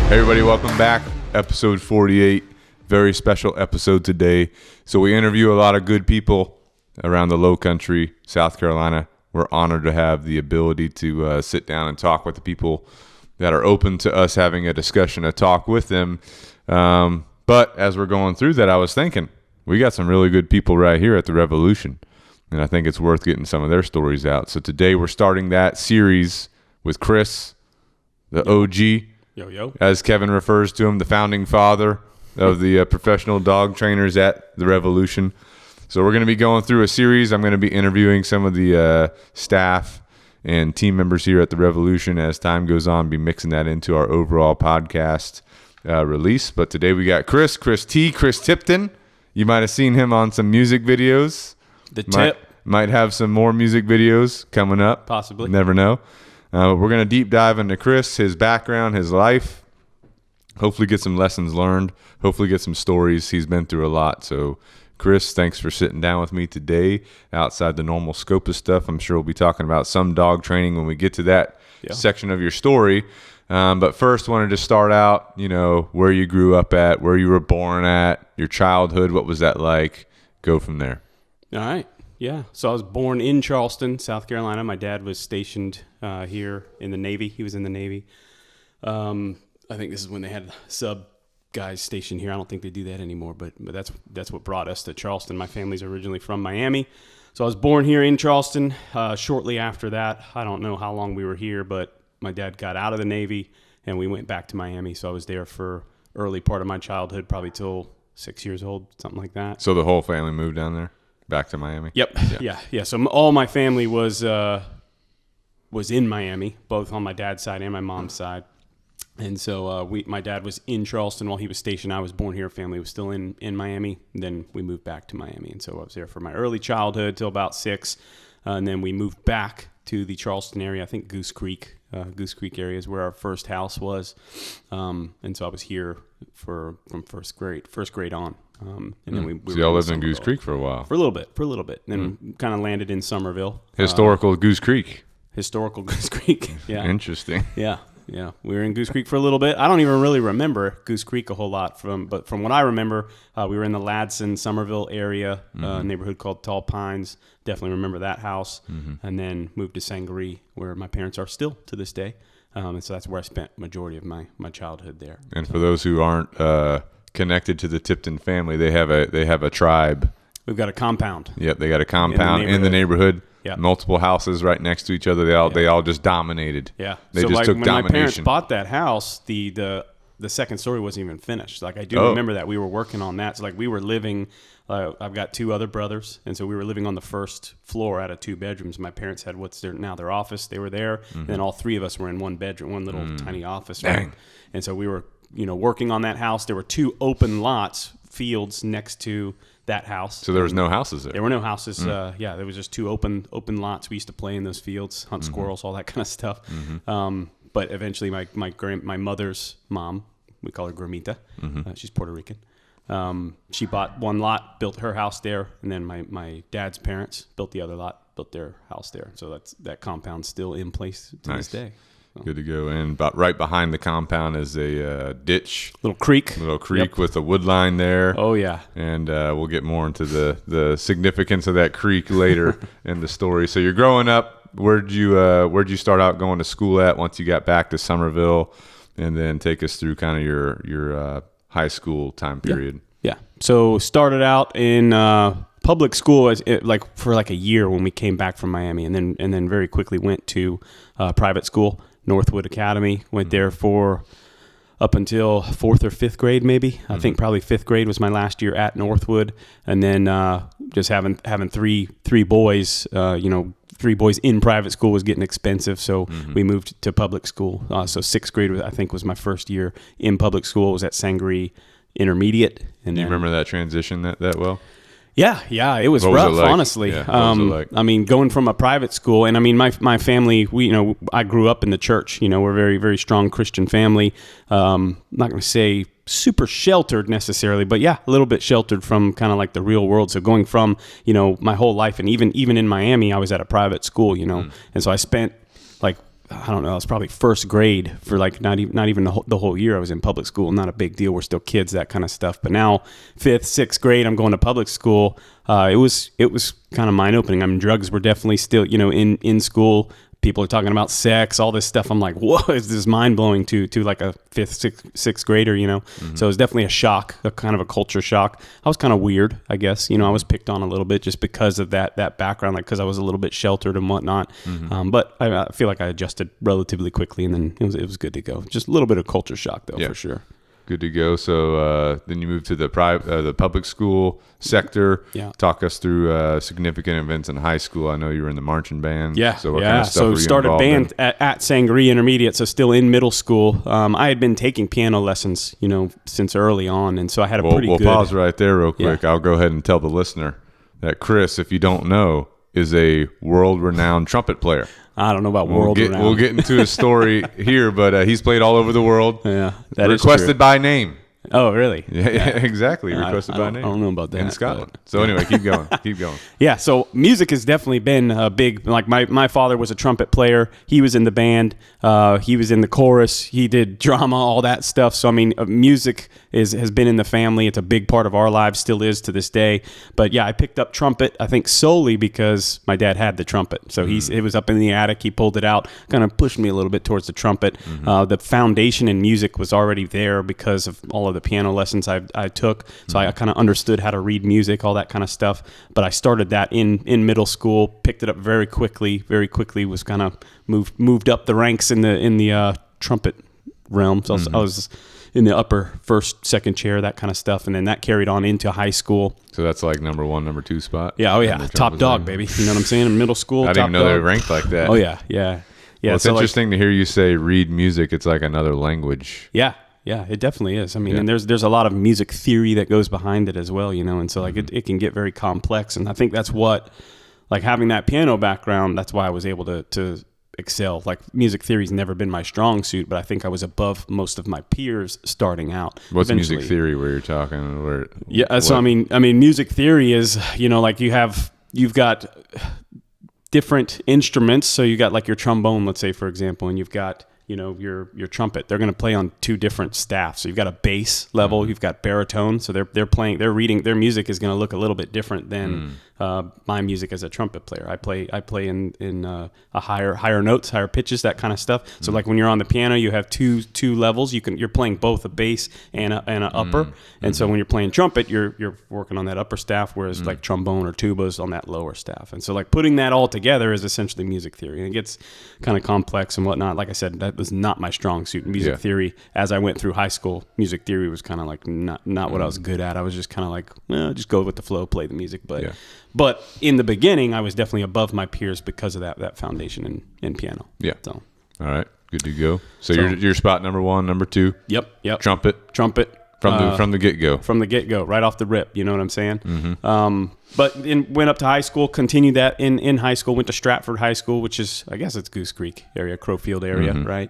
Hey everybody, welcome back. Episode 48, very special episode today. So we interview a lot of good people around the low country, South Carolina. We're honored to have the ability to sit down and talk with the people that are open to us having a discussion, a talk with them. But as we're going through that, I was thinking, we got some really good people right here at the Revolution. And I think it's worth getting some of their stories out. So today we're starting that series with Chris, the OG. Yo. As Kevin refers to him, the founding father of the professional dog trainers at the Revolution. So we're going to be going through a series. I'm going to be interviewing some of the staff and team members here at the Revolution. As time goes on, be mixing that into our overall podcast release. But today we got Chris Tipton. You might have seen him on some music videos. Might have some more music videos coming up. Possibly. Never know. We're going to deep dive into Chris, his background, his life, hopefully get some lessons learned, hopefully get some stories. He's been through a lot. So, Chris, thanks for sitting down with me today outside the normal scope of stuff. I'm sure we'll be talking about some dog training when we get to that section of your story. But first, wanted to start out, where you grew up at, where you were born at, your childhood, what was that like? Go from there. All right. Yeah. So I was born in Charleston, South Carolina. My dad was stationed here in the Navy. He was in the Navy. I think this is when they had sub guys stationed here. I don't think they do that anymore, but that's what brought us to Charleston. My family's originally from Miami. So I was born here in Charleston. Shortly after that, I don't know how long we were here, but my dad got out of the Navy and we went back to Miami. So I was there for early part of my childhood, probably till 6 years old, something like that. So the whole family moved down there? Back to Miami? Yep. Yeah. So all my family was in Miami, both on my dad's side and my mom's side. And so my dad was in Charleston while he was stationed. I was born here. Family was still in Miami. And then we moved back to Miami. And so I was there for my early childhood till about 6. And then we moved back to the Charleston area. I think Goose Creek area is where our first house was. And so I was here from first grade on. And then we so y'all lived in Goose Creek for a while? For a little bit. And then kind of landed in Summerville. Historical Goose Creek. Historical Goose Creek. Yeah. Interesting. Yeah. We were in Goose Creek for a little bit. I don't even really remember Goose Creek a whole lot but from what I remember, we were in the Ladson, Summerville area, neighborhood called Tall Pines. Definitely remember that house. And then moved to Sangaree, where my parents are still to this day. And so that's where I spent majority of my childhood there. And for those who aren't connected to the Tipton family, they have a tribe. We've got a compound. Yep, they got a compound in the neighborhood. Yep. Multiple houses right next to each other. They all just dominated. Yeah. They just took when domination. My parents bought that house, the second story wasn't even finished. Like I do remember that we were working on that. So we were living. I've got two other brothers, and so we were living on the first floor out of 2 bedrooms. My parents had what's now their office. They were there, and then all 3 of us were in one bedroom, one little tiny office. Right? Dang. And so we were, working on that house. There were 2 open fields next to that house. So there was no houses there? There were no houses. There was just 2 open lots. We used to play in those fields, hunt squirrels, all that kind of stuff. But eventually my mother's mom, we call her Gramita. She's Puerto Rican. She bought one lot, built her house there, and then my dad's parents built the other lot, built their house there. So that compound's still in place to this day. Good to go. And right behind the compound is a ditch. Little creek with a wood line there. Oh, yeah. And we'll get more into the significance of that creek later in the story. So you're growing up. Where'd you start out going to school at once you got back to Summerville? And then take us through kind of your high school time period. Yeah. So started out in public school for a year when we came back from Miami, and then very quickly went to private school, Northwood Academy. Went there for up until 4th or 5th grade, maybe. I think probably 5th grade was my last year at Northwood, and then just having three boys. 3 boys in private school was getting expensive, so we moved to public school. So 6th grade, I think, was my first year in public school. I was at Sangaree Intermediate. And you remember that transition that well? Yeah, it was rough, honestly. Yeah, what was it like? I mean, going from a private school, and I mean, my family, I grew up in the church. We're a very, very strong Christian family. I'm not going to say super sheltered necessarily, but yeah, a little bit sheltered from kind of like the real world. So going from, my whole life, and even in Miami, I was at a private school, and so I spent I don't know, I was probably first grade for like not even the whole year I was in public school. Not a big deal. We're still kids, that kind of stuff. But now 5th, 6th grade, I'm going to public school. It was kind of mind opening. I mean, drugs were definitely still, in school. People are talking about sex, all this stuff. I'm like, whoa, is this mind blowing to like a 5th, 6th grader, So it was definitely a shock, a kind of a culture shock. I was kind of weird, I guess. I was picked on a little bit just because of that background, like because I was a little bit sheltered and whatnot. But I feel like I adjusted relatively quickly, and then it was good to go. Just a little bit of culture shock, though, for sure. Good to go. So then you moved to the public school sector. Yeah. Talk us through significant events in high school. I know you were in the marching band. Yeah. So what kind of stuff were you started involved band at Sangaree Intermediate, so still in middle school. I had been taking piano lessons, since early on, and so I had a pretty good. We'll pause right there real quick. Yeah. I'll go ahead and tell the listener that Chris, if you don't know, is a world-renowned trumpet player. I don't know about world-renowned. We'll get into his story here, but he's played all over the world. Yeah, that is requested true. by name. Oh, really? Yeah, exactly. Requested by name. I don't know about that. In Scotland. So anyway, keep going. Keep going. Yeah, so music has definitely been a big, like my father was a trumpet player. He was in the band. He was in the chorus. He did drama, all that stuff. So, I mean, music has been in the family. It's a big part of our lives, still is to this day. But yeah, I picked up trumpet, I think solely because my dad had the trumpet. So it was up in the attic. He pulled it out, kind of pushed me a little bit towards the trumpet. The foundation in music was already there because of all of the piano lessons I took. So I kind of understood how to read music, all that kind of stuff. But I started that in middle school, picked it up very quickly, was kind of moved up the ranks in the trumpet realm. So I was in the upper first, second chair, that kind of stuff. And then that carried on into high school. So that's like number 1, number 2 spot? Yeah, oh yeah, top dog, baby. You know what I'm saying? In middle school, I didn't even know they were ranked like that. Oh yeah. Yeah, well, it's interesting to hear you say read music. It's like another language. Yeah, it definitely is. I mean, and there's a lot of music theory that goes behind it as well, and so like it can get very complex. And I think that's what, like having that piano background, that's why I was able to excel. Like music theory's never been my strong suit, but I think I was above most of my peers starting out. What's music theory where you're talking? So I mean music theory is, like you've got different instruments. So you got like your trombone, let's say for example, and you've got your trumpet. They're going to play on 2 different staffs. So you've got a bass level, you've got baritone. So they're reading, their music is going to look a little bit different than my music as a trumpet player. I play in a higher notes, higher pitches, that kind of stuff. So like when you're on the piano, you have two levels. You're playing both a bass and an upper. And so when you're playing trumpet, you're working on that upper staff, whereas like trombone or tubas on that lower staff. And so like putting that all together is essentially music theory. And it gets kind of complex and whatnot. Like I said, that was not my strong suit. Music theory, as I went through high school, music theory was kind of like not what I was good at. I was just kind of like, just go with the flow, play the music. But in the beginning, I was definitely above my peers because of that foundation in piano. Yeah. So. All right. Good to go. So you're spot number 1, number 2. Yep. Trumpet. From the get-go. From the get-go, right off the rip, you know what I'm saying? But went up to high school, continued that in high school, went to Stratford High School, which is, I guess it's Goose Creek area, Crowfield area, right?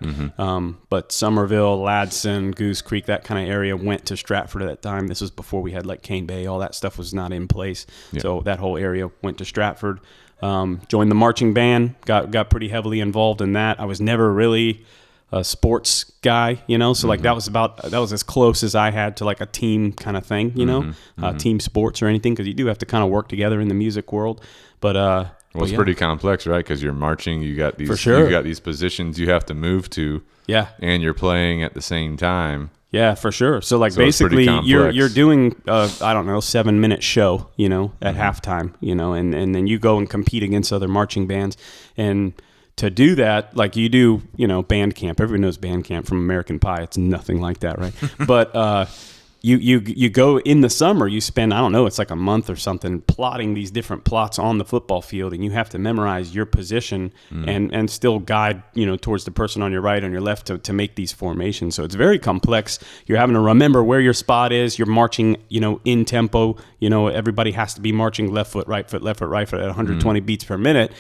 But Summerville, Ladson, Goose Creek, that kind of area, went to Stratford at that time. This was before we had like Cane Bay, all that stuff was not in place. Yeah. So that whole area went to Stratford. Joined the marching band, got pretty heavily involved in that. I was never really a sports guy, so like that was as close as I had to like a team kind of thing, team sports or anything, because you do have to kind of work together in the music world. But it's pretty complex, right? Because you're marching, you got these, for sure. You got these positions you have to move to, and you're playing at the same time. Yeah, for sure. So like basically you're doing I don't know, 7-minute show, at halftime, and then you go and compete against other marching bands. And to do that, like you do, band camp. Everyone knows band camp from American Pie. It's nothing like that, right? But you go in the summer, you spend, I don't know, it's like a month or something, plotting these different plots on the football field, and you have to memorize your position and still guide, towards the person on your right, on your left to make these formations. So it's very complex. You're having to remember where your spot is. You're marching, in tempo. Everybody has to be marching left foot, right foot, left foot, right foot at 120 beats per minute,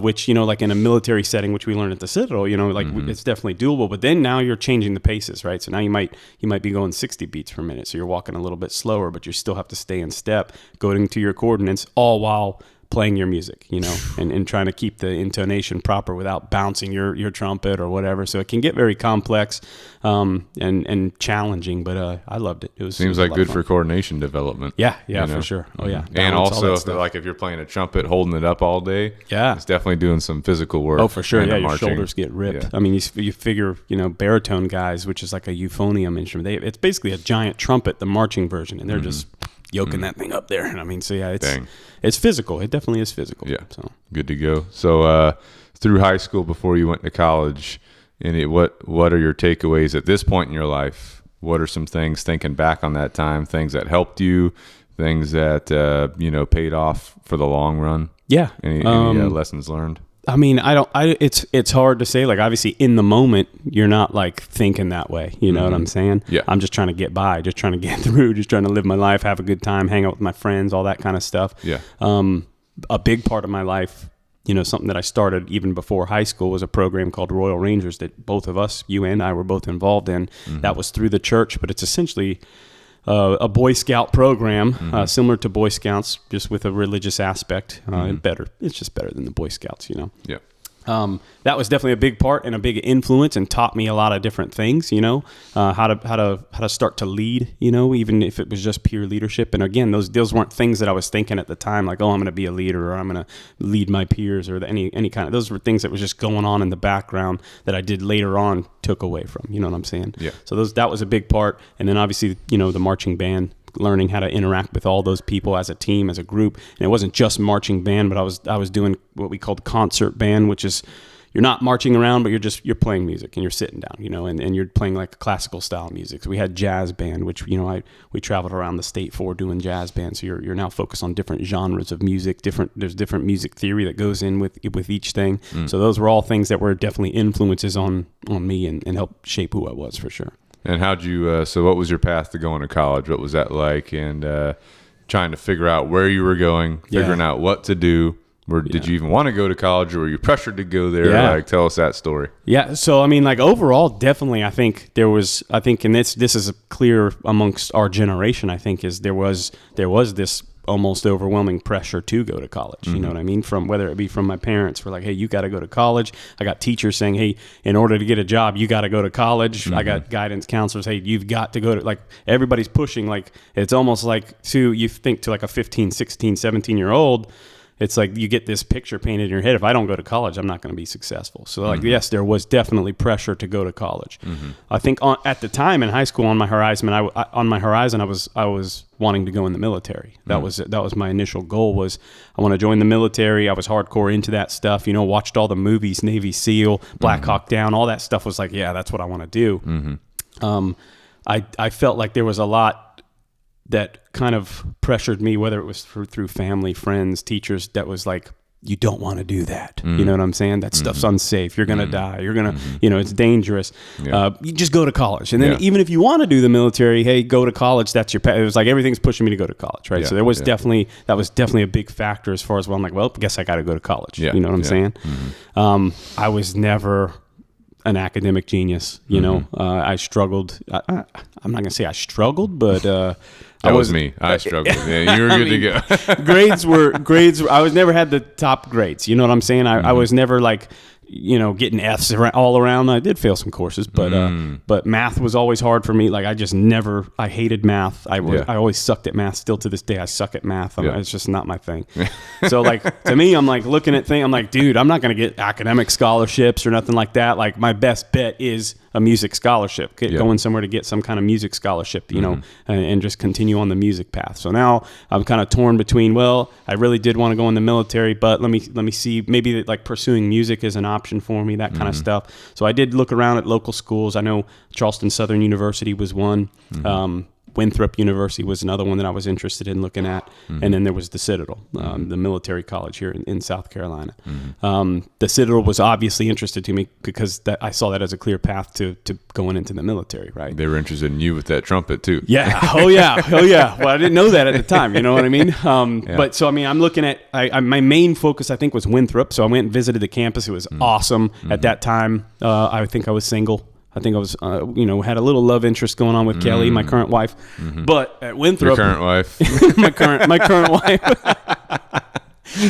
which, like in a military setting, which we learned at the Citadel, it's definitely doable. But then now you're changing the paces, right? So now you might be going 60 beats per minute. So you're walking a little bit slower, but you still have to stay in step, going to your coordinates, all while playing your music, and trying to keep the intonation proper without bouncing your trumpet or whatever. So it can get very complex and challenging, but I loved it. Seems like good for coordination development. Yeah, for sure. Oh yeah. And also if you're playing a trumpet, holding it up all day, it's definitely doing some physical work. Oh, for sure. Yeah, your shoulders get ripped. Yeah. I mean, you figure, baritone guys, which is like a euphonium instrument, it's basically a giant trumpet, the marching version, and they're just yoking that thing up there. And I mean, so yeah, it's physical. It definitely is physical. Yeah. So good to go. So through high school, before you went to college, what are your takeaways at this point in your life? What are some things, thinking back on that time, things that helped you, things that paid off for the long run? Yeah. Any lessons learned? I mean, it's hard to say. Like, obviously in the moment, you're not like thinking that way. You know what I'm saying? Yeah. I'm just trying to get by, just trying to get through, just trying to live my life, have a good time, hang out with my friends, all that kind of stuff. Yeah. A big part of my life, something that I started even before high school, was a program called Royal Rangers that both of us, you and I, were both involved in. That was through the church, but it's essentially a Boy Scout program, similar to Boy Scouts, just with a religious aspect. Better. It's just better than the Boy Scouts, Yeah. That was definitely a big part and a big influence, and taught me a lot of different things, how to start to lead, even if it was just pure leadership. And again, those weren't things that I was thinking at the time, like, oh, I'm going to be a leader, or I'm going to lead my peers, or any kind of, those were things that was just going on in the background that I did later on took away from, you know what I'm saying? Yeah. So that was a big part. And then obviously, the marching band, learning how to interact with all those people as a team, as a group. And it wasn't just marching band, but I was doing what we called concert band, which is you're not marching around, but you're playing music and you're sitting down, and you're playing like classical style music. So we had jazz band, which, we traveled around the state for doing jazz band. So you're now focused on different genres of music, there's different music theory that goes in with each thing. So those were all things that were definitely influences on me and helped shape who I was, for sure. And how'd you, so what was your path to going to college? What was that like? And trying to figure out where you were going, figuring out what to do. Did you even want to go to college, or were you pressured to go there? Yeah. Like, tell us that story. Yeah. So, I mean, like, overall, definitely, I think, and this is clear amongst our generation, I think, is there was this almost overwhelming pressure to go to college. You know what I mean? From whether it be from my parents, were like, hey, you got to go to college. I got teachers saying, hey, in order to get a job, you got to go to college. I got guidance counselors, hey, you've got to go to, like, everybody's pushing, like, it's almost like you think to like a 15, 16, 17-year-old, it's like you get this picture painted in your head. If I don't go to college, I'm not going to be successful. So, like, yes, there was definitely pressure to go to college. I think at the time in high school, on my horizon, I was wanting to go in the military. That was my initial goal. Was I want to join the military. I was hardcore into that stuff. Watched all the movies, Navy SEAL, Black Hawk Down, all that stuff. Was like, yeah, that's what I want to do. I felt like there was a lot that kind of pressured me, whether it was through family, friends, teachers, that was like, you don't want to do that. You know what I'm saying? That stuff's unsafe. You're going to die. You're going to, it's dangerous. You just go to college. And then even if you want to do the military, hey, go to college. That's your path. It was like, everything's pushing me to go to college. Right. So there was that was definitely a big factor as far as, well, I'm like, well, I guess I got to go to college. You know what I'm saying? I was never an academic genius. I struggled. I'm not going to say I struggled, but, that was me. I struggled. Yeah, you were good to go. grades. I was never had the top grades. You know what I'm saying? I was never like, getting F's all around. I did fail some courses, but math was always hard for me. Like, I hated math. I always sucked at math. Still to this day, I suck at math. It's just not my thing. So, like, to me, I'm like looking at things. I'm like, dude, I'm not going to get academic scholarships or nothing like that. Like, my best bet is a music scholarship, going somewhere to get some kind of music scholarship, and just continue on the music path. So now I'm kind of torn between, well, I really did want to go in the military, but let me see, maybe like pursuing music is an option for me, that kind of stuff. So I did look around at local schools. I know Charleston Southern University was one. Winthrop University was another one that I was interested in looking at. And then there was the Citadel, the military college here in South Carolina. The Citadel was obviously interested to me because I saw that as a clear path to going into the military, right? They were interested in you with that trumpet too. Yeah. Oh yeah. Well, I didn't know that at the time. You know what I mean? But so, I mean, I'm looking at, my main focus, I think, was Winthrop. So I went and visited the campus. It was awesome. At that time, I think I was single. I think I was, had a little love interest going on with Kelly, my current wife. But at Winthrop, your current wife, my current wife.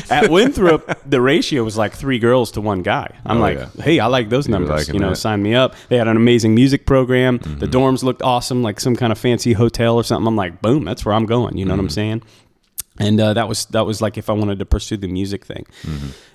At Winthrop, the ratio was like 3 girls to 1 guy. I'm hey, I like those numbers. Sign me up. They had an amazing music program. The dorms looked awesome, like some kind of fancy hotel or something. I'm like, boom, that's where I'm going. You know what I'm saying? And that was like if I wanted to pursue the music thing.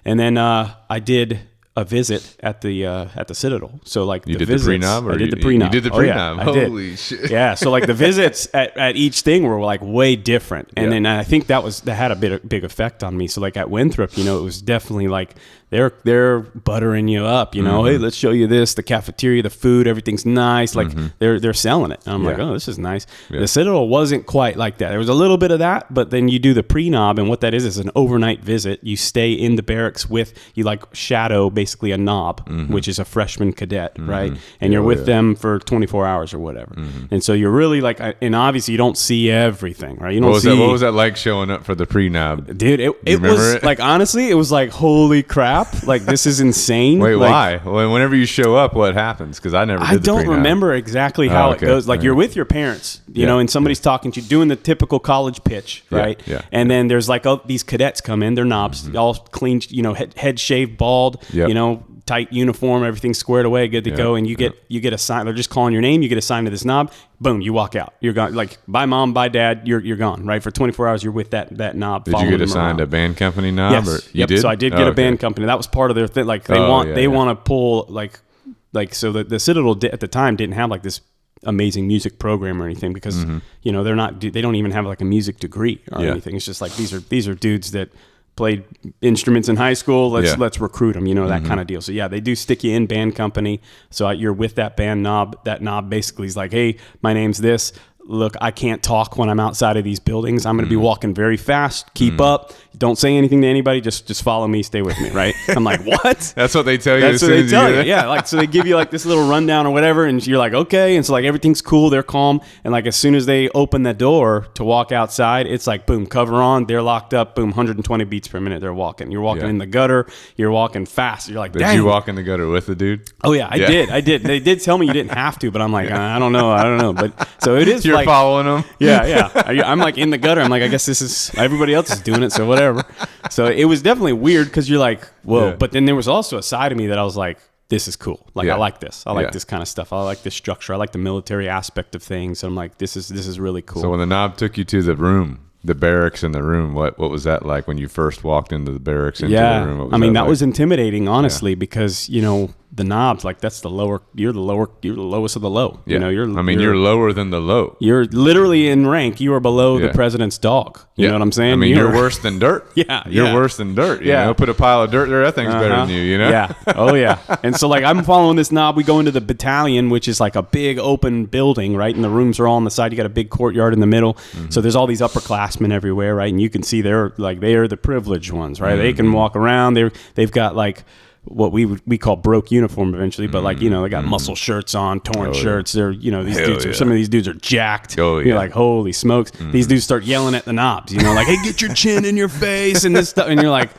And then I did a visit at the Citadel. So like you the did the prenup, I did the prenup. You did the prenup. Holy shit! Yeah. So like the visits at each thing were like way different, and then I think that had a big effect on me. So like at Winthrop, it was definitely like they're buttering you up. Hey, let's show you this. The cafeteria, the food, everything's nice. Like they're selling it. And I'm like, oh, this is nice. Yeah. The Citadel wasn't quite like that. There was a little bit of that, but then you do the pre-nob, and what that is an overnight visit. You stay in the barracks you like shadow basically a knob, which is a freshman cadet, right? And you're with them for 24 hours or whatever. And so you're really like, and obviously you don't see everything, right? You don't see. What was that like showing up for the pre-nob? Dude, it was like, honestly, it was like, holy crap. Like, this is insane. Wait, like, why? Whenever you show up, what happens? Because I never did the don't prenup. remember exactly how it goes. Like, you're with your parents, you know, and somebody's talking to you, doing the typical college pitch, right? And then there's like these cadets come in, they're knobs, all clean, head shaved, bald, tight uniform, everything's squared away, good to go, and you get assigned. They're just calling your name. You get assigned to this knob. Boom, you walk out. You're gone. Like, bye mom, bye dad. You're gone. Right, for 24 hours, you're with that knob. Did you get assigned a band company knob? Yes. Or you did? So I did get a band company. That was part of their thing. Like they want to pull like so the Citadel at the time didn't have like this amazing music program or anything because they don't even have like a music degree or anything. It's just like these are dudes that played instruments in high school. Let's recruit them, that kind of deal. So they do stick you in band company. So you're with that band knob. That knob basically is like, hey, my name's this. Look, I can't talk when I'm outside of these buildings. I'm going to be walking very fast. Keep up. Don't say anything to anybody. Just follow me. Stay with me, right? I'm like, what? That's what they tell you. That's what they tell you. Yeah, like so they give you like this little rundown or whatever, and you're like, okay. And so like everything's cool. They're calm. And like as soon as they open the door to walk outside, it's like boom, cover on. They're locked up. Boom, 120 beats per minute. They're walking. You're walking in the gutter. You're walking fast. You're like, dang. Did you walk in the gutter with the dude? Oh yeah, I did. They did tell me you didn't have to, but I'm like, I don't know. But so it is. You're following them. Yeah. I'm like in the gutter. I'm like, I guess this is everybody else is doing it, so whatever. So it was definitely weird because you're like, whoa. Yeah. But then there was also a side of me that I was like, this is cool. Like I like this. I like this kind of stuff. I like this structure. I like the military aspect of things. So I'm like, this is really cool. So when the knob took you to the room, the barracks in the room, what was that like when you first walked into the barracks into the room? That was intimidating, honestly, because the knobs, like that's you're the lowest of the low. Yeah. You're lower than the low. You're literally in rank. You are below the president's dog. You know what I'm saying? You're worse than dirt. You're worse than dirt. You know, put a pile of dirt there, that thing's better than you, Yeah. Oh yeah. And so like I'm following this knob. We go into the battalion, which is like a big open building, right? And the rooms are all on the side. You got a big courtyard in the middle. So there's all these upperclassmen everywhere, right? And you can see they are the privileged ones, right? They can walk around. They've got like what we call broke uniform eventually, but like, they got muscle shirts on, torn shirts. They're, these dudes some of these dudes are jacked. You're like, holy smokes. These dudes start yelling at the knobs, like, hey, get your chin in your face and this stuff. And you're like,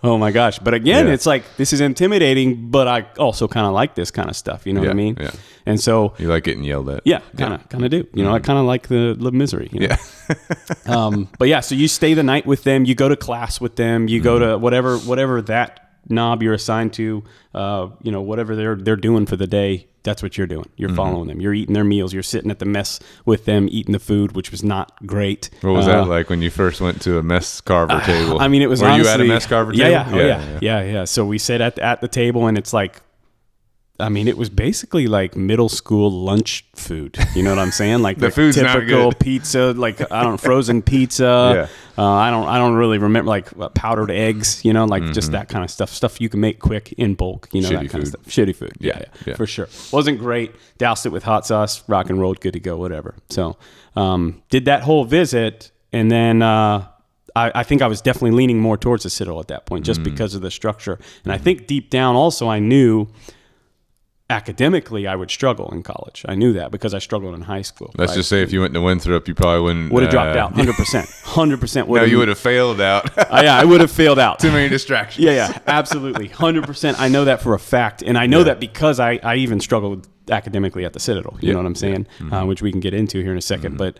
oh my gosh. But again, it's like, this is intimidating, but I also kind of like this kind of stuff. You know what I mean? Yeah. And so you like getting yelled at. Yeah, kind of do. I kind of like the misery. Yeah. But yeah, so you stay the night with them, you go to class with them, you go to whatever that knob you're assigned to, whatever they're doing for the day, that's what you're doing. You're following them. You're eating their meals. You're sitting at the mess with them, eating the food, which was not great. What was that like when you first went to a mess carver table? I mean, it was Were honestly, you at a mess carver table? Yeah. So we sat at the table, and it's like, I mean, it was basically like middle school lunch food. You know what I'm saying? Like the food's typical not good. Pizza, like frozen pizza. I don't really remember like powdered eggs. Just that kind of stuff. Stuff you can make quick in bulk. Shitty that kind food. of stuff. Shitty food. Yeah, for sure. Wasn't great. Doused it with hot sauce, rock and rolled, good to go, whatever. So did that whole visit, and then. I think I was definitely leaning more towards the Citadel at that point, just because of the structure, and I think deep down also I knew. Academically, I would struggle in college. I knew that because I struggled in high school. Let's just say if you went to Winthrop, you probably would have dropped out 100%. 100% would. No, you would have failed out. I would have failed out. Too many distractions. Yeah, absolutely. 100%. I know that for a fact. And I know that because I even struggled academically at the Citadel. You know what I'm saying? Which we can get into here in a second. But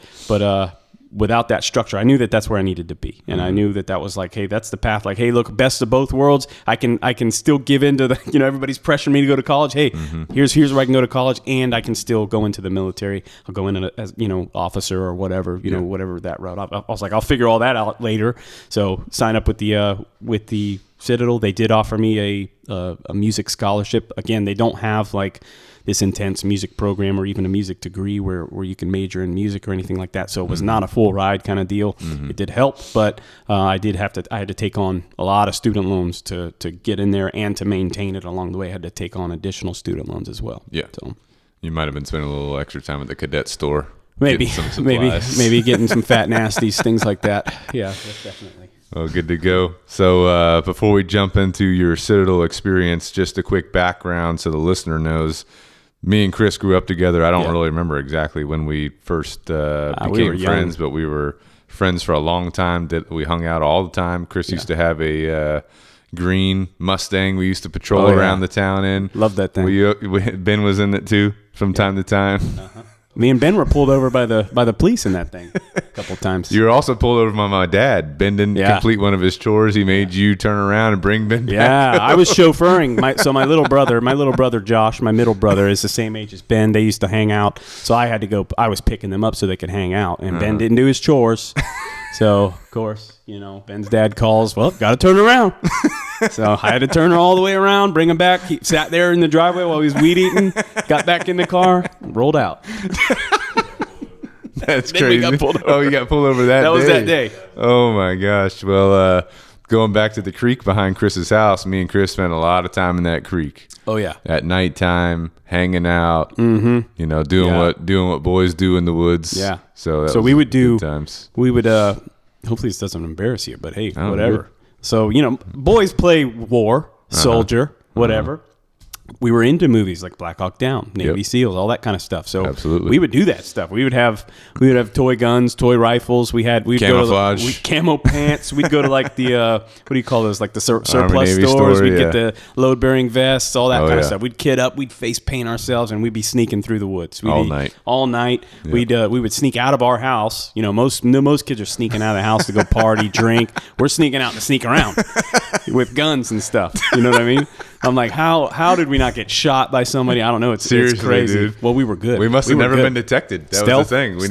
without that structure, I knew that that's where I needed to be. And I knew that that was like, hey, that's the path. Like, hey, look, best of both worlds. I can still give into the, everybody's pressuring me to go to college. Hey, here's where I can go to college, and I can still go into the military. I'll go in as, officer or whatever, whatever that route. I was like, I'll figure all that out later. So sign up with the Citadel. They did offer me a music scholarship. Again, they don't have like this intense music program or even a music degree where you can major in music or anything like that. So it was not a full ride kind of deal. It did help, but I had to take on a lot of student loans to get in there and to maintain it along the way. I had to take on additional student loans as well. Yeah. So you might have been spending a little extra time at the cadet store. Maybe getting some fat nasties, things like that. Yeah, that's definitely. Well, good to go. So before we jump into your Citadel experience, just a quick background so the listener knows. Me and Chris grew up together. I don't really remember exactly when we first became friends, but we were friends for a long time. We hung out all the time. Chris used to have a green Mustang we used to patrol around the town in. Love that thing. Ben was in it too from time to time. Me and Ben were pulled over by the police in that thing a couple of times. You were also pulled over by my dad. Ben didn't complete one of his chores. He made you turn around and bring Ben back. Yeah, I was chauffeuring. My little brother Josh, my middle brother, is the same age as Ben. They used to hang out, so I had to go. I was picking them up so they could hang out, and Ben didn't do his chores. So of course, Ben's dad calls. Well, got to turn around. So I had to turn her all the way around, bring him back. He sat there in the driveway while he was weed eating, got back in the car, rolled out. That's crazy. We got pulled over. Oh, you got pulled over that day? That was that day. Oh, my gosh. Well, going back to the creek behind Chris's house, me and Chris spent a lot of time in that creek. Oh, yeah. At nighttime, hanging out, doing what boys do in the woods. Yeah. So we would do, times. We would, hopefully this doesn't embarrass you, but hey, whatever. Good. So, boys play war, soldier, whatever. We were into movies like Black Hawk Down, Navy SEALs, all that kind of stuff. So absolutely, we would do that stuff. We would have toy guns, toy rifles. We'd camouflage, go to camo pants. We'd go to like the what do you call those? Like the surplus stores. We'd get the load bearing vests, all that kind of stuff. We'd kit up. We'd face paint ourselves, and we'd be sneaking through the woods all night. Yep. We would sneak out of our house. Most kids are sneaking out of the house to go party, drink. We're sneaking out to sneak around with guns and stuff. You know what I mean? I'm like, how did we not get shot by somebody? I don't know. It's crazy. Dude. Well, we were good. We must have never been detected. That was the thing. We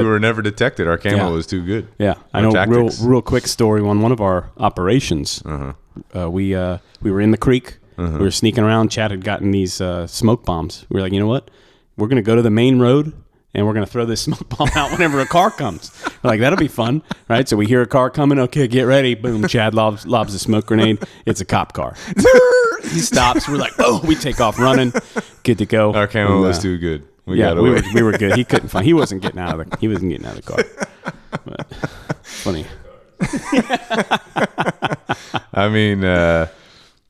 were never detected. Our camo was too good. Yeah, I know. Real quick story on one of our operations. We were in the creek. We were sneaking around. Chad had gotten these smoke bombs. We were like, you know what? We're gonna go to the main road. And we're going to throw this smoke bomb out whenever a car comes. We're like, that'll be fun, right? So we hear a car coming. Okay, get ready. Boom, Chad lobs a smoke grenade. It's a cop car. He stops. We're like, oh, we take off running. Good to go. Our camo was too good. We were good. He couldn't find. He wasn't getting out of the car. But funny. I mean,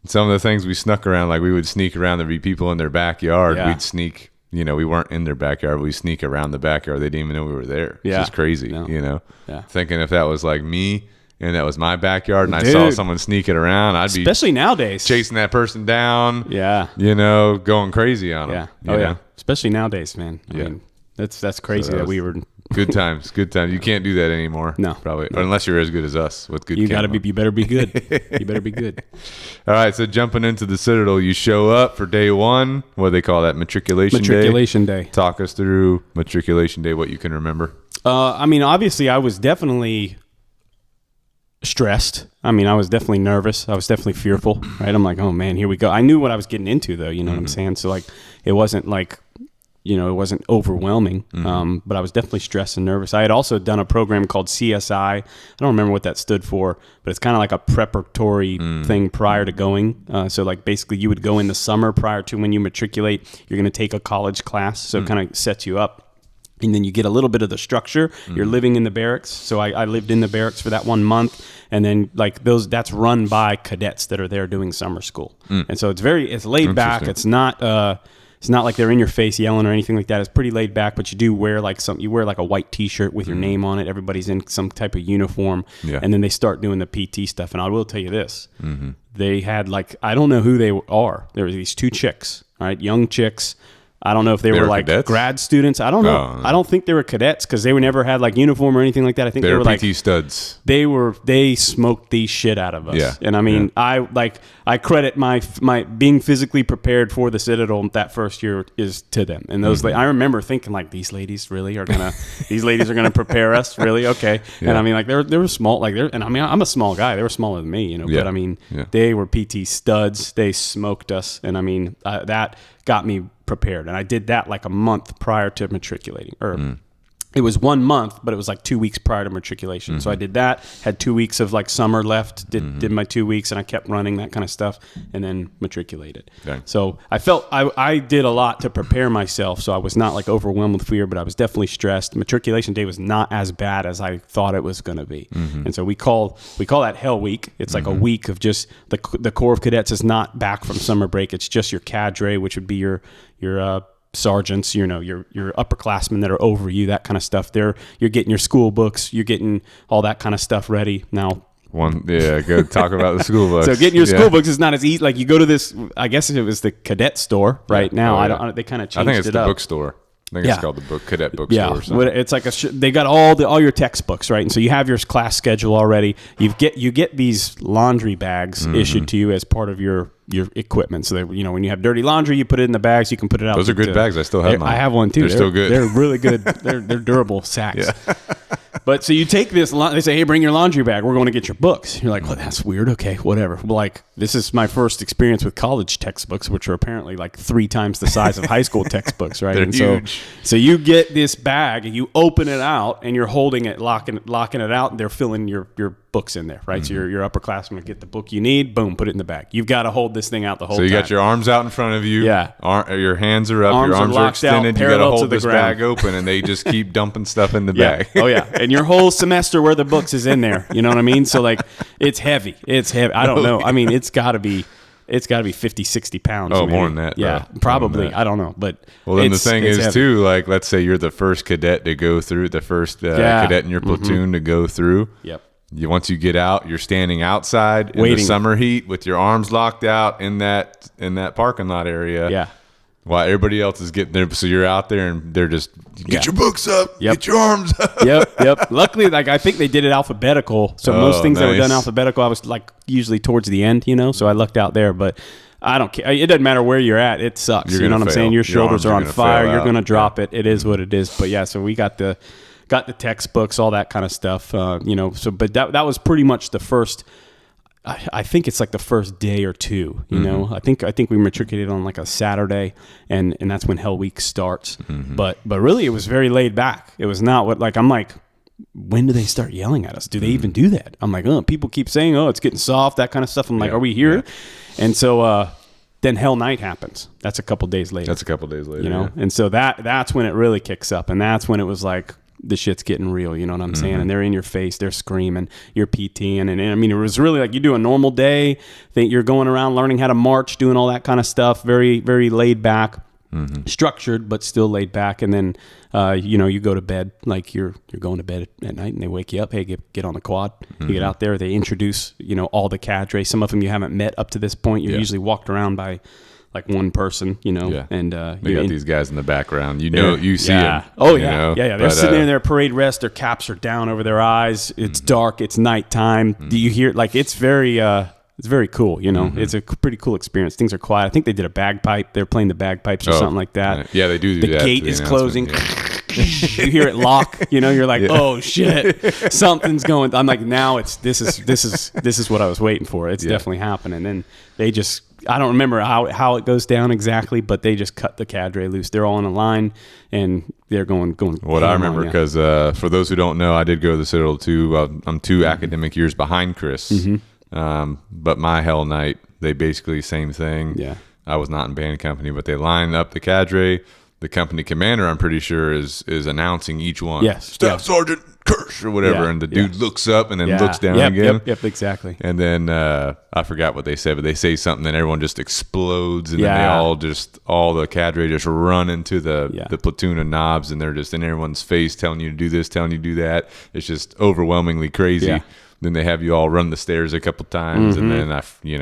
some of the things we snuck around, like we would sneak around. There'd be people in their backyard. Yeah. We'd sneak. We weren't in their backyard. We sneak around the backyard. They didn't even know we were there. Yeah. It's just crazy, Yeah. Thinking if that was like me and that was my backyard and I saw someone sneaking around, I'd be... Especially nowadays. Chasing that person down. Yeah. going crazy on them. Yeah. Yeah. Especially nowadays, man. I mean, that's crazy that we were... Good times. You can't do that anymore. No. Probably. Or unless you're as good as us with good camo. You better be good. You better be good. All right, so jumping into the Citadel, you show up for day one. What do they call that? Matriculation Day. Talk us through Matriculation Day, what you can remember. I mean, obviously, I was definitely stressed. I mean, I was definitely nervous. I was definitely fearful, right? I'm like, oh, man, here we go. I knew what I was getting into, though. You know what I'm saying? So, like, it wasn't like... it wasn't overwhelming, but I was definitely stressed and nervous. I had also done a program called CSI. I don't remember what that stood for, but it's kind of like a preparatory thing prior to going. So like basically you would go in the summer prior to when you matriculate. You're going to take a college class, so it kind of sets you up. And then you get a little bit of the structure. You're living in the barracks. So I lived in the barracks for that 1 month. And then like that's run by cadets that are there doing summer school. And so it's laid back. It's not like they're in your face yelling or anything like that. It's pretty laid back, but you do wear like a white T-shirt with your name on it. Everybody's in some type of uniform, and then they start doing the PT stuff. And I will tell you this: they had I don't know who they are. There were these two chicks, all right, young chicks, I don't know if they were like cadets? grad students. I don't know. Oh. I don't think they were cadets because they never had like uniform or anything like that. I think they were PT like studs. they smoked the shit out of us. Yeah. And I mean, I credit my being physically prepared for the Citadel that first year is to them. And those I remember thinking like these ladies are gonna prepare us, really? Okay. Yeah. And I mean, like they were small, and I mean, I'm a small guy. They were smaller than me, Yeah. but I mean, Yeah. they were PT studs. They smoked us. And I mean, that got me prepared. And I did that like a month prior to matriculating, or it was 1 month, but it was like 2 weeks prior to matriculation. So I did that, had 2 weeks of like summer left, did my 2 weeks, and I kept running that kind of stuff, and then matriculated. Okay. So I felt I did a lot to prepare myself, so I was not like overwhelmed with fear, but I was definitely stressed. Matriculation day was not as bad as I thought it was going to be. And so we call that Hell Week. It's like a week of just the Corps of Cadets is not back from summer break. It's just your cadre, which would be your sergeants, your upperclassmen that are over you, that kind of stuff. You're getting your school books, you're getting all that kind of stuff ready. Now, Go talk about the school books. so getting your school books is not as easy. Like you go to this, I guess it was the cadet store right now. Oh, They kind of changed it up. I think it's the bookstore. I think it's called the cadet bookstore or something. It's like they got all your textbooks, right? And so you have your class schedule already. You get these laundry bags issued to you as part of your equipment. So that, when you have dirty laundry, you put it in the bags. You can put it out. Those are good bags. I still have mine. I have one too. They're still good. They're really good. They're durable sacks. Yeah. But so you take this, they say, hey, bring your laundry bag. We're going to get your books. You're like, well, that's weird. Okay, whatever. But like, this is my first experience with college textbooks, which are apparently like 3 times the size of high school textbooks, right? They're and huge. So you get this bag and you open it out and you're holding it, locking it out, and they're filling your books in there, right? So your upperclassmen get the book you need, boom, put it in the bag. You've got to hold this thing out the whole time. So you got your arms out in front of you. Yeah. Your hands are up. Arms your arms are are locked out, extended. You got to parallel to hold the this ground. bag open, and they just keep dumping stuff in the Yeah. bag. Oh yeah. And your whole semester worth of books is in there. You know what I mean? So like, it's heavy. I don't know. I mean, it's got to be 50, 60 pounds. Oh, maybe. more than that, bro. Yeah, probably. I don't know. But Well, then the it's thing is, heavy. too, like, let's say you're the first cadet to go through, the first cadet in your platoon to go through. Yep. Once you get out, you're standing outside in Waiting. the summer heat with your arms locked out in that parking lot area. Yeah. While everybody else is getting there, so you're out there and they're just get your books up, get your arms up. Yep. Luckily, like I think they did it alphabetical, so most things that were done nice. alphabetical, I was like usually towards the end, so I lucked out there. But I don't care. It doesn't matter where you're at. It sucks. You're You know gonna what I'm fail. saying? Your Your shoulders arms are are on gonna fire. fail You're out. gonna drop it. It is what it is. But yeah, so we got the textbooks, all that kind of stuff. So but that was pretty much the first. I think it's like the first day or two, I think we matriculated on like a Saturday and that's when Hell Week starts. But really it was very laid back. It was not I'm like, when do they start yelling at us? Do they even do that? I'm like, people keep saying, it's getting soft, that kind of stuff. I'm like, are we here? Yeah. And so, then Hell Night happens. That's a couple days later. And so that's when it really kicks up. And that's when it was like, the shit's getting real, you know what I'm saying? And they're in your face, they're screaming, you're PTing. And I mean, it was really like you do a normal day, think you're going around learning how to march, doing all that kind of stuff, very, very laid back, structured, but still laid back. And then, you go to bed, like you're going to bed at night and they wake you up, hey, get on the quad. You get out there, they introduce, all the cadre. Some of them you haven't met up to this point. You're usually walked around by like one person, and they got these guys in the background. You see them. Oh yeah, yeah. They're sitting there in their parade rest. Their caps are down over their eyes. It's dark. It's nighttime. Do you hear? Like it's very cool. It's a pretty cool experience. Things are quiet. I think they did a bagpipe. They're playing the bagpipes or something like that. Yeah, they do. The that gate is closing. You hear it lock. You're like, oh shit, something's going. I'm like, now this is what I was waiting for. It's definitely happening. And they just. I don't remember how it goes down exactly, but they just cut the cadre loose. They're all in a line, and they're going. What I remember, because for those who don't know, I did go to the Citadel too. I'm 2 academic years behind Chris, but my Hell Night, they basically same thing. Yeah, I was not in band company, but they line up the cadre. The company commander, I'm pretty sure, is announcing each one. Yes, Staff Sergeant Kirsch or whatever, and the dude looks up and then looks down again. Yep, exactly. And then I forgot what they said, but they say something, and everyone just explodes, and then they all the cadre just run into the platoon of knobs, and they're just in everyone's face, telling you to do this, telling you to do that. It's just overwhelmingly crazy. Yeah. Then they have you all run the stairs a couple times, and then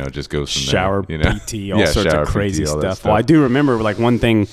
just goes from shower there. PT, all sorts of crazy stuff. Well, I do remember like one thing.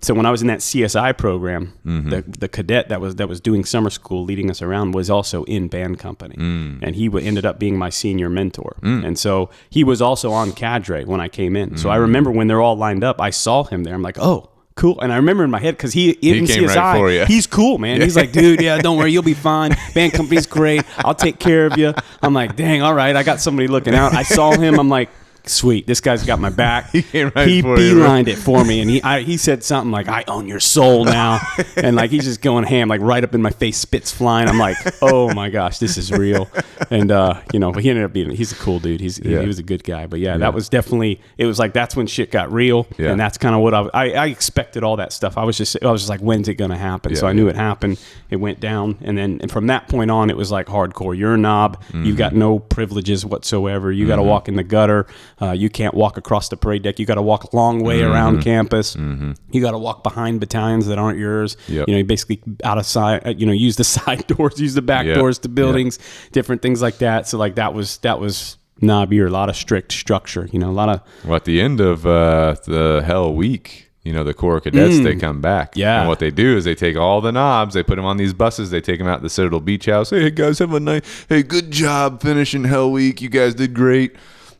so when I was in that CSI program, the cadet that was doing summer school, leading us around, was also in band company, and he ended up being my senior mentor. And so he was also on cadre when I came in. So I remember when they're all lined up, I saw him there. I'm like, oh, cool. And I remember in my head, because he in came CSI, right for you. he's cool, man. He's like, dude, yeah, don't worry, you'll be fine. Band company's great. I'll take care of you. I'm like, dang, all right, I got somebody looking out. I saw him. I'm like, sweet, this guy's got my back. He beelined it for me, and he said something like, I own your soul now. And like, he's just going ham, like right up in my face, spits flying. I'm like, oh my gosh, this is real. And he ended up he's a cool dude. He was a good guy. But that was definitely, it was like, that's when shit got real. And that's kind of what I expected, all that stuff. I was just like, when's it gonna happen? So I knew it happened. It went down, and from that point on, it was like hardcore. You're a knob. You've got no privileges whatsoever. You got to walk in the gutter. You can't walk across the parade deck. You got to walk a long way around campus. You got to walk behind battalions that aren't yours. You basically out of sight. Use the side doors, use the back doors to buildings, different things like that. So like that was knob year. A lot of strict structure. A lot of. Well, at the end of the Hell Week, the Corps of Cadets, they come back. And what they do is they take all the knobs, they put them on these buses, they take them out to the Citadel Beach House. Hey guys, have a nice. Hey, good job finishing Hell Week. You guys did great.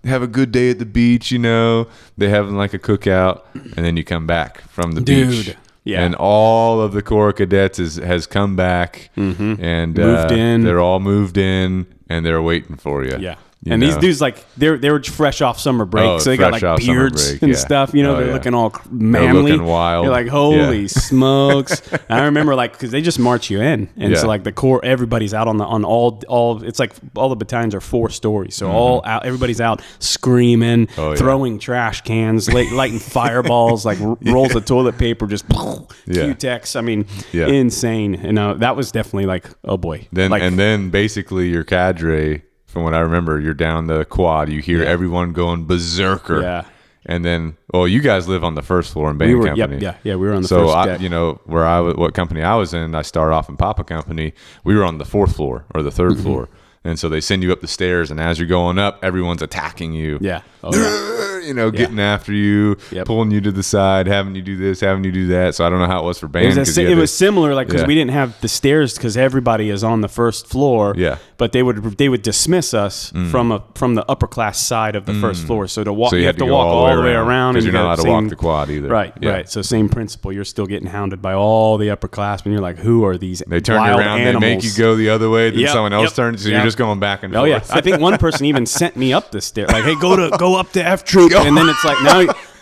Have a good day at the beach, They have like a cookout, and then you come back from the beach. Yeah. And all of the Corps of Cadets has come back and moved in. They're all moved in, and they're waiting for you. Yeah. And these dudes, like, they were fresh off summer break, so they got like beards and stuff. They're looking all manly. They're looking wild. You're like, holy smokes! And I remember, like, because they just march you in, and so like the Corps, everybody's out on all. It's like all the battalions are 4 stories, so all out. Everybody's out screaming, throwing trash cans, lighting fireballs, like rolls of toilet paper, just Q-Tex. I mean, insane. And that was definitely like, oh boy. Then basically your cadre. From what I remember, you're down the quad. You hear everyone going berserker. Yeah. And then, you guys live on the first floor in band company. We were on the first deck. So, what company I was in, I started off in Papa Company. We were on the 4th floor or the 3rd floor. And so they send you up the stairs, and as you're going up, everyone's attacking you. Yeah. Getting after you, pulling you to the side, having you do this, having you do that. So I don't know how it was for band. It was similar, like, because we didn't have the stairs because everybody is on the 1st floor. Yeah. But they would dismiss us from the upper class side of the 1st floor. So to walk, so you have to walk all the way around, because you're not allowed to walk the quad either. Right. Right. So same principle. You're still getting hounded by all the upperclassmen. You're like, who are these? They turn you around. Animals? They make you go the other way. Then someone else turns. So you're just going back and forth. Oh yeah. I think one person even sent me up the stairs. Like, hey, go up to F Troop, and then it's like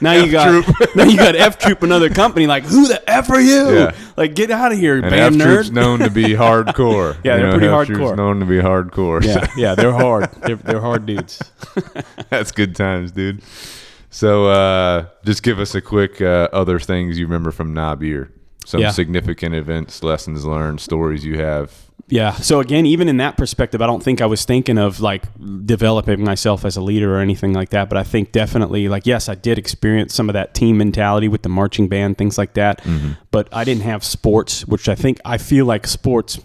now you got F Troop, another company. Like, who the F are you? Yeah. Like, get out of here, and band F nerd. Troop's known to be hardcore. They're pretty F hardcore. Troop's known to be hardcore. Yeah, they're hard. They're hard dudes. That's good times, dude. So just give us a quick other things you remember from Knob year. Some significant events, lessons learned, stories you have. Yeah. So again, even in that perspective, I don't think I was thinking of like developing myself as a leader or anything like that. But I think definitely, like, yes, I did experience some of that team mentality with the marching band, things like that. But I didn't have sports, which I feel like sports,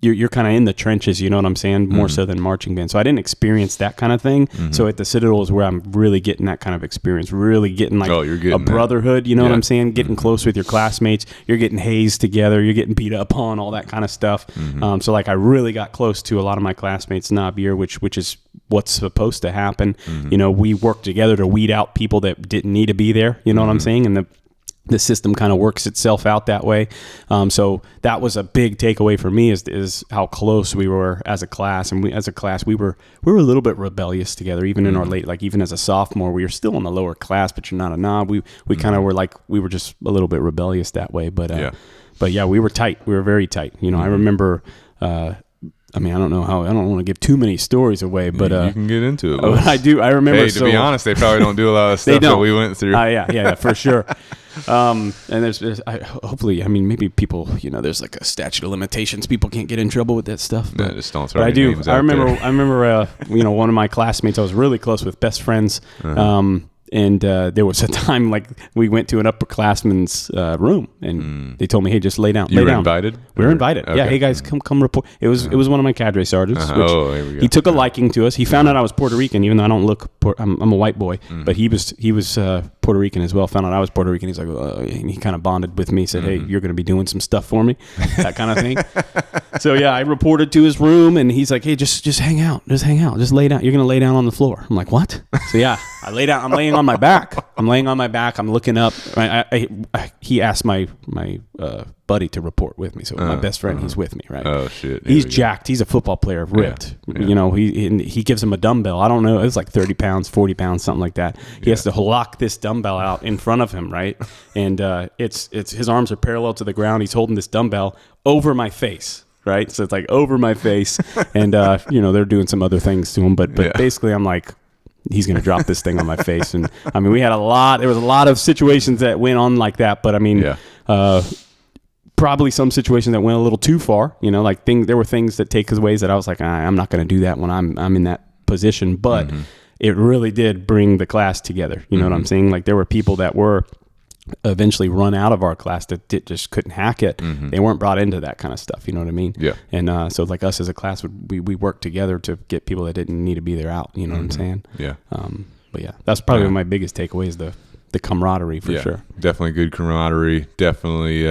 you're kind of in the trenches, you know what I'm saying? More so than marching band. So I didn't experience that kind of thing. So at the Citadel is where I'm really getting that kind of experience, really getting like a brotherhood, you know what I'm saying? Getting close with your classmates. You're getting hazed together. You're getting beat up on, all that kind of stuff. So like I really got close to a lot of my classmates knob year, which is what's supposed to happen. We worked together to weed out people that didn't need to be there, you know what I'm saying? And the system kind of works itself out that way. So that was a big takeaway for me is how close we were as a class. And we were a little bit rebellious together, even in our late, like even as a sophomore, we were still in the lower class, but you're not a knob. We kind of were like, we were just a little bit rebellious that way. But we were tight. We were very tight. I remember, I don't know how. I don't want to give too many stories away, but you can get into it. I do. I remember. Hey, to be honest, they probably don't do a lot of stuff that we went through. Yeah, for sure. And there's hopefully, maybe people, there's like a statute of limitations. People can't get in trouble with that stuff. But, just don't throw any names out there. I remember, one of my classmates I was really close with, best friends. And there was a time like we went to an upperclassman's room, and they told me, "Hey, just lay down." You were invited? We were invited. Okay. Yeah. Hey guys, come report. It was one of my cadre sergeants. Here we go. He took a liking to us. He found out I was Puerto Rican, even though I don't look. I'm a white boy, but he was Puerto Rican as well. Found out I was Puerto Rican. He's like, and he kind of bonded with me. Said, "Hey, you're going to be doing some stuff for me," that kind of thing. So yeah, I reported to his room, and he's like, "Hey, just hang out, just lay down. You're going to lay down on the floor." I'm like, "What?" So yeah, I lay down. I'm laying on my back. I'm looking up. He asked my buddy to report with me. So my best friend, he's with me, right? Oh shit. He's jacked. He's a football player, ripped. Yeah. You know, he gives him a dumbbell. I don't know. It was like 30 pounds, 40 pounds, something like that. He has to lock this dumbbell out in front of him, right? And it's his arms are parallel to the ground. He's holding this dumbbell over my face, right? So it's like over my face. And, they're doing some other things to him. But basically, I'm like, he's going to drop this thing on my face. And I mean, there was a lot of situations that went on like that. But I mean, probably some situations that went a little too far, like there were things that take ways that I was like, I'm not going to do that when I'm in that position. But it really did bring the class together. You know what I'm saying? Like there were people that were eventually run out of our class that just couldn't hack it. They weren't brought into that kind of stuff. You know what I mean? Yeah. And so like us as a class, we worked together to get people that didn't need to be there out. You know what I'm saying? Yeah. But yeah, that's probably my biggest takeaway is the camaraderie for sure. Definitely good camaraderie. Definitely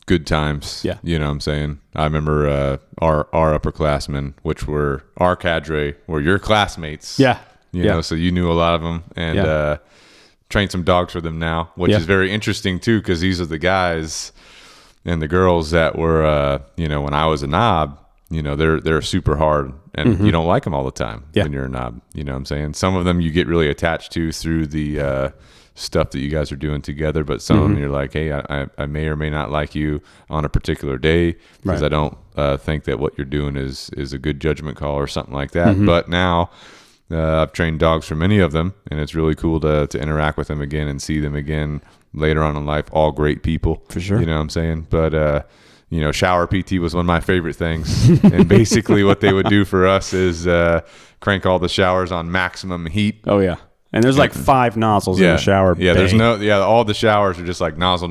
good times. Yeah. You know what I'm saying? I remember our upperclassmen, which were our cadre, were your classmates. Yeah. You know, so you knew a lot of them and trained some dogs for them now, which is very interesting too, because these are the guys and the girls that were, when I was a knob, they're super hard and you don't like them all the time when you're a knob. You know what I'm saying? Some of them you get really attached to through the stuff that you guys are doing together, but some of them you're like, hey, I may or may not like you on a particular day because I don't think that what you're doing is a good judgment call or something like that. But now I've trained dogs for many of them, and it's really cool to interact with them again and see them again later on in life. All great people, for sure. You know what I'm saying? But shower PT was one of my favorite things, and basically what they would do for us is crank all the showers on maximum heat. Oh yeah. And there's like 5 nozzles in the shower. Yeah, bay. All the showers are just like nozzle.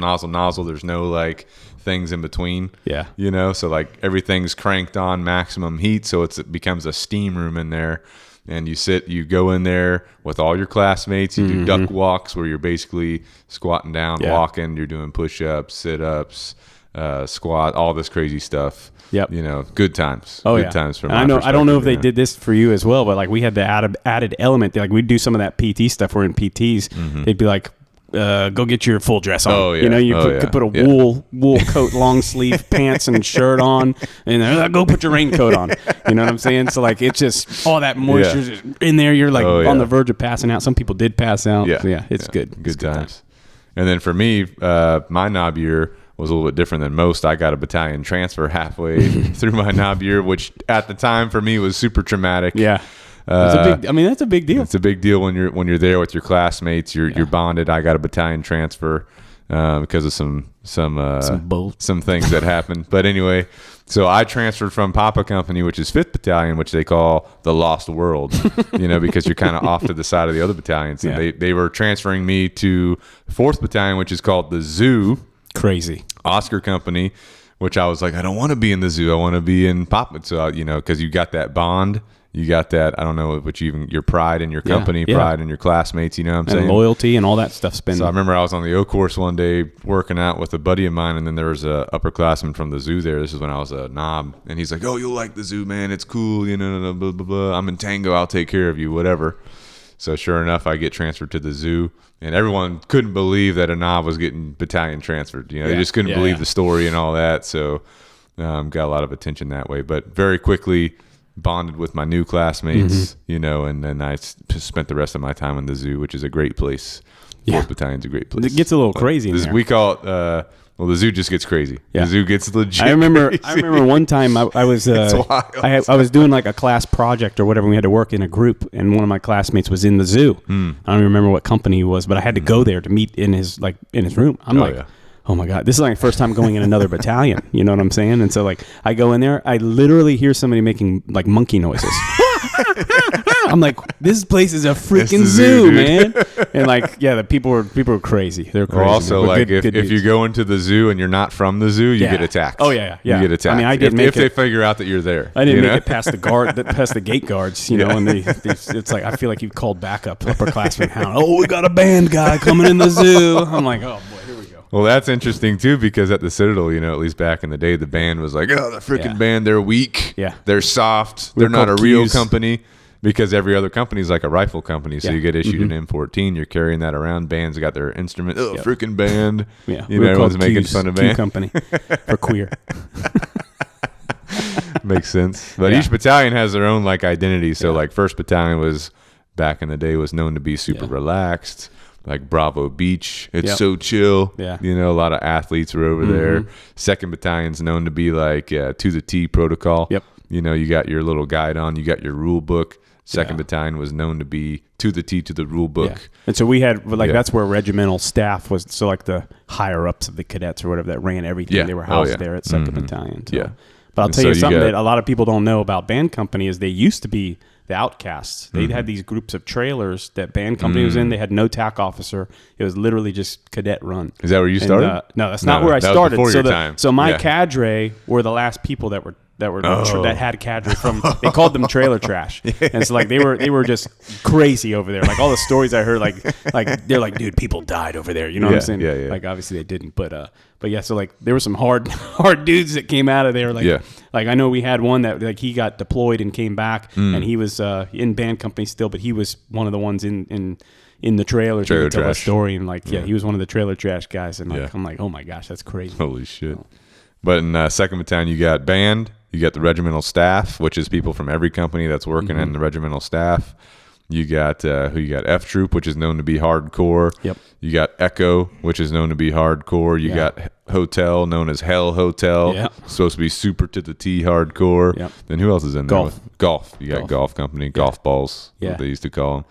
There's no like things in between. Yeah. So like everything's cranked on maximum heat, so it becomes a steam room in there. And you go in there with all your classmates, you do duck walks where you're basically squatting down, walking, you're doing push-ups, sit-ups, squat, all this crazy stuff. Yep. Good times. Oh, good times from my perspective. I don't know if they did this for you as well, but like we had the added element. Like we'd do some of that PT stuff. We're in PTs. They'd be like, go get your full dress on. Oh, yeah. You could put a wool coat, long sleeve pants and shirt on, and go put your raincoat on. You know what I'm saying? So like it's just all that moisture just in there. You're like on the verge of passing out. Some people did pass out. Yeah, so it's good. Good times. And then for me, my knob year was a little bit different than most. I got a battalion transfer halfway through my knob year, which at the time for me was super traumatic. Yeah. That's a big deal. It's a big deal when you're there with your classmates. You're bonded. I got a battalion transfer because of some things that happened. But anyway, so I transferred from Papa Company, which is 5th Battalion, which they call the Lost World, because you're kind of off to the side of the other battalions. And they were transferring me to 4th Battalion, which is called the Zoo. Crazy. Oscar Company, which I was like, I don't want to be in the Zoo. I want to be in Papa. So, because you got that bond. You got that, I don't know, but your pride in your company, pride in your classmates, you know what I'm saying? And loyalty and all that stuff's been. So I remember I was on the O course one day working out with a buddy of mine, and then there was a upperclassman from the Zoo there. This is when I was a knob. And he's like, oh, you'll like the Zoo, man. It's cool, blah, blah, blah. I'm in Tango. I'll take care of you, whatever. So sure enough, I get transferred to the Zoo. And everyone couldn't believe that a knob was getting battalion transferred. They just couldn't believe the story and all that. So got a lot of attention that way. But very quickly bonded with my new classmates, and then I spent the rest of my time in the Zoo, which is a great place. 4th Battalion's a great place. It gets a little crazy in there. We call it, the Zoo just gets crazy. Yeah. The Zoo gets legit I remember one time I was I was doing like a class project or whatever. We had to work in a group, and one of my classmates was in the Zoo. I don't remember what company he was, but I had to go there to meet in his room. I'm oh my God, this is like my first time going in another battalion. You know what I'm saying? And so like I go in there, I literally hear somebody making like monkey noises. I'm like, this place is a freaking the zoo, zoo, man. And like, yeah, the people were crazy. They're crazy. Well, also, man. But like good if you dudes. go into the zoo and you're not from the zoo, you Yeah. get attacked. Oh, yeah. You get attacked. I mean, I didn't make if they it. figure out that you're there. I didn't you make know? it past the gate guards, you know, and it's like, I feel like you've called backup upperclassmen hound. Oh, we got a band guy coming in the zoo. I'm like, oh boy, here we go. Well, that's interesting too, because at the Citadel, you know, at least back in the day, the band was like, oh, the freaking Yeah. band, they're weak. Yeah. They're soft. We're They're not a called real Qs. company. Because every other company is like a rifle company, so Yeah. you get issued an M14. You're carrying that around. Bands got their instrument. Oh, Yep. freaking band! Yeah, you we're know, everyone's called making Qs, fun of Q band. company for queer. Makes sense. But Yeah. each battalion has their own like identity. So Yeah. like First Battalion was back in the day was known to be super Yeah. relaxed. Like Bravo Beach, it's Yep. so chill. Yeah. You know, a lot of athletes were over there. Second Battalion's known to be like to the T protocol. Yep. You know, you got your little guide on, you got your rule book. Second Yeah. Battalion was known to be to the T to the rule book. Yeah. And so we had like Yeah. that's where regimental staff was. So like the higher ups of the cadets or whatever that ran everything. Yeah. They were Oh, housed yeah. there at 2nd Battalion. So. Yeah. But I'll And tell so you you something got- that a lot of people don't know about band company is they used to be the outcasts. They had these groups of trailers that band company was in. They had no TAC officer. It was literally just cadet run. Is that where you And, started? no, that's not where I that was started. before So your time. so my Yeah. cadre were the last people that Oh. that had cadre from. They called them trailer trash, and so like they were just crazy over there. Like all the stories I heard, like they're like, dude, people died over there. You know what I'm saying? Yeah. Like obviously they didn't, but yeah. So like there were some hard dudes that came out of there. Like Yeah. like I know we had one that like he got deployed and came back, and he was in band company still, but he was one of the ones in the trailers. Trailer He would tell a trash. story and like he was one of the trailer trash guys, and like Yeah. I'm like, oh my gosh, that's crazy. Holy shit. But in Second Battalion, you got band, you got the regimental staff, which is people from every company that's working in the regimental staff. You got you got F Troop, which is known to be hardcore. Yep. You got Echo, which is known to be hardcore. You Yeah. got Hotel, known as Hell Hotel. Yeah. Supposed to be super to the T hardcore. Yep. Then who else is in there? Golf. Golf. You got Golf. Golf Company, Golf Balls, Yeah. what they used to call them.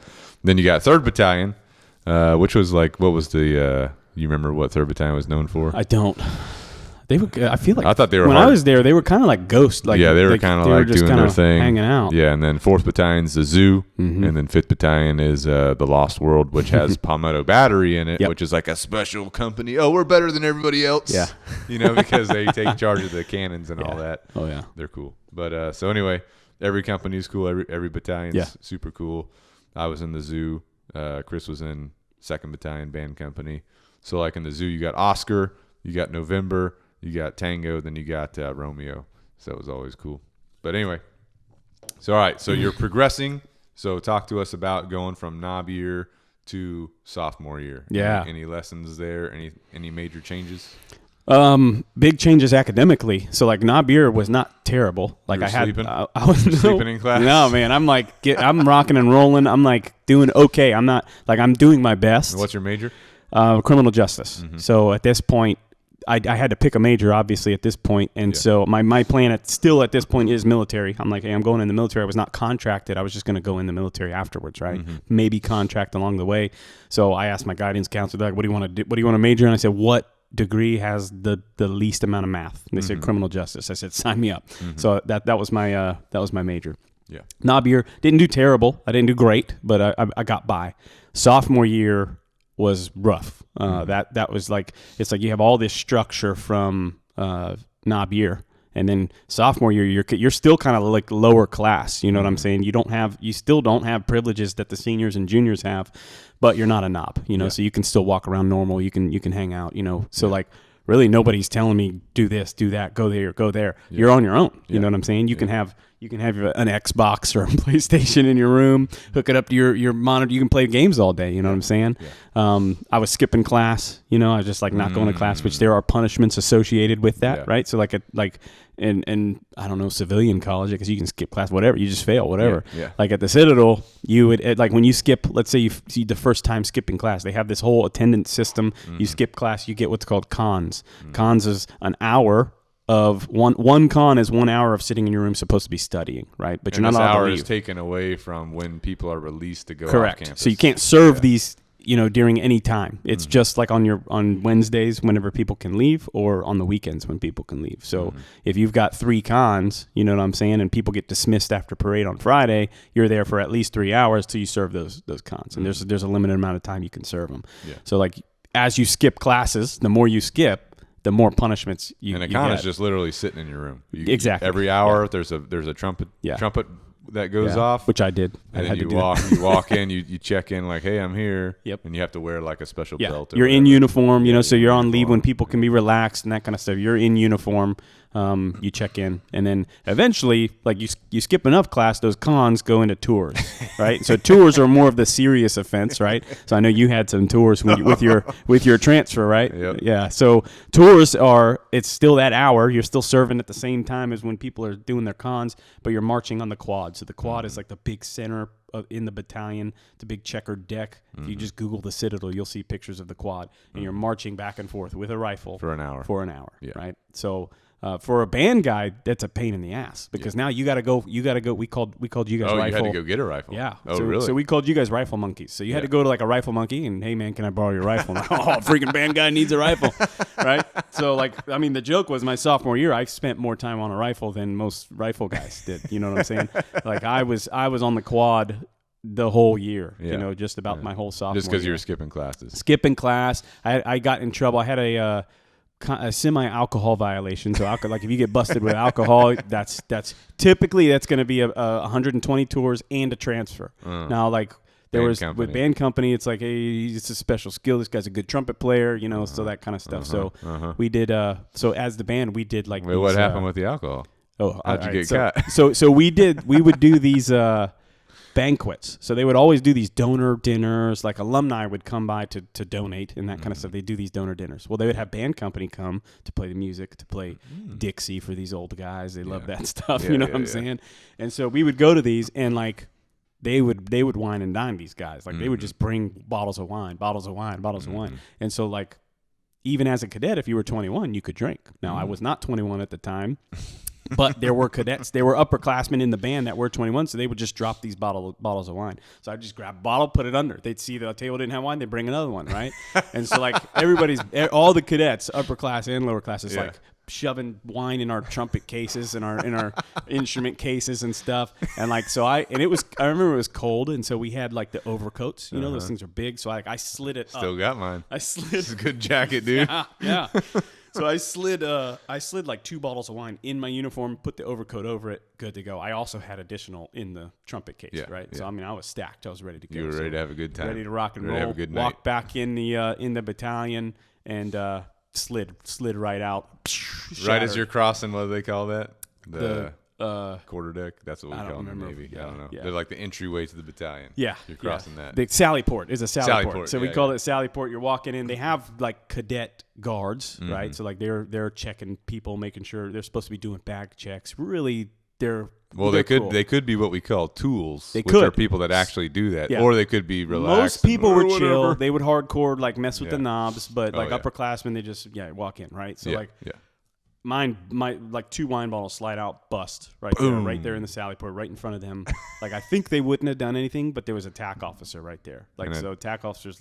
Then you got Third Battalion, which was like, what was the, you remember what Third Battalion was known for? I don't. They were. I feel like I thought they were when hard. I was there. They were kind of like ghosts. Like Yeah, they were kind of like just doing kinda their thing, hanging out. Yeah, and then 4th Battalion's the zoo, and then 5th Battalion is the Lost World, which has Palmetto Battery in it, Yep. which is like a special company. Oh, we're better than everybody else. Yeah. You know, because they take charge of the cannons and all that. Oh yeah. They're cool. But so anyway, every company is cool. Every battalion's Yeah. super cool. I was in the zoo. Chris was in 2nd Battalion Band Company. So like in the zoo, you got Oscar, you got November, you got Tango, then you got Romeo. So it was always cool. But anyway, so all right, so you're progressing. So talk to us about going from knob year to sophomore year. Yeah. Any lessons there? Any major changes? Big changes academically. So like knob year was not terrible. Like You were I had, sleeping? I was Sleeping in class? No, man. I'm like, I'm rocking and rolling. I'm like doing okay. I'm not like I'm doing my best. And what's your major? Criminal justice. So at this point, I had to pick a major, obviously, at this point. And so my plan at this point is military. I'm like, hey, I'm going in the military. I was not contracted. I was just going to go in the military afterwards, right? Maybe contract along the way. So I asked my guidance counselor, like, what do you want to do? What do you want to major in? I said, what degree has the least amount of math? And they said criminal justice. I said, sign me up. So that was my major. Yeah. Knob year, didn't do terrible. I didn't do great, but I got by. Sophomore year was rough. That was like, it's like you have all this structure from knob year, and then sophomore year you're still kind of like lower class. You know what I'm saying? You still don't have privileges that the seniors and juniors have, but you're not a knob. You know, so you can still walk around normal. You can hang out. You know, so like really nobody's telling me do this, do that, go there, go there. You're on your own. You know what I'm saying? You can have an Xbox or a PlayStation in your room, hook it up to your monitor. You can play games all day. You know what I'm saying? I was skipping class. You know, I was just like not going to class, which there are punishments associated with that, right? So like in I don't know, civilian college, because you can skip class, whatever. You just fail, whatever. Yeah. Like at the Citadel, you would like when you skip. Let's say you see the first time skipping class, they have this whole attendance system. You skip class, you get what's called cons. Cons is an hour of one con is 1 hour of sitting in your room supposed to be studying, right? But And you're not this allowed hour to is leave. taken away from when people are released to go off Correct. campus. So you can't serve these during any time. It's just like on Wednesdays whenever people can leave, or on the weekends when people can leave. So if you've got 3 cons, you know what I'm saying, and people get dismissed after parade on Friday, you're there for at least 3 hours till you serve those cons. And there's a limited amount of time you can serve them. Yeah. So like as you skip classes, the more you skip, the more punishments you get. And a con is just literally sitting in your room. Exactly. Every hour there's a trumpet that goes off, which I did. And then you walk in, you check in like, hey, I'm here. Yep. And you have to wear like a special belt. You're in uniform, so you're on leave when people can be relaxed and that kind of stuff. You're in uniform. You check in, and then eventually, like you skip enough class, those cons go into tours, right? So tours are more of the serious offense, right? So I know you had some tours with your transfer, right? Yep. Yeah. So tours it's still that hour. You're still serving at the same time as when people are doing their cons, but you're marching on the quad. So the quad is like the big center in the battalion, the big checkered deck. If you just Google the Citadel, you'll see pictures of the quad, and you're marching back and forth with a rifle for an hour. Yeah. Right? So for a band guy, that's a pain in the ass because now you got to go. We called you guys rifle. Oh, you had to go get a rifle. Yeah. Oh, really? So we called you guys rifle monkeys. So you had to go to like a rifle monkey and, hey man, can I borrow your rifle? And, freaking band guy needs a rifle, right? So the joke was my sophomore year, I spent more time on a rifle than most rifle guys did. You know what I'm saying? Like I was on the quad the whole year, just about my whole sophomore year. Just because you were skipping classes. Skipping class. I got in trouble. I had a semi-alcohol violation. So if you get busted with alcohol, that's typically going to be a 120 tours and a transfer. Now, there was with band company, it's like, hey, it's a special skill. This guy's a good trumpet player, so that kind of stuff. So we did. So as the band, we did like. Wait, what happened with the alcohol? Oh, how'd you get caught? So we would do these. Banquets. So they would always do these donor dinners, like alumni would come by to donate and that kind of stuff. They do these donor dinners. Well, they would have band company come to play the music, to play Dixie for these old guys. They love that stuff, you know what I'm saying? And so we would go to these and they would wine and dine these guys. They would just bring bottles of wine. And so even as a cadet, if you were 21, you could drink. Now I was not 21 at the time. But there were cadets, there were upperclassmen in the band that were 21, so they would just drop these bottles of wine. So I'd just grab a bottle, put it under. They'd see the table didn't have wine, they'd bring another one, right? And so all the cadets, upper class and lower classes, shoving wine in our trumpet cases and in our instrument cases and stuff. And I remember it was cold, and so we had the overcoats. Those things are big. So I slid it up. Still got mine. I slid. It's a good jacket, dude. Yeah. So I slid 2 bottles of wine in my uniform, put the overcoat over it, good to go. I also had additional in the trumpet case, right? Yeah. So I was stacked. I was ready to go. You were ready to have a good time. Ready to rock and roll. Have a good night. Walked back in the battalion and slid right out. Right as you're crossing, what do they call that? The quarter deck. That's what we call them in the Navy. I don't know. Yeah. They're like the entryway to the battalion. Yeah. You're crossing that. The Sally Port is a Sally Port. So we call it Sally Port. You're walking in. They have cadet guards, right? So they're checking people, making sure they're supposed to be doing bag checks. Really, they could be what we call tools, which are people that actually do that, or they could be relaxed. Most people were chill. They would hardcore mess with the knobs, but upperclassmen, they just walk in, right? So mine, my 2 wine bottles slide out, bust right there in the Sally Port, right in front of them. I think they wouldn't have done anything, but there was a TAC officer right there. So TAC officer's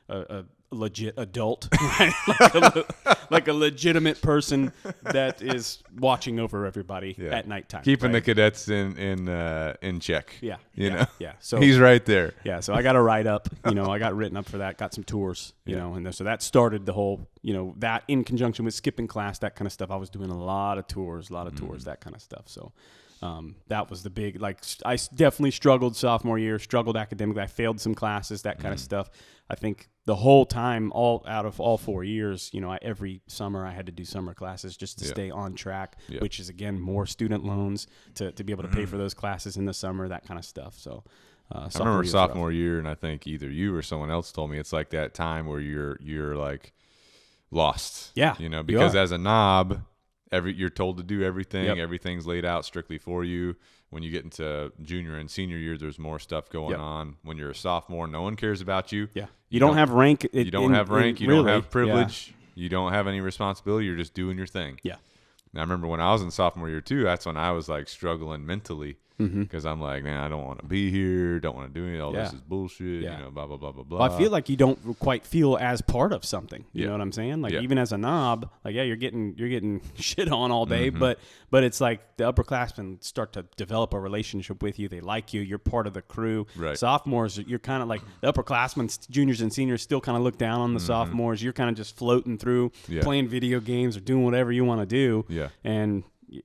a legit adult, right? like a legitimate person that is watching over everybody at nighttime, keeping the cadets in check. Yeah. So he's right there. Yeah. So I got a write up. I got written up for that. Got some tours. And so that started the whole. That in conjunction with skipping class, that kind of stuff. I was doing a lot of tours, that kind of stuff. So. That was the big, I definitely struggled sophomore year, struggled academically. I failed some classes, that kind of stuff. I think the whole time, out of all 4 years, every summer I had to do summer classes just to stay on track, which is, again, more student loans to be able to pay for those classes in the summer, that kind of stuff. So I remember sophomore year, and I think either you or someone else told me it's like that time where you're lost. Yeah. Because as a knob, you're told to do everything. Everything's laid out strictly for you. When you get into junior and senior year, there's more stuff going on. When you're a sophomore, no one cares about you. Yeah, you don't have rank. You don't have rank. You don't have privilege. You don't have any responsibility. You're just doing your thing. Yeah. And I remember when I was in sophomore year too. That's when I was struggling mentally. because I'm like, man, I don't want to be here. Don't want to do any. All this is bullshit. Yeah. You know, blah blah blah blah blah. Well, I feel like you don't quite feel as part of something. You know what I'm saying? Like even as a knob, like you're getting shit on all day, but it's like the upperclassmen start to develop a relationship with you. They like you. You're part of the crew. Right. Sophomores, you're kind of like the upperclassmen, juniors and seniors still kind of look down on the sophomores. You're kind of just floating through, playing video games or doing whatever you want to do. Yeah. And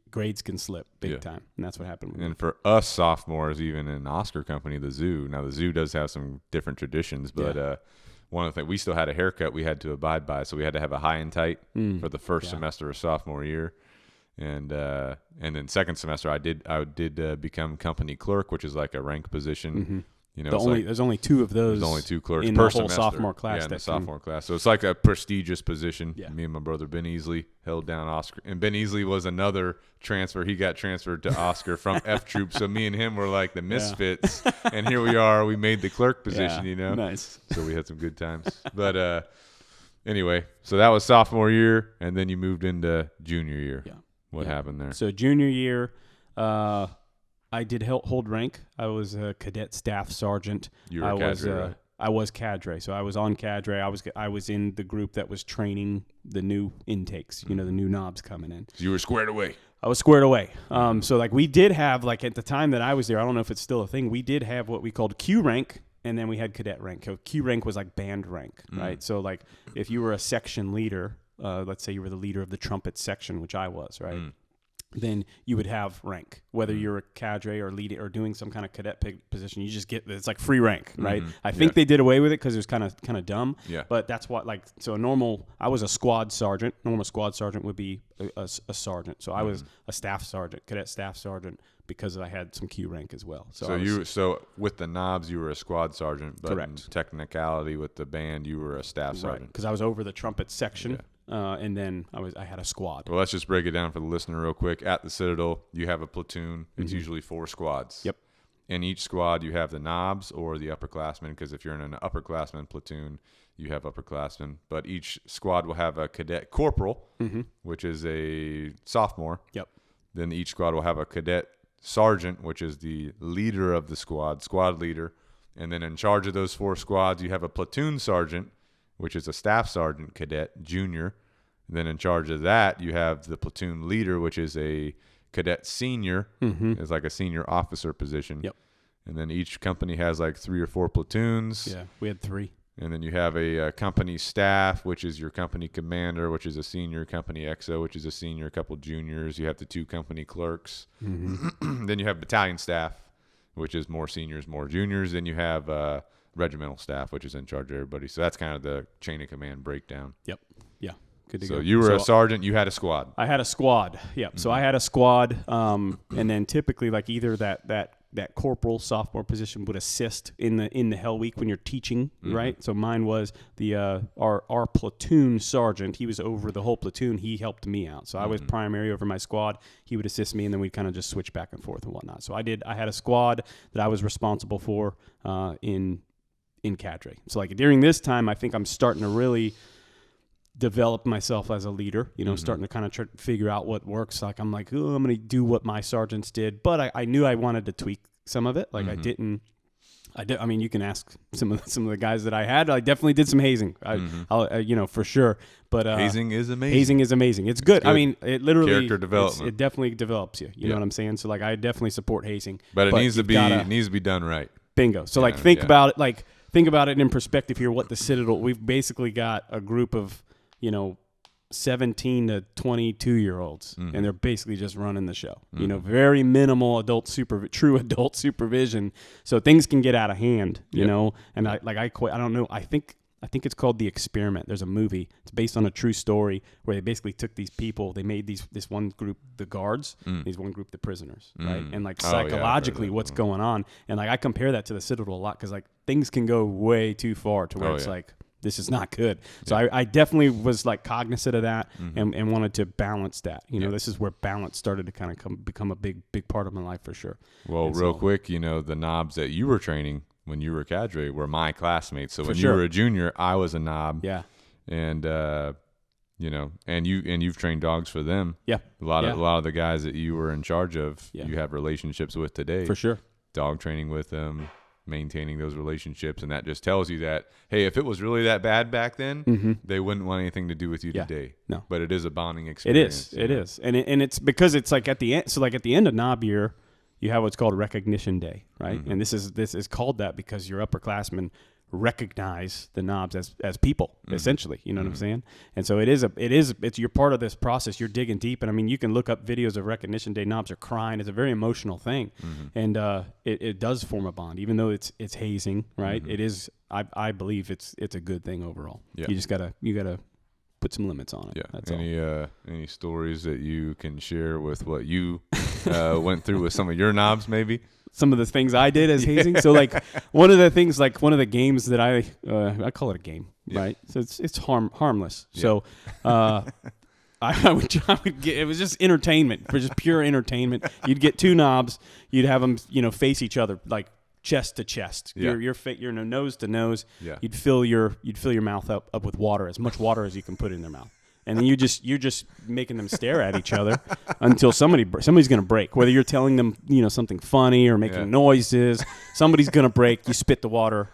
grades can slip big time, and that's what happened with me. And for us sophomores, even in Oscar Company, the zoo. Now the zoo does have some different traditions, but one of the things, we still had a haircut we had to abide by, so we had to have a high and tight for the first semester of sophomore year, and then second semester I did become company clerk, which is like a rank position. You know, there's only 2 of those. There's only 2 clerks in per the whole semester. sophomore class. Yeah, in the sophomore class. So it's like a prestigious position. Yeah. Me and my brother Ben Easley held down Oscar, and Ben Easley was another transfer. He got transferred to Oscar from F Troop. So me and him were like the misfits, and here we are. We made the clerk position. You know, nice. So we had some good times. But anyway, so that was sophomore year, and then you moved into junior year. Yeah. What happened there? So junior year, I did hold rank. I was a cadet staff sergeant. You were cadre, right? I was cadre, so I was on cadre. I was in the group that was training the new intakes. You know, the new knobs coming in. So you were squared away. I was squared away. So like we did have, like at the time that I was there, I don't know if it's still a thing. We did have what we called Q rank, and then we had cadet rank. So Q rank was like band rank, right? So like if you were a section leader, let's say you were the leader of the trumpet section, which I was, right? Then you would have rank, whether you're a cadre or leading or doing some kind of cadet position. You just get, it's like free rank, right? I think they did away with it because it was kind of dumb. Yeah. But that's what, like, so I was a squad sergeant. Normal squad sergeant would be a sergeant. So I was a staff sergeant, cadet staff sergeant, because I had some Q rank as well. So with the knobs, you were a squad sergeant, but Correct. in technicality with the band, you were a staff sergeant. Because I was over the trumpet section. And then I had a squad. Well, let's just break it down for the listener real quick. At the Citadel, you have a platoon. It's usually 4 squads. Yep. In each squad, you have the knobs or the upperclassmen, because if you're in an upperclassmen platoon, you have upperclassmen. But each squad will have a cadet corporal, which is a sophomore. Yep. Then each squad will have a cadet sergeant, which is the leader of the squad leader. And then in charge of those 4 squads, you have a platoon sergeant, which is a staff sergeant cadet, junior. And then in charge of that, you have the platoon leader, which is a cadet senior. It's like a senior officer position. Yep. And then each company has like 3 or 4 platoons. Yeah, we had 3. And then you have a company staff, which is your company commander, which is a senior, company XO, which is a senior, a couple juniors. You have the 2 company clerks. Then you have battalion staff, which is more seniors, more juniors. Then you have regimental staff, which is in charge of everybody. So that's kind of the chain of command breakdown. Yep. Yeah. Good to So go. you were a sergeant. You had a squad. I had a squad. Yep. So I had a squad, and then typically like either that corporal sophomore position would assist in the Hell Week when you're teaching, right? So mine was the our platoon sergeant. He was over the whole platoon. He helped me out. So I was primary over my squad. He would assist me, and then we'd kind of just switch back and forth and whatnot. So I had a squad that I was responsible for in cadre. So like during this time, I think I'm starting to really develop myself as a leader, starting to kind of figure out what works. Like I'm like, oh, I'm going to do what my sergeants did, but I knew I wanted to tweak some of it. Like I mean, you can ask some of the guys that I had. I definitely did some hazing, I'll for sure. But hazing is amazing. Hazing is amazing. It's good. I mean, it literally character development. It definitely develops you. You know what I'm saying? So like, I definitely support hazing, but it needs to be done right. Bingo. So like, think about it in perspective here. What the Citadel, we've basically got a group of 17 to 22-year-olds, and they're basically just running the show. Very minimal true adult supervision, so things can get out of hand. You know, and I don't know. I think it's called The Experiment. There's a movie. It's based on a true story where they basically took these people. They made this one group the guards, these one group the prisoners, right? And like psychologically, what's going on? And like I compare that to the Citadel a lot because like things can go way too far to where it's like, this is not good. So I definitely was like cognizant of that and wanted to balance that. This is where balance started to kind of become a big part of my life for sure. Well, real quick, the knobs that you were training when you were cadre were my classmates. So when you were a junior, I was a knob. Yeah. And You know, and you've trained dogs for them. Yeah. A lot of the guys that you were in charge of, you have relationships with today. For sure. Dog training with them, maintaining those relationships, and that just tells you that, hey, if it was really that bad back then, they wouldn't want anything to do with you today. No. But it is a bonding experience. It is. And it's because it's like at the end. So like at the end of knob year, you have what's called Recognition Day, right? And this is called that because your upperclassmen recognize the knobs as people, essentially. You know what I'm saying? And so it's you're part of this process. You're digging deep, and I mean, you can look up videos of Recognition Day. Knobs are crying. It's a very emotional thing, and it does form a bond, even though it's hazing, right? It is. I believe it's a good thing overall. Yeah. You just gotta put some limits on it. Yeah. That's any stories that you can share with what you went through with some of your knobs, maybe? Some of the things I did as hazing. So like one of the games that I call it a game, right? So it's harmless. Yeah. So I would get, it was just entertainment, for just pure entertainment. You'd get two knobs, you'd have them, face each other like chest to chest, your nose to nose. Yeah. You'd fill your mouth up with water, as much water as you can put in their mouth. And then you're just making them stare at each other until somebody's going to break. Whether you're telling them, something funny or making noises, somebody's going to break. You spit the water,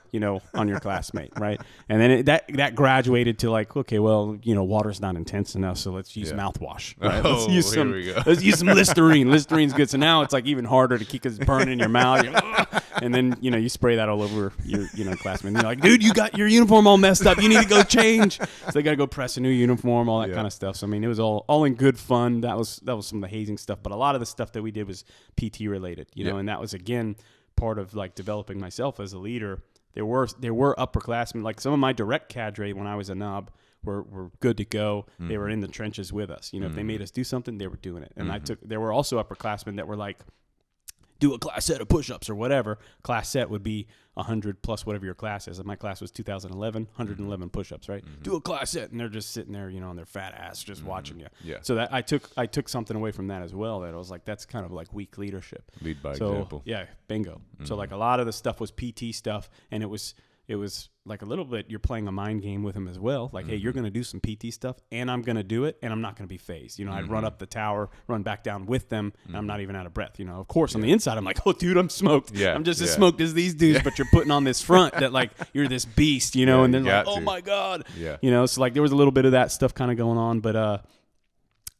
on your classmate, right? And then that graduated to like, okay, well, water's not intense enough, so let's use mouthwash. Right? Let's use some Listerine. Listerine's good. So now it's like even harder to keep it burning in your mouth. And then, you spray that all over your, classmate. And you're like, dude, you got your uniform all messed up. You need to go change. So they got to go press a new uniform, all that kind of stuff. So, I mean, it was all in good fun. That was some of the hazing stuff. But a lot of the stuff that we did was PT related, and that was, again, part of, like, developing myself as a leader. There were upperclassmen. Like, some of my direct cadre when I was a knob were good to go. They were in the trenches with us. If they made us do something, they were doing it. And there were also upperclassmen that were like, do a class set of push-ups or whatever. Class set would be 100 plus whatever your class is. And my class was 2011, 111 push-ups, right? Do a class set, and they're just sitting there, on their fat ass, just watching you. Yeah. So that I took something away from that as well. That I was like, that's kind of like weak leadership. Lead by example. Yeah, bingo. So like a lot of the stuff was PT stuff, and it was like a little bit, you're playing a mind game with them as well. Like, hey, you're going to do some PT stuff, and I'm going to do it, and I'm not going to be phased. I'd run up the tower, run back down with them, and I'm not even out of breath. Of course, on the inside, I'm like, oh, dude, I'm smoked. Yeah, I'm just as smoked as these dudes, but you're putting on this front that, like, you're this beast, and then like, oh, my God. Yeah. So, like, there was a little bit of that stuff kind of going on, but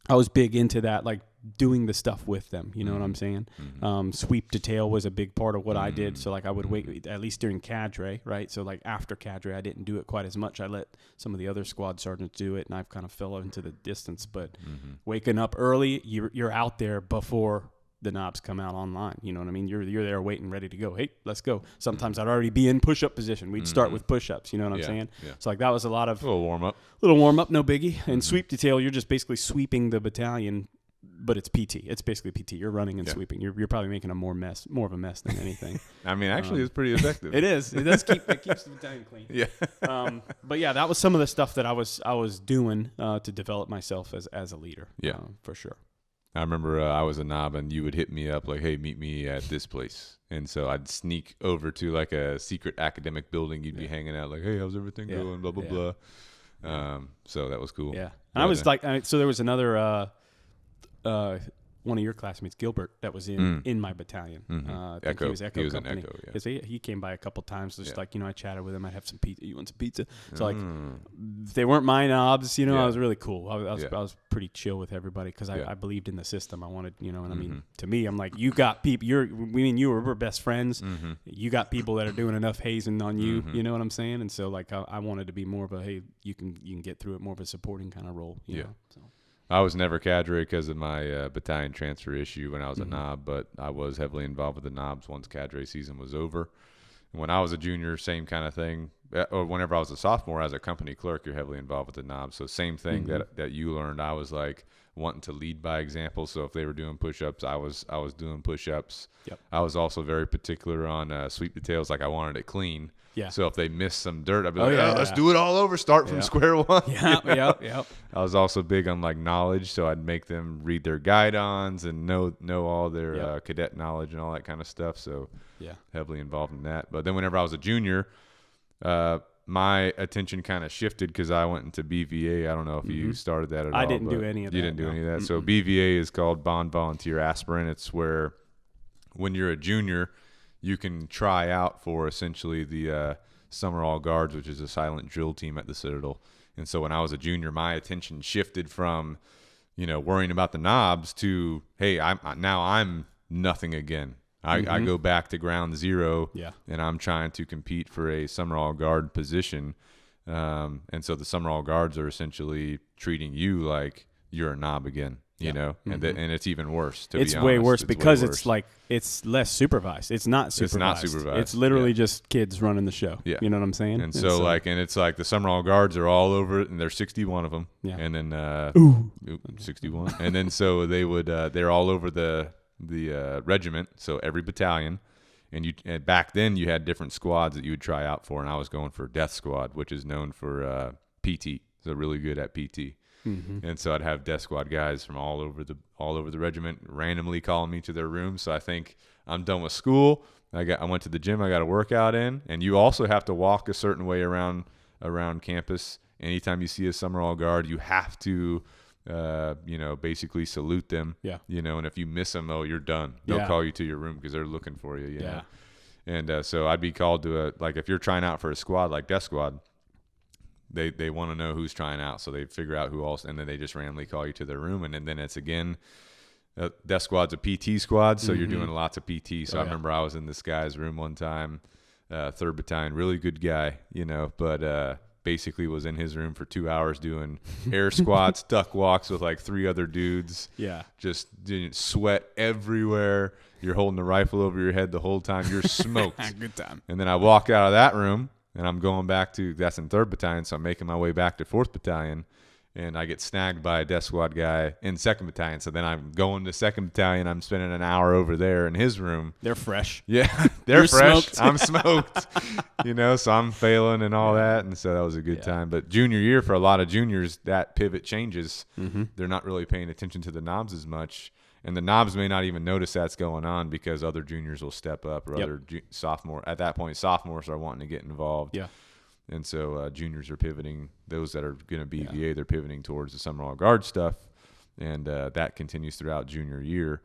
I was big into that, like, doing the stuff with them, you know what I'm saying? Sweep detail was a big part of what I did. So like I would wait, at least during cadre, right? So like after cadre, I didn't do it quite as much. I let some of the other squad sergeants do it, and I've kind of fell into the distance. But waking up early, you're out there before the knobs come out online. You know what I mean? You're there waiting, ready to go. Hey, let's go. Sometimes I'd already be in push-up position. We'd start with push-ups. You know what I'm saying? Yeah. So like that was a lot of... A little warm-up, no biggie. And sweep detail, you're just basically sweeping the battalion, but it's PT. It's basically PT. You're running and sweeping. You're probably making more of a mess than anything. I mean, actually, it's pretty effective. It is. It does it keeps the battalion clean. Yeah. But yeah, that was some of the stuff that I was doing to develop myself as a leader. Yeah, for sure. I remember I was a knob, and you would hit me up like, hey, meet me at this place. And so I'd sneak over to like a secret academic building. You'd be hanging out like, hey, how's everything going? Blah, blah, blah. So that was cool. Yeah. And I was like, so there was another, one of your classmates, Gilbert, that was in my battalion. I think Echo. He was Echo he was Company. In Echo, he came by a couple times. Just like, I chatted with him. I'd have some pizza. You want some pizza? So like, if they weren't my knobs, I was really cool. I was pretty chill with everybody because I believed in the system. I wanted, and I mean, to me, I'm like, you got people. We're best friends. You got people that are doing enough hazing on you. You know what I'm saying? And so like, I wanted to be more of a, hey, you can get through it, more of a supporting kind of role. You know? So. I was never cadre because of my battalion transfer issue when I was a knob, but I was heavily involved with the knobs once cadre season was over. And when I was a junior, same kind of thing. Or whenever I was a sophomore as a company clerk, you're heavily involved with the knobs. So same thing that you learned. I was like wanting to lead by example. So if they were doing push-ups, I was doing push-ups. Yep. I was also very particular on sweep details. Like I wanted it clean. Yeah. So if they missed some dirt, I'd be like, let's do it all over. Start from square one. Yeah. I was also big on like knowledge, so I'd make them read their guidons and know all their cadet knowledge and all that kind of stuff. So heavily involved in that. But then whenever I was a junior, my attention kind of shifted because I went into BVA. I don't know if you started that at all. I didn't do any of that. You didn't do any of that. So BVA is called Bond Volunteer Aspirant. It's where when you're a junior, you can try out for essentially the Summer All Guards, which is a silent drill team at the Citadel. And so when I was a junior, my attention shifted from, worrying about the knobs to, hey, I'm nothing again. I go back to ground zero, and I'm trying to compete for a Summer All Guard position. And so the Summer All Guards are essentially treating you like you're a knob again, and it's even worse. It's way worse because it's like it's less supervised. It's not supervised. It's literally just kids running the show. Yeah. You know what I'm saying? And so it's like the Summer All Guards are all over it, and there's 61 of them. Yeah. And then 61. And then so they would they're all over the regiment, so every battalion, and back then you had different squads that you would try out for, and I was going for Death Squad, which is known for PT, so really good at PT. And so I'd have Death Squad guys from all over the regiment randomly calling me to their room. So I think I'm done with school. I went to the gym. I got a workout in, and you also have to walk a certain way around campus. Anytime you see a Summer All Guard, you have to basically salute them. Yeah. And if you miss them, you're done. They'll call you to your room because they're looking for you. You know? And so I'd be called to if you're trying out for a squad like Death Squad, they want to know who's trying out, so they figure out who else, and then they just randomly call you to their room, and then it's again. Death Squad's a PT squad, so you're doing lots of PT. So I remember I was in this guy's room one time, 3rd Battalion, really good guy, but basically was in his room for 2 hours doing air squats, duck walks with like 3 other dudes. Yeah. Just sweat everywhere. You're holding the rifle over your head the whole time. You're smoked. Good time. And then I walk out of that room, and I'm going back to, that's in 3rd Battalion, so I'm making my way back to 4th Battalion, and I get snagged by a Death Squad guy in 2nd Battalion. So then I'm going to 2nd Battalion. I'm spending an hour over there in his room. They're fresh. Yeah, they're fresh. Smoked. I'm smoked. So I'm failing and all that, and so that was a good time. But junior year, for a lot of juniors, that pivot changes. They're not really paying attention to the knobs as much. And the knobs may not even notice that's going on because other juniors will step up, or other sophomore. At that point, sophomores are wanting to get involved. Yeah. And so juniors are pivoting. Those that are going to be VA, they're pivoting towards the Summer All Guard stuff. And that continues throughout junior year,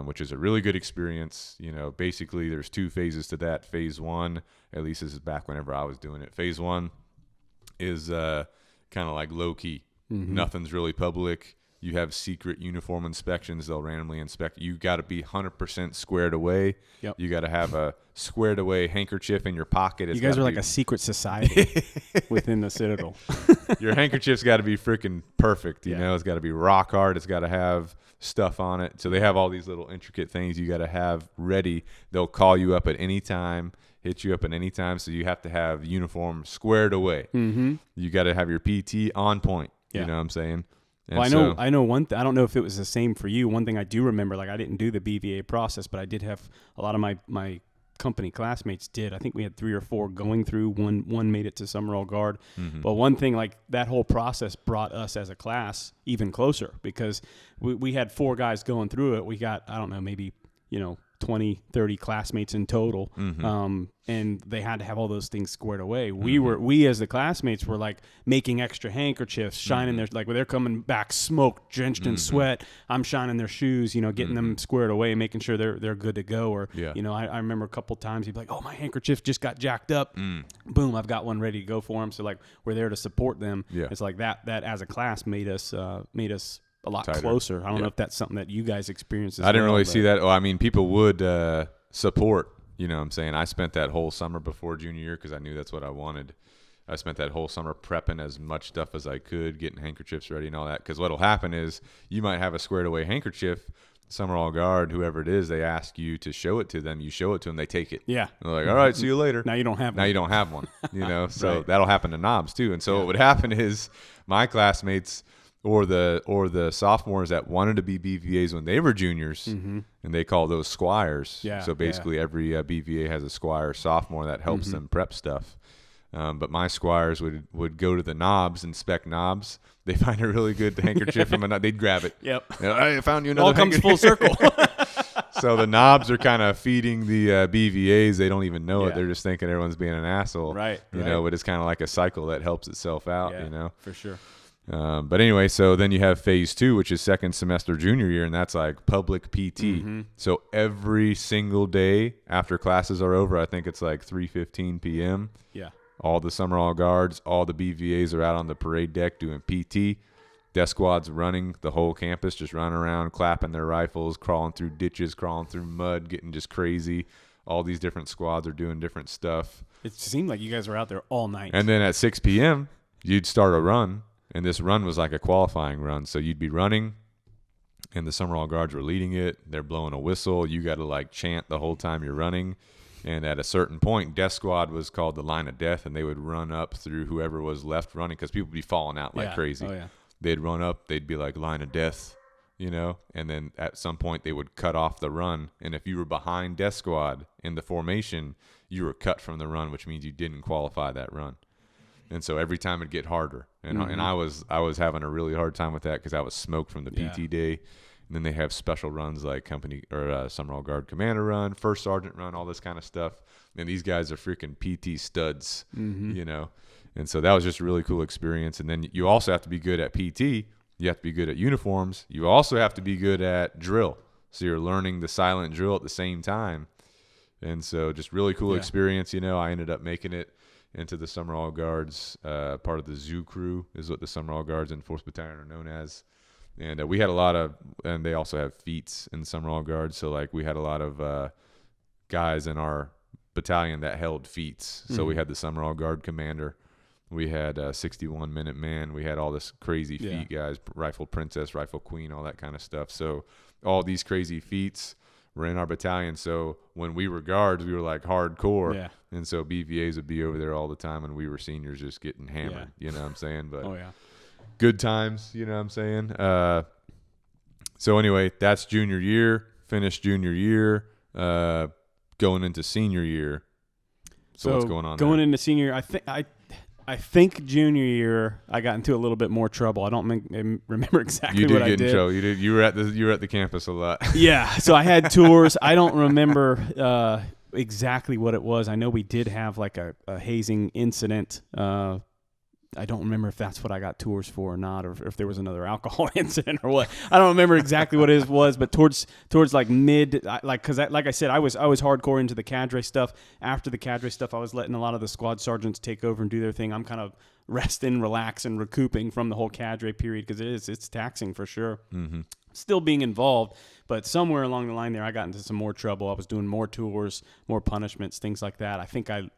which is a really good experience. Basically there's 2 phases to that. Phase 1, at least this is back whenever I was doing it. Phase 1 is kind of like low key. Nothing's really public. You have secret uniform inspections. They'll randomly inspect. You got to be 100% squared away. Yep. You got to have a squared away handkerchief in your pocket. You guys are like a secret society within the Citadel. Your handkerchief's got to be freaking perfect. You know, it's got to be rock hard. It's got to have stuff on it. So they have all these little intricate things you got to have ready. They'll call you up at any time, hit you up at any time. So you have to have uniform squared away. You got to have your PT on point. You know what I'm saying? Well, I know one. I don't know if it was the same for you. One thing I do remember, like I didn't do the BVA process, but I did have a lot of my company classmates did. I think we had 3 or 4 going through. One made it to Summer All Guard. But one thing, like that whole process brought us as a class even closer because we had 4 guys going through it. We got, I don't know, maybe 20, 30 classmates in total. And they had to have all those things squared away. We as the classmates were like making extra handkerchiefs, shining their, like when they're coming back smoked, drenched in sweat, I'm shining their shoes, getting them squared away and making sure they're good to go. Or, I remember a couple times he'd be like, oh, my handkerchief just got jacked up. Boom, I've got one ready to go for them. So like we're there to support them. It's like that as a class made us a lot tighter. Closer. I don't know if that's something that you guys experienced as I didn't really see that. Oh, I mean, people would support, what I'm saying? I spent that whole summer before junior year because I knew that's what I wanted. I spent that whole summer prepping as much stuff as I could, getting handkerchiefs ready and all that. Because what'll happen is you might have a squared away handkerchief, Summer All Guard, whoever it is, they ask you to show it to them. You show it to them, they take it. Yeah. And they're like, all right, see you later. Now you don't have one. Now you don't have one. So that'll happen to knobs too. And so what would happen is my classmates or the sophomores that wanted to be BVAs when they were juniors, and they call those squires. Yeah, so basically every BVA has a squire sophomore that helps them prep stuff. But my squires would go to the knobs, inspect knobs. They find a really good handkerchief, and they'd grab it. Yep. Hey, I found you another. All comes full circle. So the knobs are kind of feeding the BVAs. They don't even know it. Yeah. They're just thinking everyone's being an asshole. Right. You know, but it's kind of like a cycle that helps itself out, Yeah, you know. for sure. But anyway, so then you have phase 2, which is second semester junior year, and that's like public PT. So every single day after classes are over, I think it's like 3:15 p.m. Yeah. All the Summerall guards, all the BVAs are out on the parade deck doing PT. Death squad's running the whole campus, just running around, clapping their rifles, crawling through ditches, crawling through mud, getting just crazy. All these different squads are doing different stuff. It seemed like you guys were out there all night. And then at 6 p.m., you'd start a run. And this run was like a qualifying run. So you'd be running, and the Summerall guards were leading it. They're blowing a whistle. You got to like chant the whole time you're running. And at a certain point, Death Squad was called the line of death, and they would run up through whoever was left running because people would be falling out like crazy. Oh, yeah. They'd run up. They'd be like line of death, you know. And then at some point, they would cut off the run. And if you were behind Death Squad in the formation, you were cut from the run, which means you didn't qualify that run. And so every time it'd get harder. And I was having a really hard time with that because I was smoked from the PT day. And then they have special runs like company or Summerall Guard Commander run, First Sergeant run, all this kind of stuff. And these guys are freaking PT studs, you know. And so that was just a really cool experience. And then you also have to be good at PT. You have to be good at uniforms. You also have to be good at drill. So you're learning the silent drill at the same time. And so just really cool experience. You know, I ended up making it into the Summerall Guards. Part of the zoo crew is what the Summerall Guards in 4th Battalion are known as. And we had a lot of, and they also have feats in Summerall Guards. So like we had a lot of guys in our battalion that held feats. So we had the Summerall Guard Commander. We had 61 Minute Man. We had all this crazy feat guys, Rifle Princess, Rifle Queen, all that kind of stuff. So all these crazy feats were in our battalion. So when we were guards, we were like hardcore. Yeah. And so BVAs would be over there all the time, and we were seniors just getting hammered. You know what I'm saying? But good times, you know what I'm saying? So anyway, that's junior year, finished junior year, going into senior year. So what's going on going there? Into senior year, I think junior year I got into a little bit more trouble. I don't remember exactly what I did. You did get in trouble. You were at the campus a lot. Yeah, so I had tours. I don't remember exactly what it was. I know we did have like a hazing incident. I don't remember if that's what I got tours for or not, or if there was another alcohol incident or what. I don't remember exactly what it was, but towards like mid, because like I said, I was hardcore into the cadre stuff. After the cadre stuff, I was letting a lot of the squad sergeants take over and do their thing. I'm kind of resting, relaxing, recouping from the whole cadre period because it's taxing for sure. Mm-hmm. Still being involved, but somewhere along the line there, I got into some more trouble. I was doing more tours, more punishments, things like that. I think I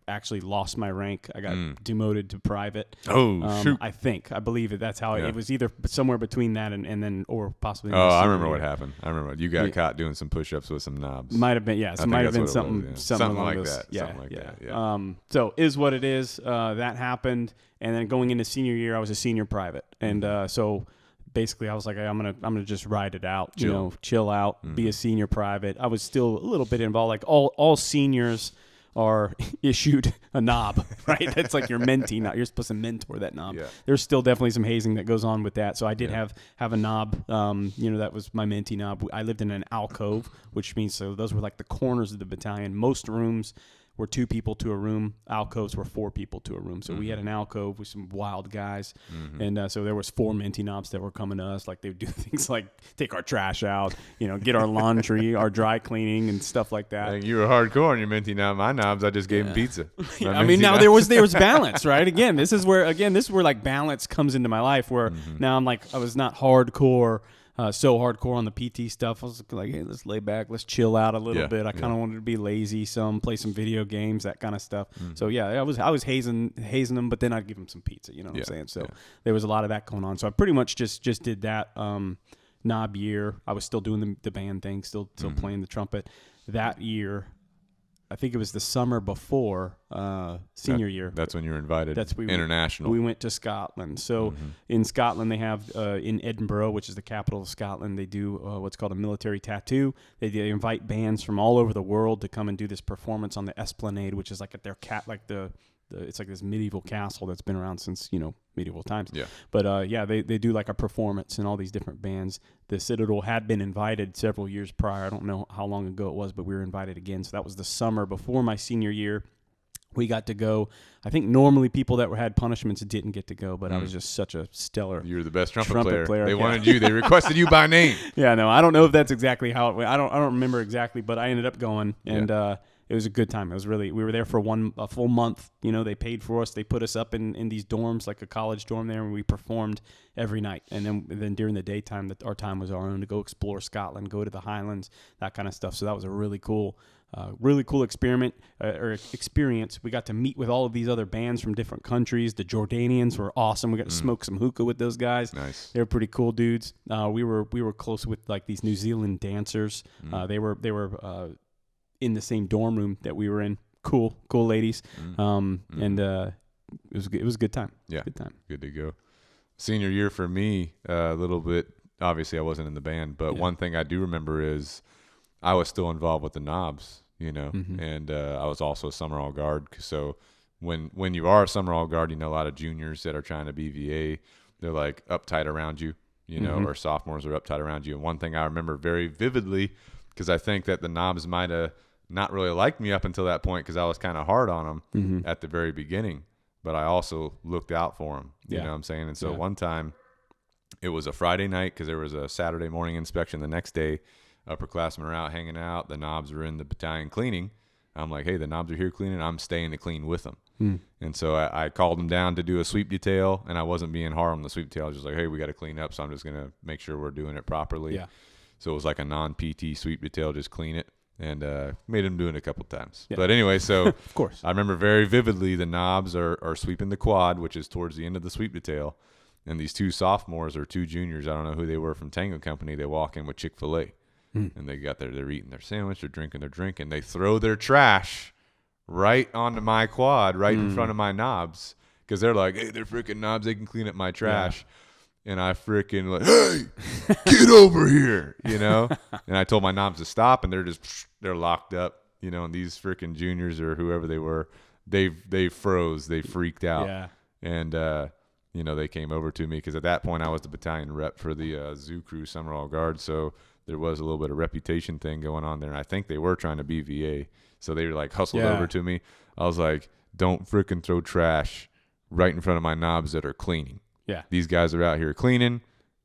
actually lost my rank. I got demoted to private. Oh, shoot. I believe it. That's how it was, either somewhere between that and then, or possibly. Oh, I remember what happened. I remember you got caught doing some push-ups with some knobs. Might have been, So might have been something like those, that. Yeah, something like that. Yeah. So is what it is. That happened, and then going into senior year, I was a senior private, and so basically I was like, I'm gonna just ride it out, chill out, be a senior private. I was still a little bit involved, like all seniors are issued a knob, right? That's like your mentee knob. You're supposed to mentor that knob. Yeah. There's still definitely some hazing that goes on with that. So I did have a knob. That was my mentee knob. I lived in an alcove, which means so those were like the corners of the battalion. Most rooms were 2 people to a room. Alcoves were 4 people to a room. So we had an alcove with some wild guys. And so there was 4 mentee knobs that were coming to us. Like they would do things like take our trash out, get our laundry, our dry cleaning and stuff like that. Like you were hardcore on your mentee knob. My knobs, I just gave them pizza. I mean, now there was balance, right? Again, this is where like balance comes into my life where now I'm like, I was not hardcore. So hardcore on the PT stuff. I was like, hey, let's lay back, let's chill out a little bit. I kind of wanted to be lazy, play some video games, that kind of stuff. So I was hazing them, but then I'd give them some pizza. You know what I'm saying? So there was a lot of that going on. So I pretty much just did that knob year. I was still doing the band thing, still playing the trumpet. That year, I think it was the summer before senior year. That's when you were invited. International. We went to Scotland. So in Scotland, they have in Edinburgh, which is the capital of Scotland, they do what's called a military tattoo. They invite bands from all over the world to come and do this performance on the Esplanade, which is like at their the it's like this medieval castle that's been around since, medieval times. Yeah. But they do like a performance and all these different bands. The Citadel had been invited several years prior. I don't know how long ago it was, but we were invited again. So that was the summer before my senior year. We got to go. I think normally people that had punishments didn't get to go, but I was just such a stellar. You were the best trumpet player. They yeah. wanted you. They requested you by name. Yeah, no, I don't know if that's exactly how it went. I don't remember exactly, but I ended up going, and it was a good time. It was we were there for a full month. They paid for us. They put us up in these dorms, like a college dorm there, and we performed every night. And then during the daytime, our time was our own to go explore Scotland, go to the Highlands, that kind of stuff. So that was a really cool experience. We got to meet with all of these other bands from different countries. The Jordanians were awesome. We got to smoke some hookah with those guys. Nice. They were pretty cool dudes. We were close with like these New Zealand dancers. They were in the same dorm room that we were in. Cool ladies. And it was a good time. Yeah, good time. Good to go. Senior year for me, a little bit. Obviously, I wasn't in the band, but one thing I do remember is I was still involved with the Knobs, and I was also a summer all guard. So when you are a summer all guard, a lot of juniors that are trying to be VA, they're like uptight around you, or sophomores are uptight around you. And one thing I remember very vividly, because I think that the Knobs might have not really liked me up until that point because I was kind of hard on them at the very beginning, but I also looked out for them, you know what I'm saying? And so one time it was a Friday night because there was a Saturday morning inspection the next day. Upperclassmen are out hanging out. The Knobs are in the battalion cleaning. I'm like, hey, the Knobs are here cleaning. I'm staying to clean with them. And so I called them down to do a sweep detail, and I wasn't being hard on the sweep detail. I was just like, hey, we got to clean up, so I'm just going to make sure we're doing it properly. Yeah. So it was like a non-PT sweep detail, just clean it, and made them do it a couple times. Yeah. But anyway, so of course. I remember very vividly the Knobs are sweeping the quad, which is towards the end of the sweep detail, and these two sophomores or two juniors, I don't know who they were from Tango Company, they walk in with Chick-fil-A. And they're eating their sandwich, they're drinking their drink, and they throw their trash right onto my quad, right in front of my Knobs, because they're like, hey, they're freaking Knobs, they can clean up my trash. Yeah. And I freaking like, hey, get over here, And I told my Knobs to stop, and they're locked up, and these freaking juniors or whoever they were, they froze, they freaked out. Yeah. And they came over to me because at that point I was the battalion rep for the Zoo Crew Summer All Guard, so there was a little bit of reputation thing going on there, and I think they were trying to be VA. So they were like hustled over to me. I was like, don't freaking throw trash right in front of my Knobs that are cleaning. Yeah. These guys are out here cleaning.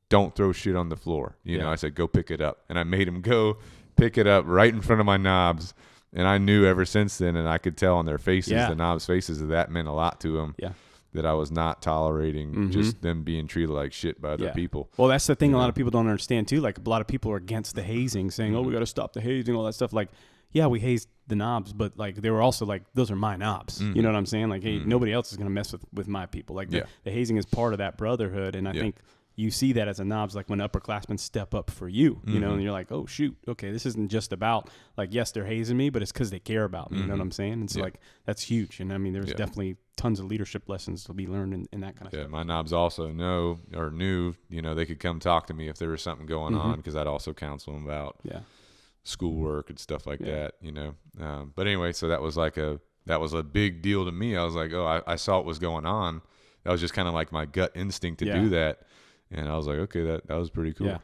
Don't throw shit on the floor. I said, go pick it up. And I made him go pick it up right in front of my Knobs. And I knew ever since then, and I could tell on their faces, the Knobs' faces, that meant a lot to them. Yeah. That I was not tolerating just them being treated like shit by other people. Well, that's the thing a lot of people don't understand, too. Like, a lot of people are against the hazing, saying, oh, we got to stop the hazing, all that stuff. Like, yeah, we hazed the Knobs, but, like, they were also like, those are my Knobs. You know what I'm saying? Like, hey, nobody else is going to mess with my people. Like, the hazing is part of that brotherhood, and I think you see that as a Knobs, like when upperclassmen step up for you, and you're like, oh, shoot, okay, this isn't just about, like, yes, they're hazing me, but it's because they care about me, you know what I'm saying? And so, like, that's huge. And, I mean, there's definitely tons of leadership lessons to be learned in that kind of stuff. Yeah, my Knobs also knew, they could come talk to me if there was something going on, because I'd also counsel them about schoolwork and stuff like that, But anyway, so that was a big deal to me. I was like, oh, I saw what was going on. That was just kind of like my gut instinct to do that. And I was like, okay, that was pretty cool,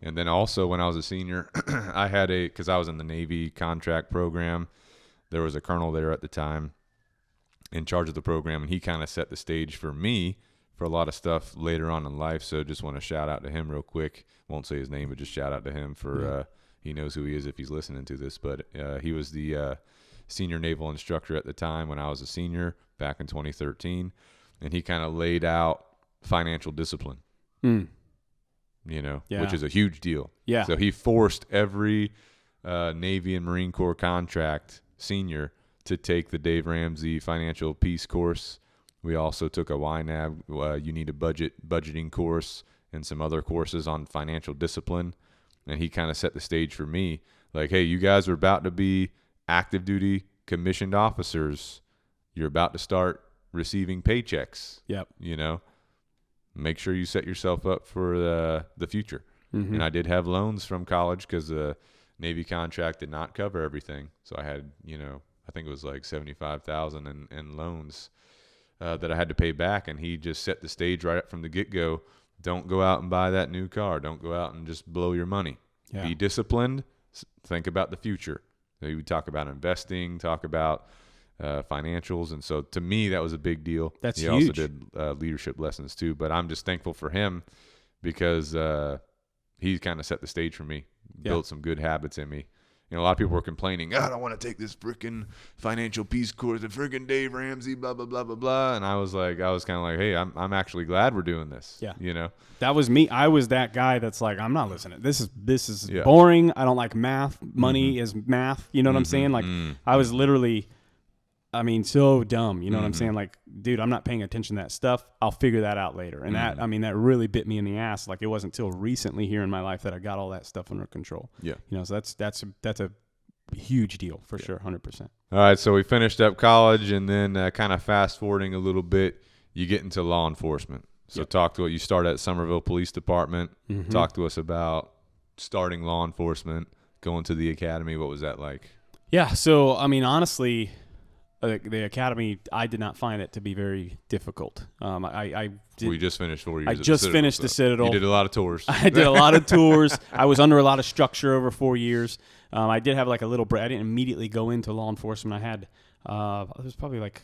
And then also when I was a senior, I had because I was in the Navy contract program, there was a colonel there at the time in charge of the program, and he kind of set the stage for me for a lot of stuff later on in life. So just want to shout out to him real quick. Won't say his name, but just shout out to him for he knows who he is if he's listening to this. But he was the senior naval instructor at the time when I was a senior back in 2013, and he kind of laid out financial discipline. Which is a huge deal. Yeah. So he forced every Navy and Marine Corps contract senior to take the Dave Ramsey Financial Peace course. We also took a YNAB, you need a budgeting course, and some other courses on financial discipline. And he kind of set the stage for me. Like, hey, you guys are about to be active duty commissioned officers. You're about to start receiving paychecks. Yep. Make sure you set yourself up for the future. And I did have loans from college because the Navy contract did not cover everything. So I had, I think it was like $75,000 in loans that I had to pay back, and he just set the stage right up from the get-go. Don't go out and buy that new car. Don't go out and just blow your money. Yeah. Be disciplined. Think about the future. So we talk about investing, talk about financials, and so to me that was a big deal. That's he huge. also did leadership lessons too, but I'm just thankful for him because he kind of set the stage for me, built some good habits in me. You know, a lot of people were complaining, I don't want to take this freaking financial peace course, the freaking Dave Ramsey, blah, blah, blah, blah, blah. And I was kind of like, hey, I'm actually glad we're doing this. Yeah. You know? That was me. I was that guy that's like, I'm not listening. This is boring. I don't like math. Money is math. You know what I'm saying? Like, I was literally, so dumb. You know what I'm saying? Like, dude, I'm not paying attention to that stuff. I'll figure that out later. And that really bit me in the ass. Like, it wasn't until recently here in my life that I got all that stuff under control. Yeah. You know, so that's a huge deal for sure. 100%. All right. So we finished up college, and then kind of fast forwarding a little bit, you get into law enforcement. So talk to you start at Summerville Police Department. Talk to us about starting law enforcement, going to the academy. What was that like? Yeah. So, honestly, the academy, I did not find it to be very difficult. We just finished 4 years. I just finished the Citadel. You did a lot of tours. I did a lot of tours. I was under a lot of structure over 4 years. I did have like a little break. I didn't immediately go into law enforcement. I had it was probably like,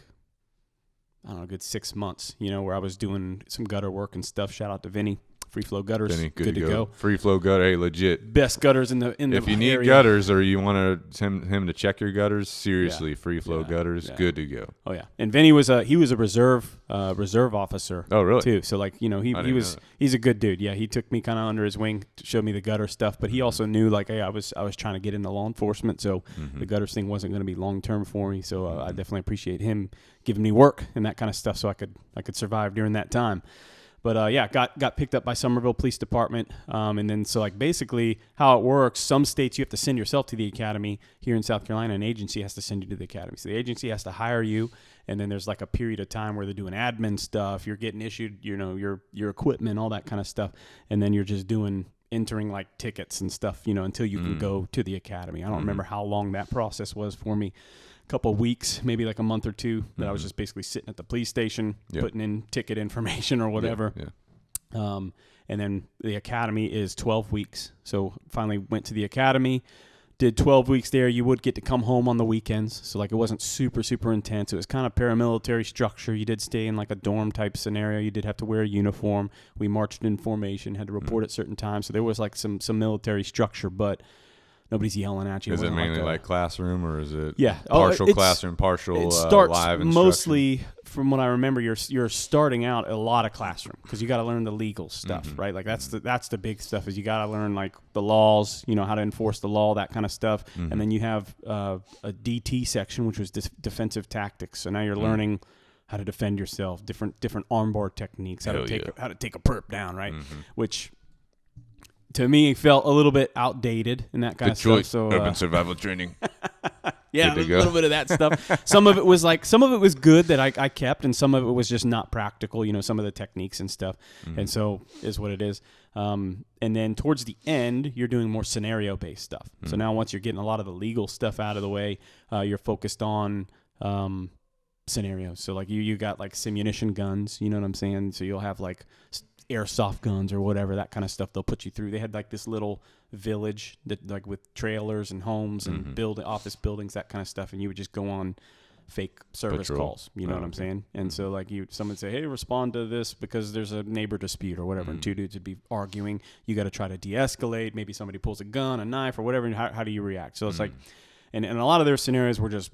I don't know, a good 6 months, where I was doing some gutter work and stuff. Shout out to Vinny. Free flow gutters. Vinny, good to go. Free flow gutter, hey, legit. Best gutters in the If you need area. gutters or you want him to check your gutters, seriously, free flow gutters, good to go. Oh yeah, and Vinny was a reserve officer. Oh really? Too. So like he's a good dude. Yeah, he took me kind of under his wing to show me the gutter stuff, but he also knew like, hey, I was trying to get into law enforcement, so the gutters thing wasn't going to be long term for me. So I definitely appreciate him giving me work and that kind of stuff, so I could survive during that time. But got picked up by Summerville Police Department, and then so like basically how it works. Some states you have to send yourself to the academy. Here in South Carolina, an agency has to send you to the academy. So the agency has to hire you, and then there's like a period of time where they're doing admin stuff. You're getting issued, your equipment, all that kind of stuff, and then you're just entering like tickets and stuff, until you can go to the academy. I don't remember how long that process was for me. Couple of weeks, maybe like a month or two, that I was just basically sitting at the police station, putting in ticket information or whatever. And then the academy is 12 weeks. So finally went to the academy, did 12 weeks there. You would get to come home on the weekends. So like it wasn't super, super intense. It was kind of paramilitary structure. You did stay in like a dorm type scenario. You did have to wear a uniform. We marched in formation, had to report at certain times. So there was like some military structure, but nobody's yelling at you. Is it mainly like classroom, or is it partial classroom, partial it starts live instruction? Mostly, from what I remember, you're starting out a lot of classroom because you got to learn the legal stuff, right? Like that's the big stuff is you got to learn like the laws, how to enforce the law, that kind of stuff. And then you have a DT section, which was defensive tactics. So now you're learning how to defend yourself, different armbar techniques, how to take a perp down, right? Which to me, felt a little bit outdated and that kind of stuff. So urban survival training. A little bit of that stuff. Some of it was good that I kept, and some of it was just not practical. Some of the techniques and stuff. And so is what it is. And then towards the end, you're doing more scenario based stuff. So now once you're getting a lot of the legal stuff out of the way, you're focused on scenarios. So like you got like simunition guns. You know what I'm saying? So you'll have like airsoft guns or whatever, that kind of stuff they'll put you through. They had like this little village that like with trailers and homes and office buildings, that kind of stuff, and you would just go on fake service calls. You know what I'm saying? And so like someone would say, hey, respond to this because there's a neighbor dispute or whatever, and two dudes would be arguing. You got to try to de-escalate. Maybe somebody pulls a gun, a knife, or whatever, and how do you react? So it's like, and a lot of their scenarios were just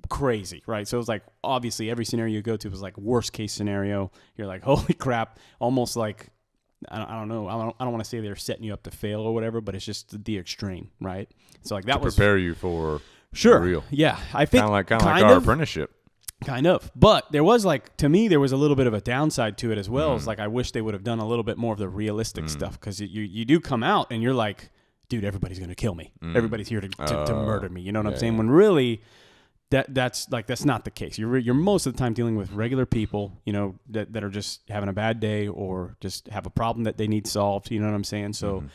crazy, right? So it was like, obviously, every scenario you go to was like worst case scenario. You're like, holy crap, almost like, I don't know. I don't want to say they're setting you up to fail or whatever, but it's just the extreme, right? So like that was prepare you for real. Yeah, I think kind of like our apprenticeship. Kind of. But there was like, to me, there was a little bit of a downside to it as well. It's like, I wish they would have done a little bit more of the realistic stuff, because you do come out and you're like, dude, everybody's going to kill me. Everybody's here to murder me. You know what I'm saying? When really that's not the case. You're most of the time dealing with regular people, that are just having a bad day or just have a problem that they need solved. You know what I'm saying? So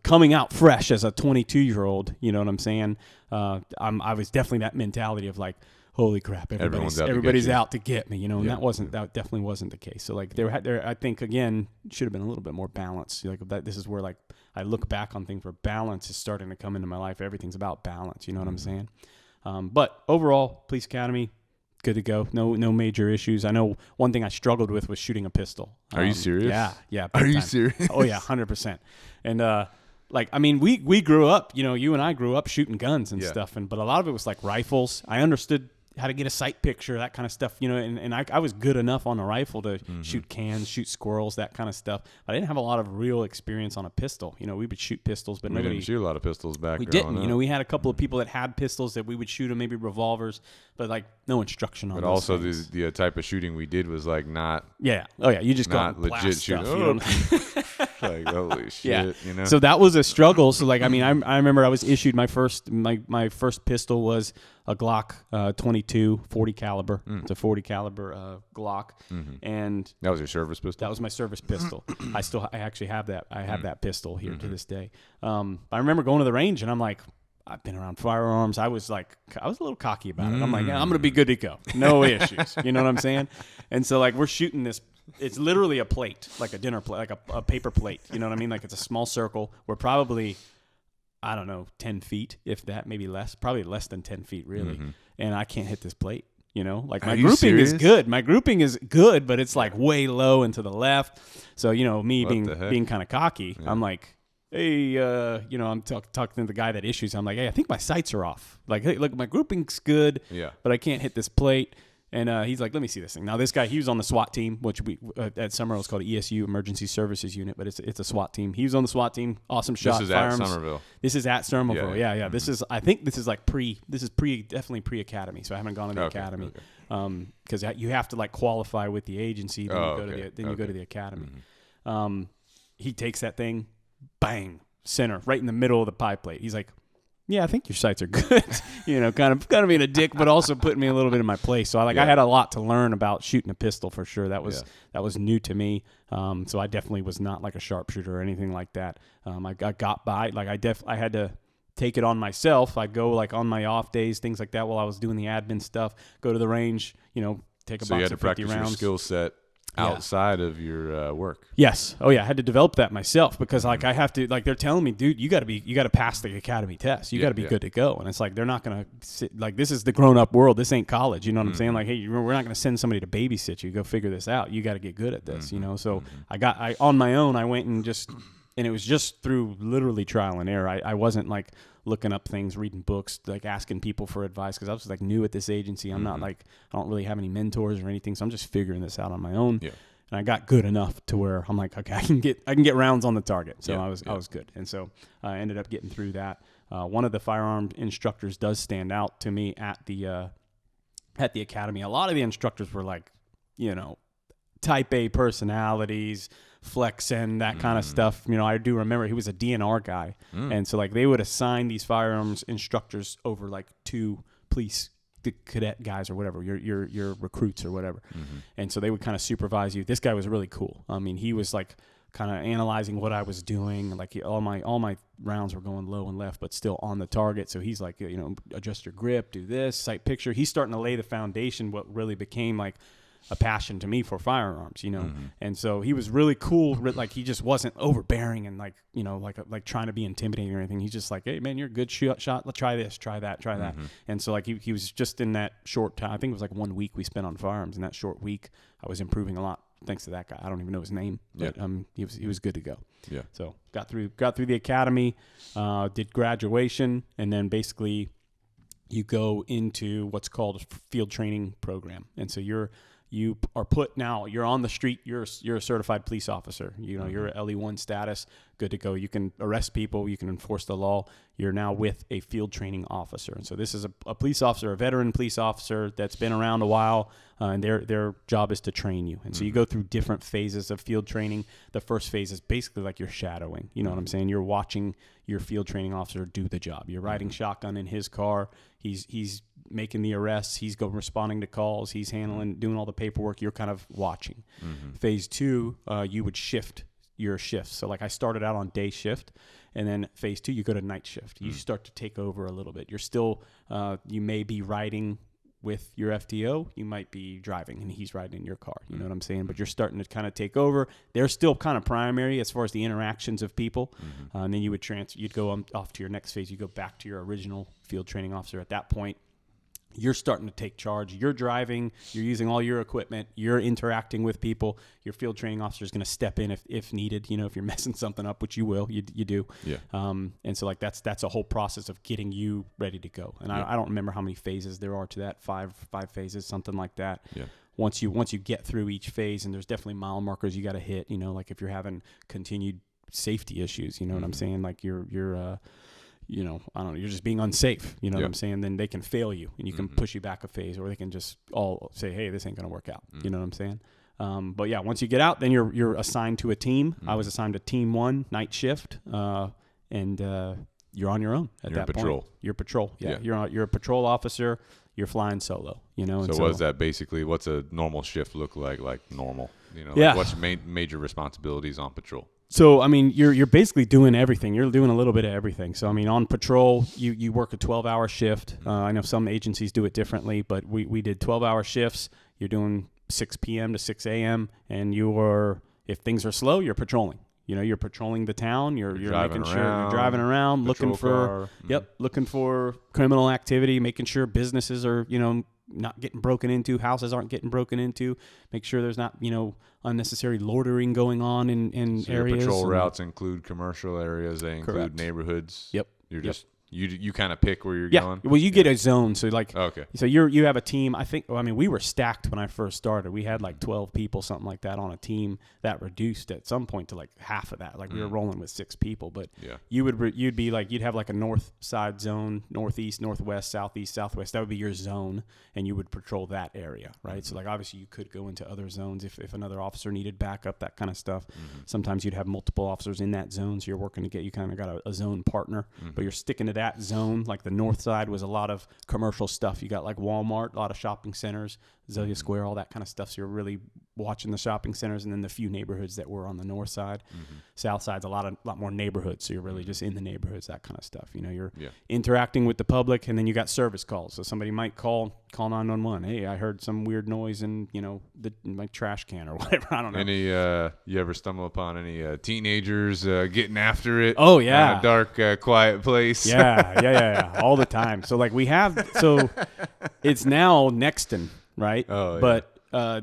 coming out fresh as a 22-year-old, you know what I'm saying? I was definitely that mentality of like, holy crap, everybody's out to get me, you know, and that definitely wasn't the case. So like there, I think again, should have been a little bit more balance. Like this is where like I look back on things where balance is starting to come into my life. Everything's about balance. You know what I'm saying? But overall, Police Academy, good to go. No major issues. I know one thing I struggled with was shooting a pistol. Are you serious? Yeah. Are you serious? Oh yeah, 100%. And like, I mean, we grew up, you know, you and I grew up shooting guns and stuff, but a lot of it was like rifles. I understood how to get a sight picture, that kind of stuff, you know, and I was good enough on a rifle to shoot cans, shoot squirrels, that kind of stuff. But I didn't have a lot of real experience on a pistol. You know, we would shoot pistols, but we didn't shoot a lot of pistols back then. We didn't. You know, we had a couple of people that had pistols that we would shoot them, maybe revolvers, but like no instruction on those. But also things. the type of shooting we did was like not. Yeah. Oh yeah. You just not go legit shooting. Stuff, you know? Like holy shit, you know. So that was a struggle. So like, I mean, I remember I was issued my first pistol was a Glock 22 40 caliber. It's a 40 caliber Glock, and that was your service pistol. That was my service pistol. I actually have that. I have that pistol here to this day. I remember going to the range, and I'm like, I've been around firearms. I was a little cocky about it. I'm like, yeah, I'm gonna be good to go. No issues. You know what I'm saying? And so like we're shooting this. It's literally a plate, like a dinner plate, like a paper plate. You know what I mean? Like it's a small circle. We're probably, I don't know, 10 feet, if that, maybe less. Probably less than 10 feet, really. And I can't hit this plate. You know, like my grouping is good. My grouping is good, but it's like way low and to the left. So, you know, me being kind of cocky, I'm like, hey, you know, I'm talking to the guy that issues. I'm like, hey, I think my sights are off. Like, hey, look, my grouping's good, but I can't hit this plate. And he's like, let me see this thing. Now, this guy, he was on the SWAT team, which we at Summerville is called ESU, Emergency Services Unit, but it's a SWAT team. He was on the SWAT team. Awesome shot. This is firearms. at Summerville. This is at Summerville. Yeah. I think this is like definitely pre-academy. So I haven't gone to the academy. Because you have to like qualify with the agency. Then you go to the academy. He takes that thing, bang, center, right in the middle of the pie plate. He's like, yeah, I think your sights are good. You know, kind of being a dick, but also putting me a little bit in my place. So I had a lot to learn about shooting a pistol for sure. That was new to me. So I definitely was not like a sharpshooter or anything like that. I got by. Like I had to take it on myself. I'd go like on my off days, things like that, while I was doing the admin stuff. Go to the range, you know, take a box of 50 rounds. So you had to practice your skill set outside of your work. Yes. Oh yeah. I had to develop that myself because like I have to, like they're telling me, dude, you got to pass the academy test. You got to be good to go. And it's like, they're not going to sit, like, this is the grown up world. This ain't college. You know what I'm saying? Like, hey, we're not going to send somebody to babysit you. Go figure this out. You got to get good at this, you know? So I on my own, I went and it was just through literally trial and error. I wasn't like looking up things, reading books, like asking people for advice because I was like new at this agency. I'm not like, I don't really have any mentors or anything, so I'm just figuring this out on my own. Yeah. And I got good enough to where I'm like, okay, I can get rounds on the target. So I was good, and so I ended up getting through that. One of the firearm instructors does stand out to me at the academy. A lot of the instructors were like, you know, type A personalities, flexing, that kind of stuff. You know, I do remember he was a DNR guy. And so like they would assign these firearms instructors over like two police cadet guys or whatever, your recruits or whatever. And so they would kind of supervise you. This guy was really cool. I mean, he was like kind of analyzing what I was doing. Like all my rounds were going low and left, but still on the target. So he's like, you know, adjust your grip, do this, sight picture. He's starting to lay the foundation, what really became like a passion to me for firearms, you know. And so he was really cool. Like he just wasn't overbearing and like, you know, like trying to be intimidating or anything. He's just like, hey man, you're a good shot. Let's try this, try that, try that. And so like he was just in that short time. I think it was like 1 week we spent on firearms. In that short week, I was improving a lot thanks to that guy. I don't even know his name, but he was good to go. Yeah. So got through the academy, did graduation, and then basically you go into what's called a field training program. And so you are put, now you're on the street, you're a certified police officer, you know, you're LE1 status, good to go. You can arrest people, you can enforce the law. You're now with a field training officer. And so this is a police officer, a veteran police officer that's been around a while, and their job is to train you. And so you go through different phases of field training. The first phase is basically like you're shadowing, you know what I'm saying? You're watching your field training officer do the job. You're riding shotgun in his car. He's making the arrests. He's responding to calls. He's doing all the paperwork. You're kind of watching. Phase 2, you would shift your shifts. So like I started out on day shift, and then phase 2, you go to night shift. You start to take over a little bit. You're still, you may be riding with your FTO, you might be driving and he's riding in your car. You know what I'm saying? But you're starting to kind of take over. They're still kind of primary as far as the interactions of people. And then you would you'd go off to your next phase. You go back to your original field training officer. At that point, you're starting to take charge. You're driving. You're using all your equipment. You're interacting with people. Your field training officer is going to step in if needed. You know, if you're messing something up, which you will, you do. Yeah. And so like that's a whole process of getting you ready to go. And I don't remember how many phases there are to that. Five phases, something like that. Yeah. Once you get through each phase, and there's definitely mile markers you got to hit. You know, like if you're having continued safety issues, you know what I'm saying? Like you're you know, I don't know, you're just being unsafe, you know what I'm saying? Then they can fail you and you can push you back a phase, or they can just all say, hey, this ain't going to work out. You know what I'm saying? But yeah, once you get out, then you're assigned to a team. I was assigned to team 1 night shift, and you're on your own at that point. You're patrol. Yeah. You're a patrol officer. You're flying solo, you know? So what's that basically, what's a normal shift look like normal, you know, Yeah. like what's major responsibilities on patrol? So, I mean, you're basically doing everything. You're doing a little bit of everything. So, I mean, on patrol, you work a 12-hour shift. I know some agencies do it differently, but we did 12-hour shifts. You're doing 6 p.m. to 6 a.m., and if things are slow, you're patrolling. You know, you're patrolling the town. You're making sure you're driving around, looking for looking for criminal activity, making sure businesses are, you know, not getting broken into, houses aren't getting broken into, make sure there's not, you know, unnecessary loitering going on in so areas. Your patrol routes include commercial areas, they include neighborhoods. Yep. You're just you kind of pick where you're yeah. going. Well, you get a zone. So like, okay. So you have a team. I think. Well, I mean, we were stacked when I first started. We had like 12 people, something like that, on a team. That reduced at some point to like half of that. Like we were rolling with 6 people, but you'd be like, you'd have like a north side zone, northeast, northwest, southeast, southwest. That would be your zone, and you would patrol that area, right? So like obviously you could go into other zones if another officer needed backup, that kind of stuff. Sometimes you'd have multiple officers in that zone, so you're working to get, you kind of got a zone partner, but you're sticking to that zone. Like the north side was a lot of commercial stuff. You got like Walmart, a lot of shopping centers, Azalea Square, all that kind of stuff. So you're really watching the shopping centers, and then the few neighborhoods that were on the north side. South side's a lot more neighborhoods. So you're really just in the neighborhoods, that kind of stuff. You know, you're interacting with the public, and then you got service calls. So somebody might call 911. Hey, I heard some weird noise in, you know, my trash can or whatever. I don't know. Any you ever stumble upon any teenagers getting after it? Oh yeah, in a dark, quiet place. Yeah, all the time. So like it's now Nexton, right? Oh, yeah. But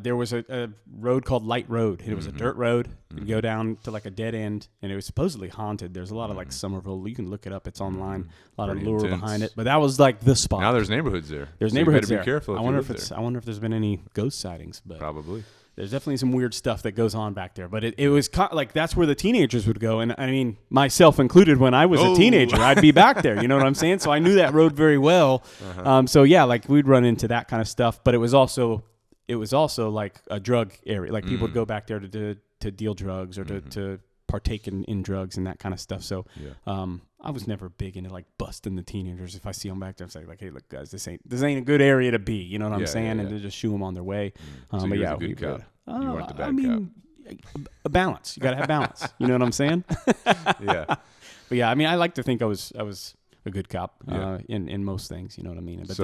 there was a road called Light Road. It was a dirt road. You'd go down to like a dead end, and it was supposedly haunted. There's a lot of like Summerville. You can look it up. It's online. A lot Pretty of lure intense. behind it. But that was like the spot. Now there's neighborhoods there. There's so neighborhoods you there. better be careful. I wonder if there's been any ghost sightings. But probably. There's definitely some weird stuff that goes on back there. But it was like that's where the teenagers would go. And I mean, myself included, when I was a teenager, I'd be back there. You know what I'm saying? So I knew that road very well. So yeah, like we'd run into that kind of stuff. But it was also like a drug area. Like people would go back there to deal drugs or to partake in drugs and that kind of stuff. So I was never big into like busting the teenagers. If I see them back there, I'm saying like, hey, look, guys, this ain't a good area to be. You know what I'm saying? And to just shoo them on their way. So but you yeah, was a good cop. You weren't the bad I mean, a balance. You got to have balance. You know what I'm saying? Yeah. But yeah, I mean, I like to think I was a good cop in most things. You know what I mean? But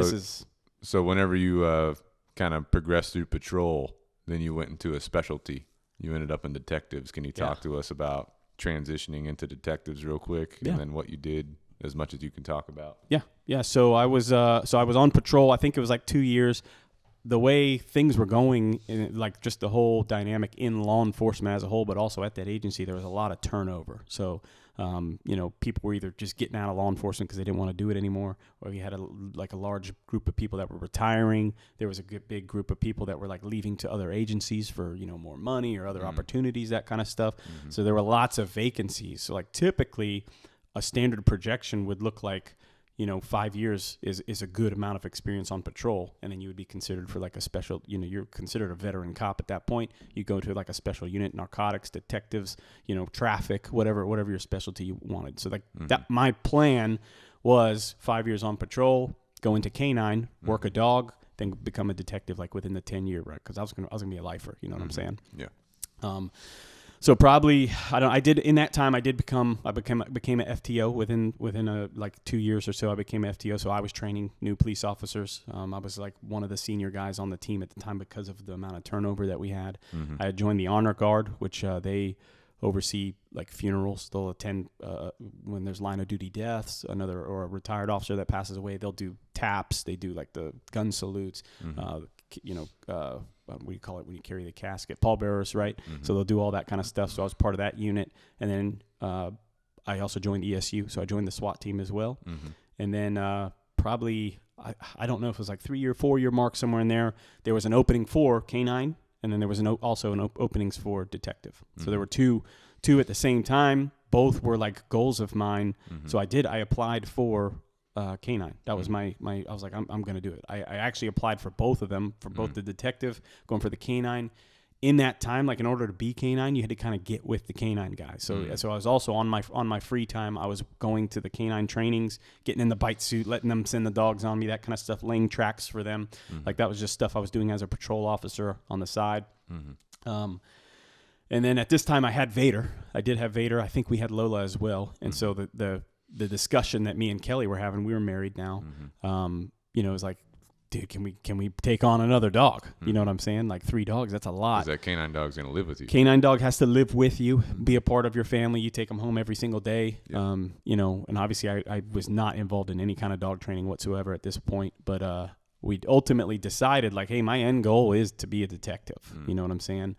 so whenever you kind of progressed through patrol, then you went into a specialty. You ended up in detectives. Can you talk to us about transitioning into detectives real quick, and then what you did, as much as you can talk about? Yeah. So I was on patrol. I think it was like 2 years. The way things were going, like just the whole dynamic in law enforcement as a whole, but also at that agency, there was a lot of turnover. So, you know, people were either just getting out of law enforcement because they didn't want to do it anymore, or you had a large group of people that were retiring. There was a big group of people that were like leaving to other agencies for, you know, more money or other opportunities, that kind of stuff. So there were lots of vacancies. So like typically a standard projection would look like, you know, 5 years is a good amount of experience on patrol, and then you would be considered for like a special, you know, you're considered a veteran cop at that point. You go to like a special unit, narcotics, detectives, you know, traffic, whatever your specialty you wanted. So like that, my plan was 5 years on patrol, go into canine, work a dog, then become a detective like within the 10-year, right? Because I was gonna be a lifer. You know what I'm saying? Yeah. So probably I did in that time I became an FTO within a like 2 years or so. I became an FTO, so I was training new police officers. I was like one of the senior guys on the team at the time because of the amount of turnover that we had. I had joined the Honor Guard, which they oversee like funerals. They'll attend when there's line of duty deaths, or a retired officer that passes away. They'll do taps. They do like the gun salutes. What do you call it when you carry the casket? Pallbearers, right? So they'll do all that kind of stuff. So I was part of that unit. And then I also joined ESU. So I joined the SWAT team as well. And then probably, I don't know if it was like 3 or 4 year mark somewhere in there, there was an opening for Canine. And then there was also an openings for detective. So there were two at the same time. Both were like goals of mine. So I applied for Canine. That was my I was like, I'm going to do it. I actually applied for both of them, for both the detective, going for the Canine. In that time, like in order to be Canine, you had to kind of get with the Canine guys. So I was also on my free time, I was going to the Canine trainings, getting in the bite suit, letting them send the dogs on me, that kind of stuff, laying tracks for them. Like that was just stuff I was doing as a patrol officer on the side. And then at this time I had Vader. I did have Vader. I think we had Lola as well. And so the discussion that me and Kelly were having, we were married now. It was like, dude, can we take on another dog? You know what I'm saying? Like 3 dogs, that's a lot. Because that canine dog's going to live with you. Canine dog has to live with you, be a part of your family. You take them home every single day. Yeah. And obviously I was not involved in any kind of dog training whatsoever at this point. But we ultimately decided like, hey, my end goal is to be a detective. You know what I'm saying?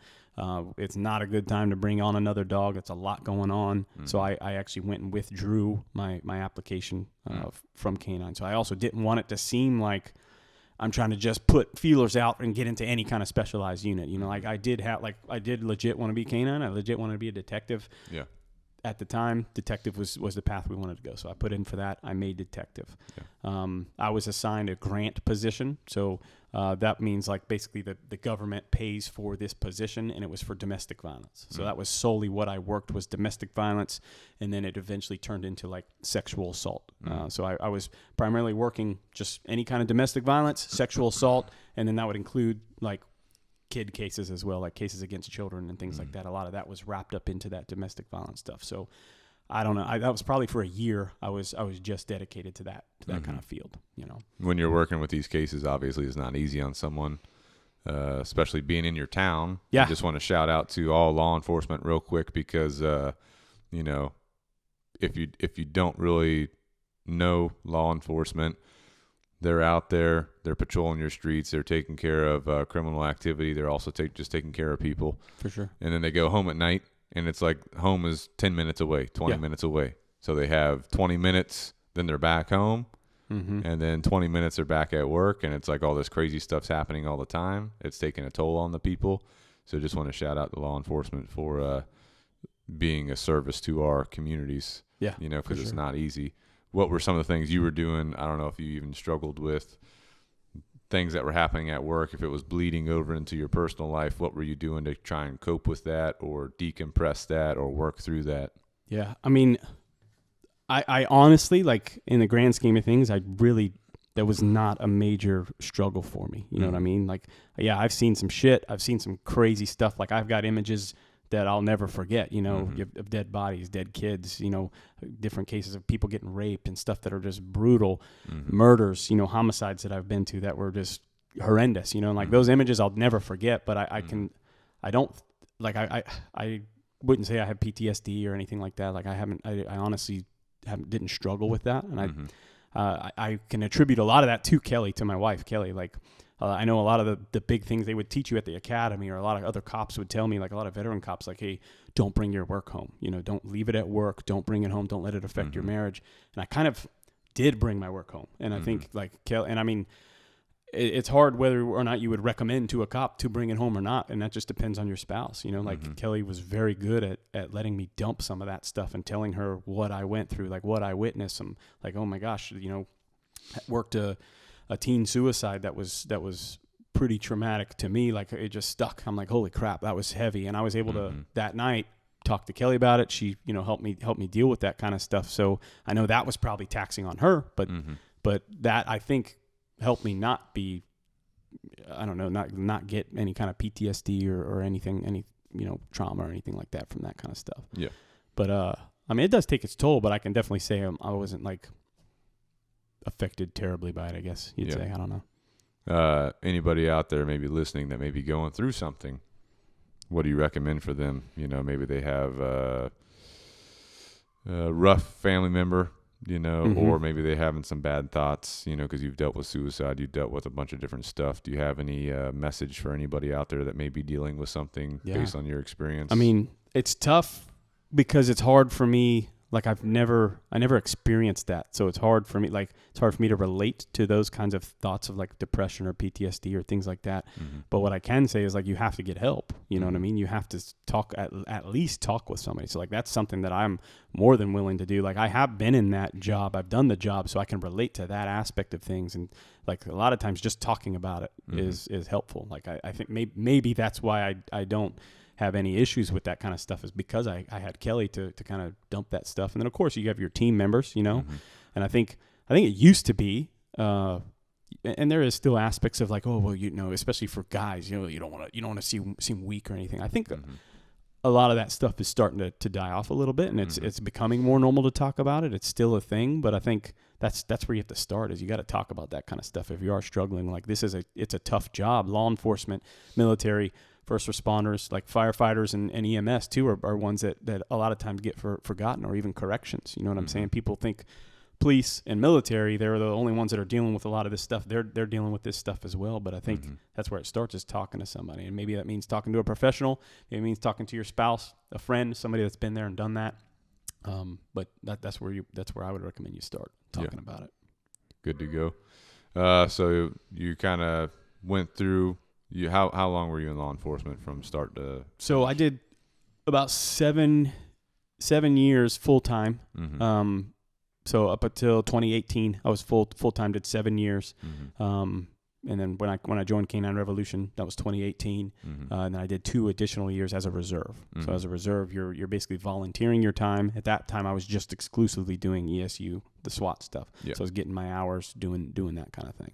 It's not a good time to bring on another dog. It's a lot going on. So I actually went and withdrew my application from Canine. So I also didn't want it to seem like I'm trying to just put feelers out and get into any kind of specialized unit. Like I did legit want to be Canine. I legit wanted to be a detective. Yeah. At the time, detective was the path we wanted to go. So I put in for that. I made detective. Yeah. I was assigned a grant position. So that means like basically the government pays for this position, and it was for domestic violence. So that was solely what I worked, was domestic violence. And then it eventually turned into like sexual assault. So I was primarily working just any kind of domestic violence, sexual assault, and then that would include like kid cases as well, like cases against children and things like that. A lot of that was wrapped up into that domestic violence stuff. So I don't know. That was probably for a year. I was just dedicated to that kind of field. When you're working with these cases, obviously it's not easy on someone, especially being in your town. Yeah. I just want to shout out to all law enforcement real quick because, if you don't really know law enforcement, they're out there, they're patrolling your streets, they're taking care of criminal activity, they're also just taking care of people. For sure. And then they go home at night, and it's like home is 10 minutes away, 20 minutes away. So they have 20 minutes, then they're back home, and then 20 minutes they're back at work, and it's like all this crazy stuff's happening all the time. It's taking a toll on the people. So just want to shout out to law enforcement for being a service to our communities. Yeah, because it's not easy. What were some of the things you were doing? I don't know if you even struggled with things that were happening at work, if it was bleeding over into your personal life. What were you doing to try and cope with that or decompress that or work through that? Yeah, I mean, I honestly, like in the grand scheme of things, that was not a major struggle for me. You know what I mean? Like, yeah, I've seen some shit. I've seen some crazy stuff. Like I've got images that I'll never forget, of dead bodies, dead kids, different cases of people getting raped and stuff that are just brutal, murders, homicides that I've been to that were just horrendous, like those images I'll never forget. But I wouldn't say I have PTSD or anything like that. Like I honestly didn't struggle with that. And I can attribute a lot of that to Kelly, to my wife, Kelly. Like, I know a lot of the big things they would teach you at the academy, or a lot of other cops would tell me, like a lot of veteran cops, like, hey, don't bring your work home. Don't leave it at work. Don't bring it home. Don't let it affect your marriage. And I kind of did bring my work home. And I think like Kelly, and I mean, it's hard whether or not you would recommend to a cop to bring it home or not. And that just depends on your spouse. Like Kelly was very good at letting me dump some of that stuff and telling her what I went through, like what I witnessed. I'm like, oh my gosh, worked a teen suicide that was pretty traumatic to me. Like it just stuck. I'm like, holy crap, that was heavy. And I was able to that night talk to Kelly about it. She, helped me deal with that kind of stuff. So I know that was probably taxing on her, but that I think helped me not be, I don't know, not get any kind of PTSD or anything, any trauma or anything like that from that kind of stuff. Yeah. But, I mean, it does take its toll, but I can definitely say I wasn't like affected terribly by it, I guess you'd say. I don't know. Anybody out there maybe listening that may be going through something, what do you recommend for them? Maybe they have a rough family member, or maybe they're having some bad thoughts, because you've dealt with suicide, you've dealt with a bunch of different stuff. Do you have any message for anybody out there that may be dealing with something based on your experience? I mean, it's tough because it's hard for me. Like I never experienced that. So it's hard for me, to relate to those kinds of thoughts of like depression or PTSD or things like that. Mm-hmm. But what I can say is like, you have to get help. You know what I mean? You have to talk, at least talk with somebody. So like, that's something that I'm more than willing to do. Like I have been in that job. I've done the job, so I can relate to that aspect of things. And like a lot of times just talking about it is helpful. Like I think maybe that's why I don't have any issues with that kind of stuff, is because I had Kelly to kind of dump that stuff. And then of course you have your team members, and I think it used to be, and there is still aspects of like, oh, well, especially for guys, you don't want to seem weak or anything. I think a lot of that stuff is starting to die off a little bit, and it's becoming more normal to talk about it. It's still a thing, but I think that's where you have to start, is you got to talk about that kind of stuff. If you are struggling, like it's a tough job. Law enforcement, military, first responders, like firefighters and EMS too, are ones that a lot of times get forgotten, or even corrections. You know what I'm saying? People think police and military, they're the only ones that are dealing with a lot of this stuff. They're dealing with this stuff as well. But I think that's where it starts, is talking to somebody. And maybe that means talking to a professional. Maybe it means talking to your spouse, a friend, somebody that's been there and done that. But that's where I would recommend you start talking about it. Good to go. So you kind of went through. How long were you in law enforcement from start to? So I did about 7 years full time. So up until 2018, I was full time. Did 7 years. And then when I joined Canine Revolution, that was 2018. And then I did 2 additional years as a reserve. So as a reserve, you're basically volunteering your time. At that time, I was just exclusively doing ESU, the SWAT stuff. So I was getting my hours doing that kind of thing.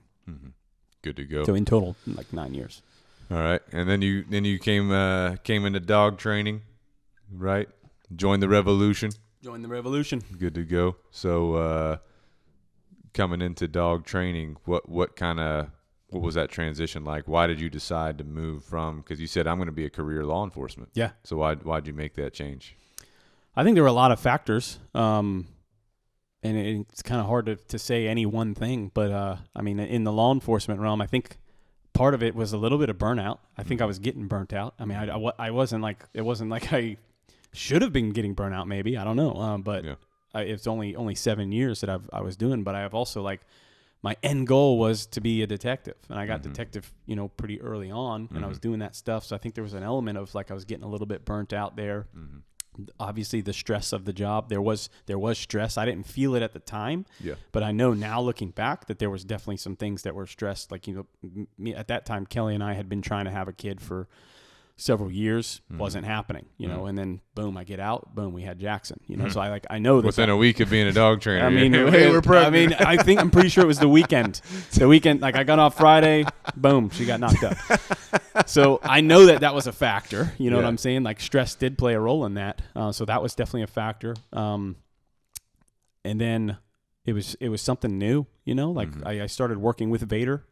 Good to go. So in total, like 9 years. All right, and then you came into dog training, right? Joined the revolution. Good to go. So coming into dog training, what was that transition like? Why did you decide to move from? Because you said I'm going to be a career law enforcement. Yeah. So why'd you make that change? I think there were a lot of factors. And it's kind of hard to say any one thing, but I mean, in the law enforcement realm, I think part of it was a little bit of burnout. I think I was getting burnt out. I mean, I wasn't like, it wasn't like I should have been getting burnt out. Maybe, I don't know. But it's only 7 years that I was doing. But I have also, like, my end goal was to be a detective, and I got detective, pretty early on, and I was doing that stuff. So I think there was an element of like I was getting a little bit burnt out there. Obviously the stress of the job, there was stress. I didn't feel it at the time, but I know now looking back that there was definitely some things that were stressed. Like, me at that time, Kelly and I had been trying to have a kid for several years, wasn't happening, and then boom, I get out, boom, we had Jackson, so I know that within a week of being a dog trainer. I mean, I'm pretty sure it was the weekend, like I got off Friday, boom, she got knocked up. So I know that was a factor, what I'm saying? Like, stress did play a role in that. So that was definitely a factor. And then it was something new, like I started working with Vader,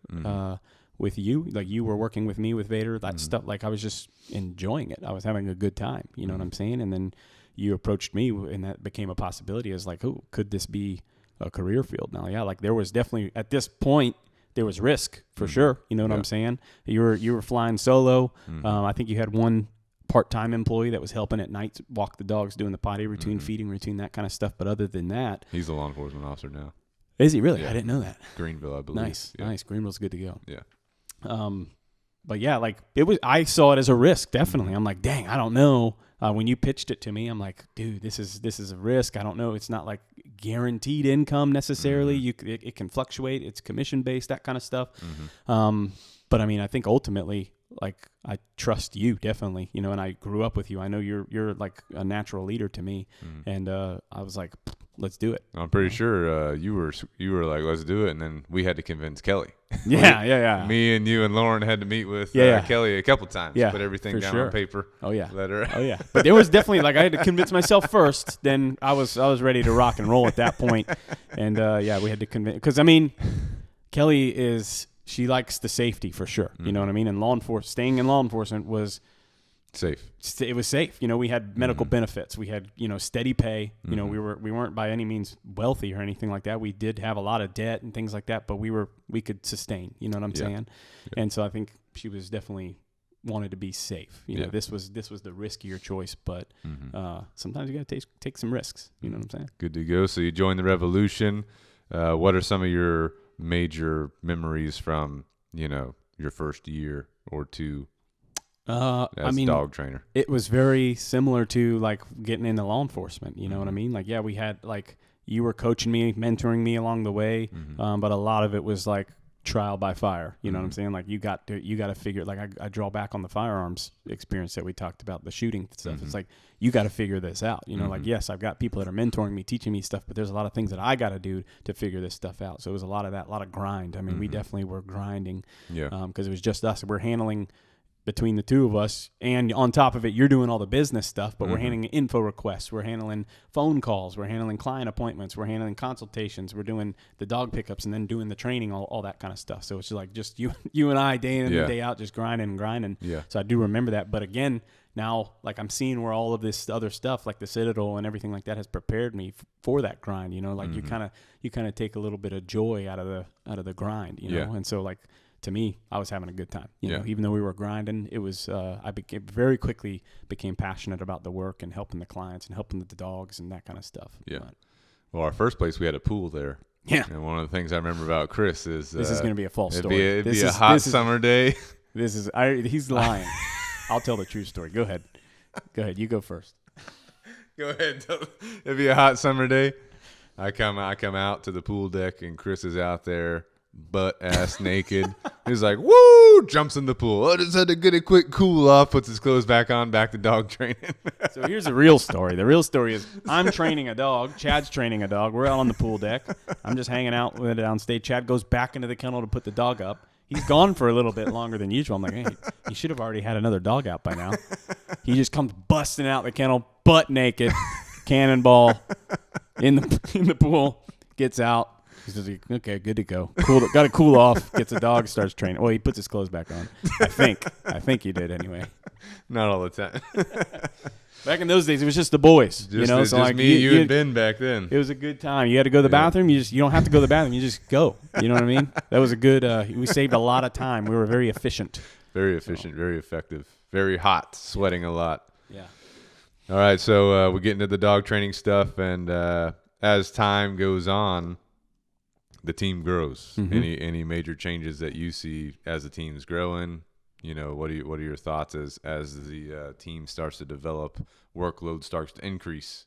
with you, like you were working with me with Vader, that stuff. Like, I was just enjoying it. I was having a good time. You know what I'm saying? And then you approached me, and that became a possibility. As like, oh, could this be a career field now? Yeah. Like, there was definitely, at this point, there was risk for sure. You know what I'm saying? You were flying solo. I think you had one part-time employee that was helping at night, walk the dogs, doing the potty routine, feeding routine, that kind of stuff. But other than that, he's a law enforcement officer now. Is he really? Yeah. I didn't know that. Greenville, I believe. Nice. Greenville's good to go. Yeah. But yeah, like, I saw it as a risk. Definitely. I'm like, dang, I don't know. When you pitched it to me, I'm like, dude, this is a risk. I don't know. It's not like guaranteed income necessarily. It can fluctuate. It's commission based, that kind of stuff. But I mean, I think ultimately, like, I trust you definitely, and I grew up with you. I know you're like a natural leader to me. And, I was like, let's do it. I'm pretty sure you were like, let's do it, and then we had to convince Kelly. Yeah. Me and you and Lauren had to meet with Kelly a couple times. Yeah, put everything for down sure. on paper. Oh yeah. Let her. Oh yeah. But there was definitely like I had to convince myself first. Then I was ready to rock and roll at that point. And we had to convince because I mean, Kelly she likes the safety for sure. You know what I mean? And staying in law enforcement was safe. It was safe. You know, we had medical benefits. We had, steady pay. You know, we weren't by any means wealthy or anything like that. We did have a lot of debt and things like that, but we could sustain, you know what I'm saying? Yeah. And so I think she was definitely wanted to be safe. You know, this was the riskier choice, but sometimes you got to take some risks, you know what I'm saying? Good to go. So you joined the Revolution. What are some of your major memories from, your first year or two? As dog trainer, it was very similar to like getting into law enforcement. You know what I mean? Like, we had like you were coaching me, mentoring me along the way, but a lot of it was like trial by fire. You know what I'm saying? Like you got to figure. Like I draw back on the firearms experience that we talked about, the shooting stuff. It's like you got to figure this out. You know, like yes, I've got people that are mentoring me, teaching me stuff, but there's a lot of things that I got to do to figure this stuff out. So it was a lot of that, a lot of grind. I mean, we definitely were grinding. Because it was just us. We're handling. Between the two of us, and on top of it, you're doing all the business stuff, but we're handling info requests, we're handling phone calls, we're handling client appointments, we're handling consultations, we're doing the dog pickups, and then doing the training, all that kind of stuff. So it's like just you and I, day in and day out, just grinding. Yeah. So I do remember that. But again, now like I'm seeing where all of this other stuff, like the Citadel and everything like that, has prepared me for that grind. You know, like you kind of take a little bit of joy out of the grind. You know, and so like. To me, I was having a good time. You know, even though we were grinding, it was. I very quickly became passionate about the work and helping the clients and helping the dogs and that kind of stuff. Yeah. Well, our first place we had a pool there. Yeah. And one of the things I remember about Chris is this is going to be a false story. It'd be a hot summer day. He's lying. I'll tell the true story. Go ahead. You go first. Go ahead. It'd be a hot summer day. I come out to the pool deck and Chris is out there. Butt ass naked. He's like, woo! Jumps in the pool. Oh, just had to get a quick cool off. Puts his clothes back on. Back to dog training. So here's the real story. The real story is I'm training a dog. Chad's training a dog. We're out on the pool deck. I'm just hanging out with it downstage. Chad goes back into the kennel to put the dog up. He's gone for a little bit longer than usual. I'm like, hey, you should have already had another dog out by now. He just comes busting out the kennel, butt naked, cannonball in the pool. Gets out. He's just like, okay, good to go. Got to cool off. Gets a dog, starts training. Well, he puts his clothes back on. I think he did anyway. Not all the time. Back in those days, it was just the boys. Just like me, you and Ben back then. It was a good time. You had to go to the bathroom. You don't have to go to the bathroom. You just go. You know what I mean? That was a good. We saved a lot of time. We were very efficient. Very efficient. Very effective. Very hot. Sweating a lot. Yeah. All right, so we get into the dog training stuff, and as time goes on. The team grows. Any major changes that you see as the team's growing? What are your thoughts as the team starts to develop, workload starts to increase,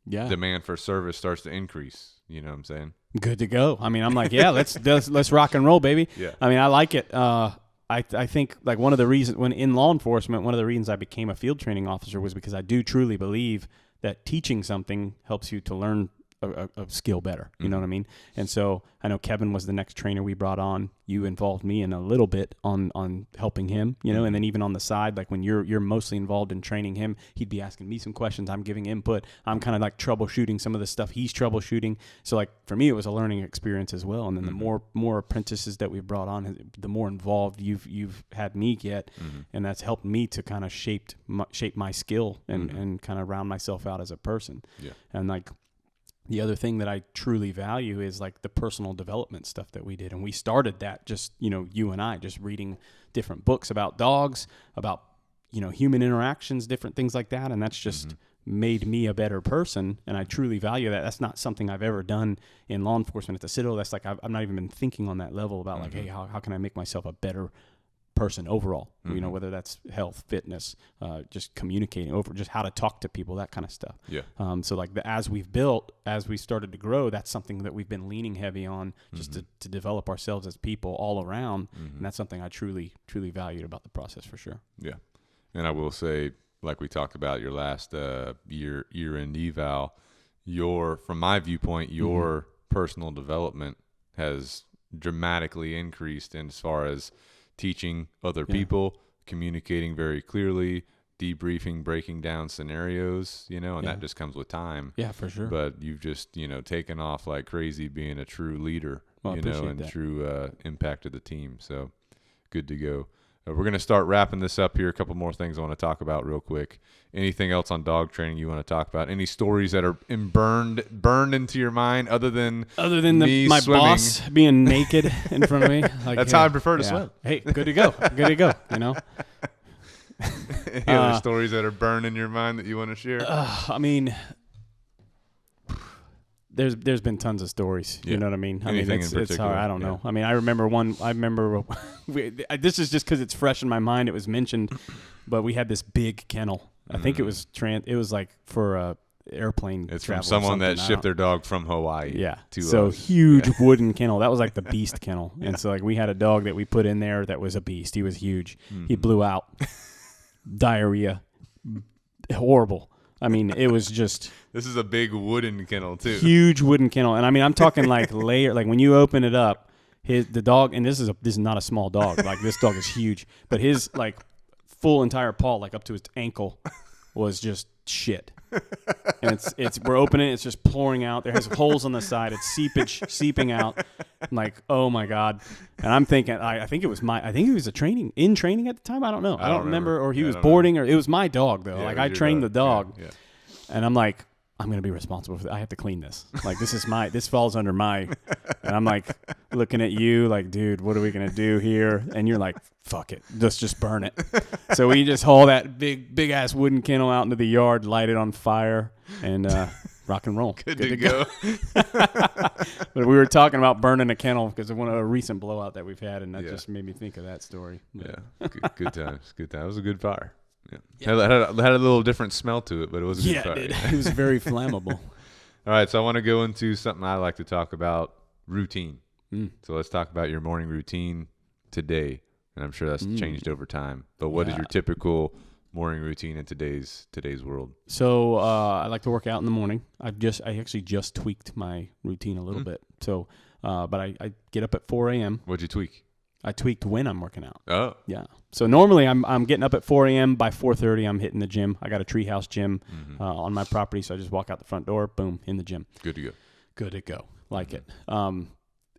demand for service starts to increase? You know what I'm saying? Good to go. I mean, I'm like, let's rock and roll, baby. Yeah. I mean, I like it. I think like one of the reasons when in law enforcement, one of the reasons I became a field training officer was because I do truly believe that teaching something helps you to learn a skill better. You know what I mean? And so I know Kevin was the next trainer we brought on. You involved me in a little bit on helping him, and then even on the side, like when you're mostly involved in training him, he'd be asking me some questions. I'm giving input. I'm kind of like troubleshooting some of the stuff he's troubleshooting. So like for me, it was a learning experience as well. And then the more apprentices that we've brought on, the more involved you've had me get. And that's helped me to kind of shape my skill and kind of round myself out as a person. Yeah. And like, the other thing that I truly value is like the personal development stuff that we did. And we started that just, you and I just reading different books about dogs, about, human interactions, different things like that. And that's just made me a better person. And I truly value that. That's not something I've ever done in law enforcement at the Citadel. That's like, I've not even been thinking on that level about like, hey, how can I make myself a better person overall, whether that's health, fitness, just communicating over, just how to talk to people, that kind of stuff. Yeah. So like as we started to grow, that's something that we've been leaning heavy on just to develop ourselves as people all around. And that's something I truly, truly valued about the process for sure. Yeah. And I will say, like we talked about your last year-end eval, from my viewpoint, your personal development has dramatically increased in as far as teaching other people, communicating very clearly, debriefing, breaking down scenarios, and that just comes with time. Yeah, for sure. But you've just, taken off like crazy, being a true leader, and true impact of the team. So good to go. We're going to start wrapping this up here. A couple more things I want to talk about real quick. Anything else on dog training you want to talk about? Any stories that are burned into your mind other than my swimming? boss being naked in front of me? Like, That's how I prefer to swim. Hey, good to go. Good to go. Any other stories that are burned in your mind that you want to share? I mean, there's been tons of stories. You know what I mean? Anything in particular? It's hard. I don't know. I mean, I remember this is just because it's fresh in my mind. It was mentioned, but we had this big kennel. I think it was like for airplane. It's travel from someone that or shipped their dog from Hawaii. Yeah. To so us. huge wooden kennel. That was like the beast kennel. And so like we had a dog that we put in there that was a beast. He was huge. He blew out. Diarrhea. Horrible. I mean, it was just. This is a big wooden kennel too. Huge wooden kennel, and I mean, I'm talking like layer. Like when you open it up, the dog, and this is not a small dog. Like this dog is huge, but his like full entire paw, like up to his ankle, was just shit. And we're opening it, it's just pouring out. There has holes on the side. It's seeping out. I'm like, oh my god. And I'm thinking, I think he was training at the time. I don't know. I don't remember, or he was boarding, or it was my dog though. Yeah, like I trained the dog, yeah. and I'm like, I'm going to be responsible for that. I have to clean this. Like, this falls under my, and I'm like looking at you like, dude, what are we going to do here? And you're like, fuck it. Let's just burn it. So we just haul that big ass wooden kennel out into the yard, light it on fire, and rock and roll. Good to go. But we were talking about burning a kennel because of a recent blowout that we've had, and that just made me think of that story. But. Yeah. Good times. Good times. It was a good fire. Yeah. It had a little different smell to it, but it was a good fire. It was very flammable. All right, so I want to go into something I like to talk about, routine. So let's talk about your morning routine today, and I'm sure that's changed over time. But what is your typical morning routine in today's world? So I like to work out in the morning. I actually just tweaked my routine a little bit. So, but I get up at 4 a.m. What'd you tweak? I tweaked when I'm working out. Oh. Yeah. So normally I'm getting up at 4 a.m. By 4:30 I'm hitting the gym. I got a treehouse gym on my property, so I just walk out the front door, boom, in the gym. Good to go. Good to go. Like it.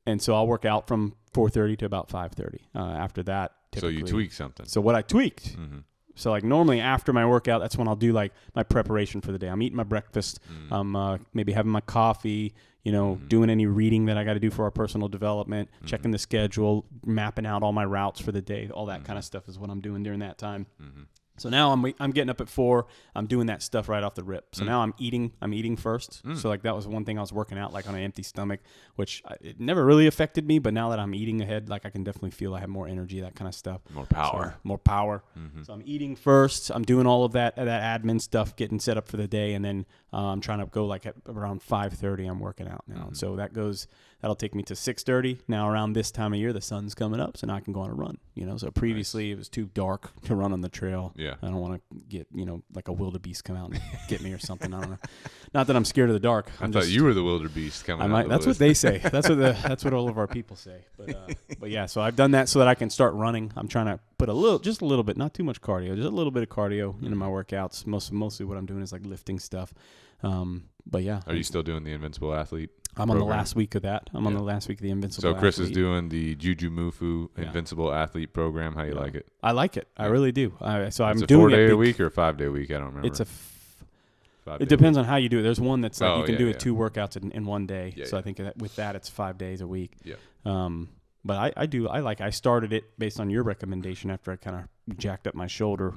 And so I'll work out from 4:30 to about 5:30. After that, typically. So you tweak something. So what I tweaked. So like normally after my workout, that's when I'll do like my preparation for the day. I'm eating my breakfast. I'm maybe having my coffee, doing any reading that I got to do for our personal development, checking the schedule, mapping out all my routes for the day. All that kind of stuff is what I'm doing during that time. So now I'm getting up at 4. I'm doing that stuff right off the rip. So now I'm eating first. So like that was one thing I was working out like on an empty stomach, which it never really affected me. But now that I'm eating ahead, like I can definitely feel I have more energy, that kind of stuff. More power. So, more power. So I'm eating first. I'm doing all of that admin stuff, getting set up for the day. And then I'm trying to go like at around 5:30, I'm working out now. So that'll take me to 6:30. Now around this time of year, the sun's coming up. So now I can go on a run, So previously it was too dark to run on the trail. Yeah. I don't want to get, like a wildebeest come out and get me or something. I don't know. Not that I'm scared of the dark. I thought you were the wildebeest coming out. That's what they say. That's what all of our people say. But yeah, so I've done that so that I can start running. I'm trying to put just a little bit, not too much cardio, just a little bit of cardio into my workouts. Mostly what I'm doing is like lifting stuff. But yeah. Are you still doing the Invincible Athlete? I'm on the last week of that. I'm on the last week of the Invincible Athlete. So Chris is doing the Juju Mufu Invincible Athlete program. How you like it? I like it. I really do. So I'm it's a doing 4-day a week or a 5-day a week? I don't remember. It's it depends on how you do it. There's one that's like you can do 2 workouts in one day. Yeah, so I think that with that it's 5 days a week. Yeah. But I started it based on your recommendation after I kind of jacked up my shoulder,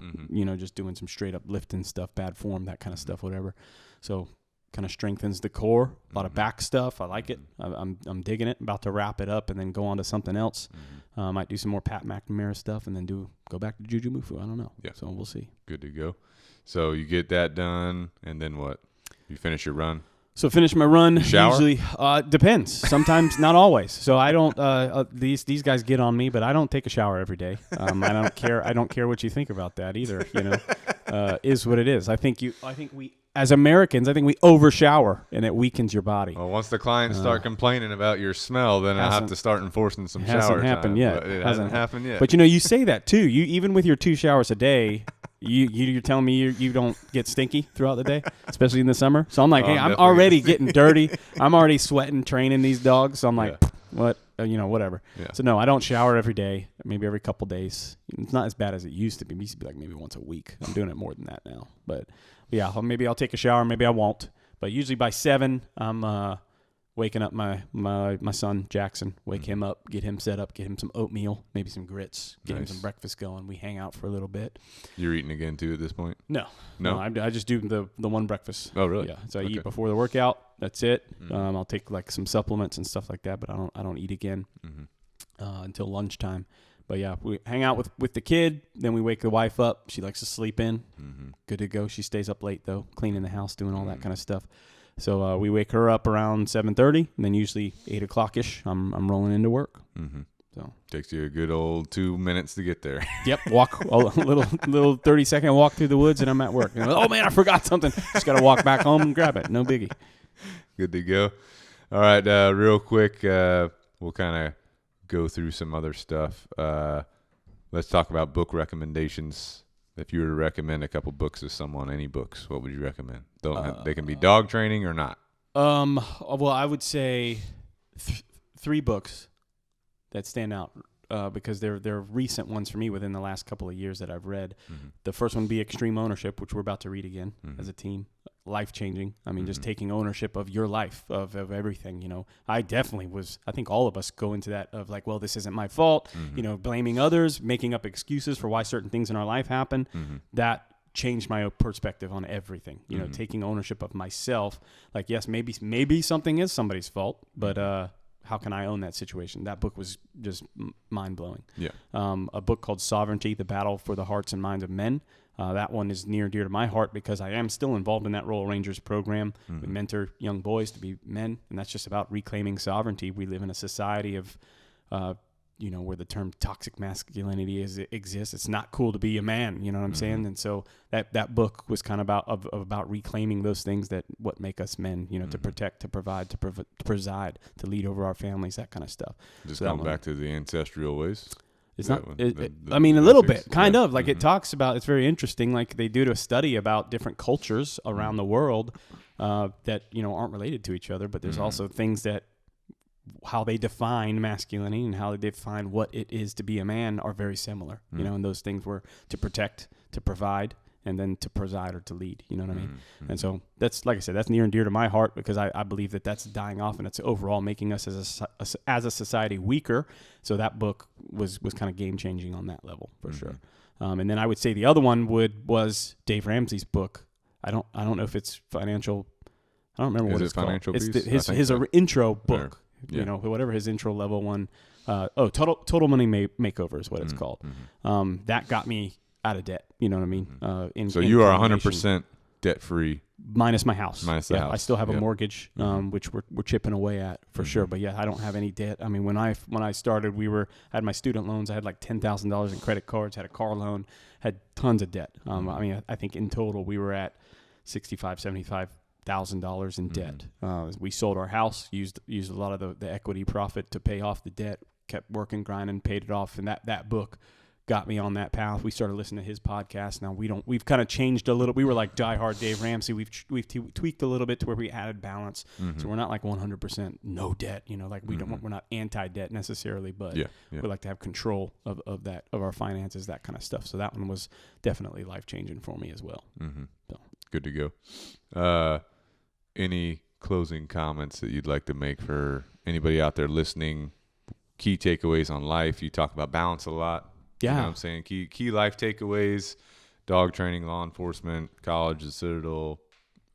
just doing some straight up lifting stuff, bad form, that kind of stuff, whatever. So kind of strengthens the core, a lot of back stuff. I like it. I'm digging it. About to wrap it up and then go on to something else. Might do some more Pat McNamara stuff and then go back to Juju Mufu. I don't know. Yeah. So we'll see. Good to go. So you get that done and then what? You finish your run? So finish my run. Shower? Usually depends. Sometimes not always. So I don't. These guys get on me, but I don't take a shower every day. I don't care. I don't care what you think about that either. Is what it is. I think we as Americans, I think we overshower, and it weakens your body. Well, once the clients start complaining about your smell, then I have to start enforcing some shower Hasn't happened time. yet. But it hasn't happened yet. But you say that too. You even with your 2 showers a day, you're telling me you don't get stinky throughout the day, especially in the summer. So I'm like, hey, I'm already getting dirty. I'm already sweating training these dogs. So I'm like, what? Whatever. Yeah. So no, I don't shower every day. Maybe every couple days. It's not as bad as it used to be. It used to be like maybe once a week. I'm doing it more than that now. But yeah, maybe I'll take a shower. Maybe I won't. But usually by 7, I'm waking up my son Jackson. Wake him up, get him set up, get him some oatmeal, maybe some grits, get him some breakfast going. We hang out for a little bit. You're eating again too at this point? No. I just do the one breakfast. Oh really? Yeah. So I eat before the workout. That's it. I'll take like some supplements and stuff like that, but I don't eat again until lunchtime. But yeah, we hang out with the kid. Then we wake the wife up. She likes to sleep in. Good to go. She stays up late though, cleaning the house, doing all that kind of stuff. So we wake her up around 7:30, and then usually 8 o'clock-ish, I'm rolling into work. So takes you a good old 2 minutes to get there. Yep, walk a little 30-second walk through the woods, and I'm at work. Oh man, I forgot something. Just got to walk back home and grab it. No biggie. Good to go. All right, real quick, we'll kind of go through some other stuff. Let's talk about book recommendations. If you were to recommend a couple books to someone, any books, what would you recommend? They can be dog training or not. Well, I would say 3 books that stand out because they're recent ones for me within the last couple of years that I've read. The first one would be Extreme Ownership, which we're about to read again as a team. Life-changing. I mean, just taking ownership of your life, of everything, I definitely was, I think all of us go into that of like, well, this isn't my fault, blaming others, making up excuses for why certain things in our life happen. That changed my perspective on everything, taking ownership of myself. Like, yes, maybe something is somebody's fault, but how can I own that situation? That book was just mind-blowing. Yeah. A book called Sovereignty, The Battle for the Hearts and Minds of Men. That one is near and dear to my heart because I am still involved in that Royal Rangers program. We mentor young boys to be men, and that's just about reclaiming sovereignty. We live in a society of, where the term toxic masculinity exists. It's not cool to be a man, you know what I'm saying? And so that book was kind of about reclaiming those things what make us men, to protect, to provide, to preside, to lead over our families, that kind of stuff. Just going back to the ancestral ways. It's not. A little bit, kind of. Like it talks about. It's very interesting. Like they do a study about different cultures around the world that aren't related to each other, but there's also things that how they define masculinity and how they define what it is to be a man are very similar. And those things were to protect, to provide, and then to preside or to lead. You know what I mean? And so that's, like I said, that's near and dear to my heart because I believe that that's dying off and it's overall making us as a society weaker. So that book was kind of game changing on that level for sure. And then I would say the other one was Dave Ramsey's book. I don't know if it's financial. I don't remember what it's called. It's his intro book. Whatever his intro level one. Total Money Makeover is what it's called. That got me out of debt, you know what I mean? So you are 100% debt free, minus my house. Minus the house. I still have a mortgage, which we're chipping away at for sure. But yeah, I don't have any debt. I mean, when I started, I had my student loans. I had like $10,000 in credit cards. Had a car loan. Had tons of debt. I think in total we were at $75,000 in debt. We sold our house, used a lot of the equity profit to pay off the debt. Kept working, grinding, paid it off, and that book got me on that path. We started listening to his podcast. Now we've kind of changed a little. We were like diehard Dave Ramsey. We've tweaked a little bit to where we added balance. So we're not like 100% no debt. We're not anti-debt necessarily, but we like to have control of our finances, that kind of stuff. So that one was definitely life changing for me as well. So. Good to go. Any closing comments that you'd like to make for anybody out there listening? Key takeaways on life. You talk about balance a lot. Yeah. You know what I'm saying? Key life takeaways, dog training, law enforcement, college, the Citadel,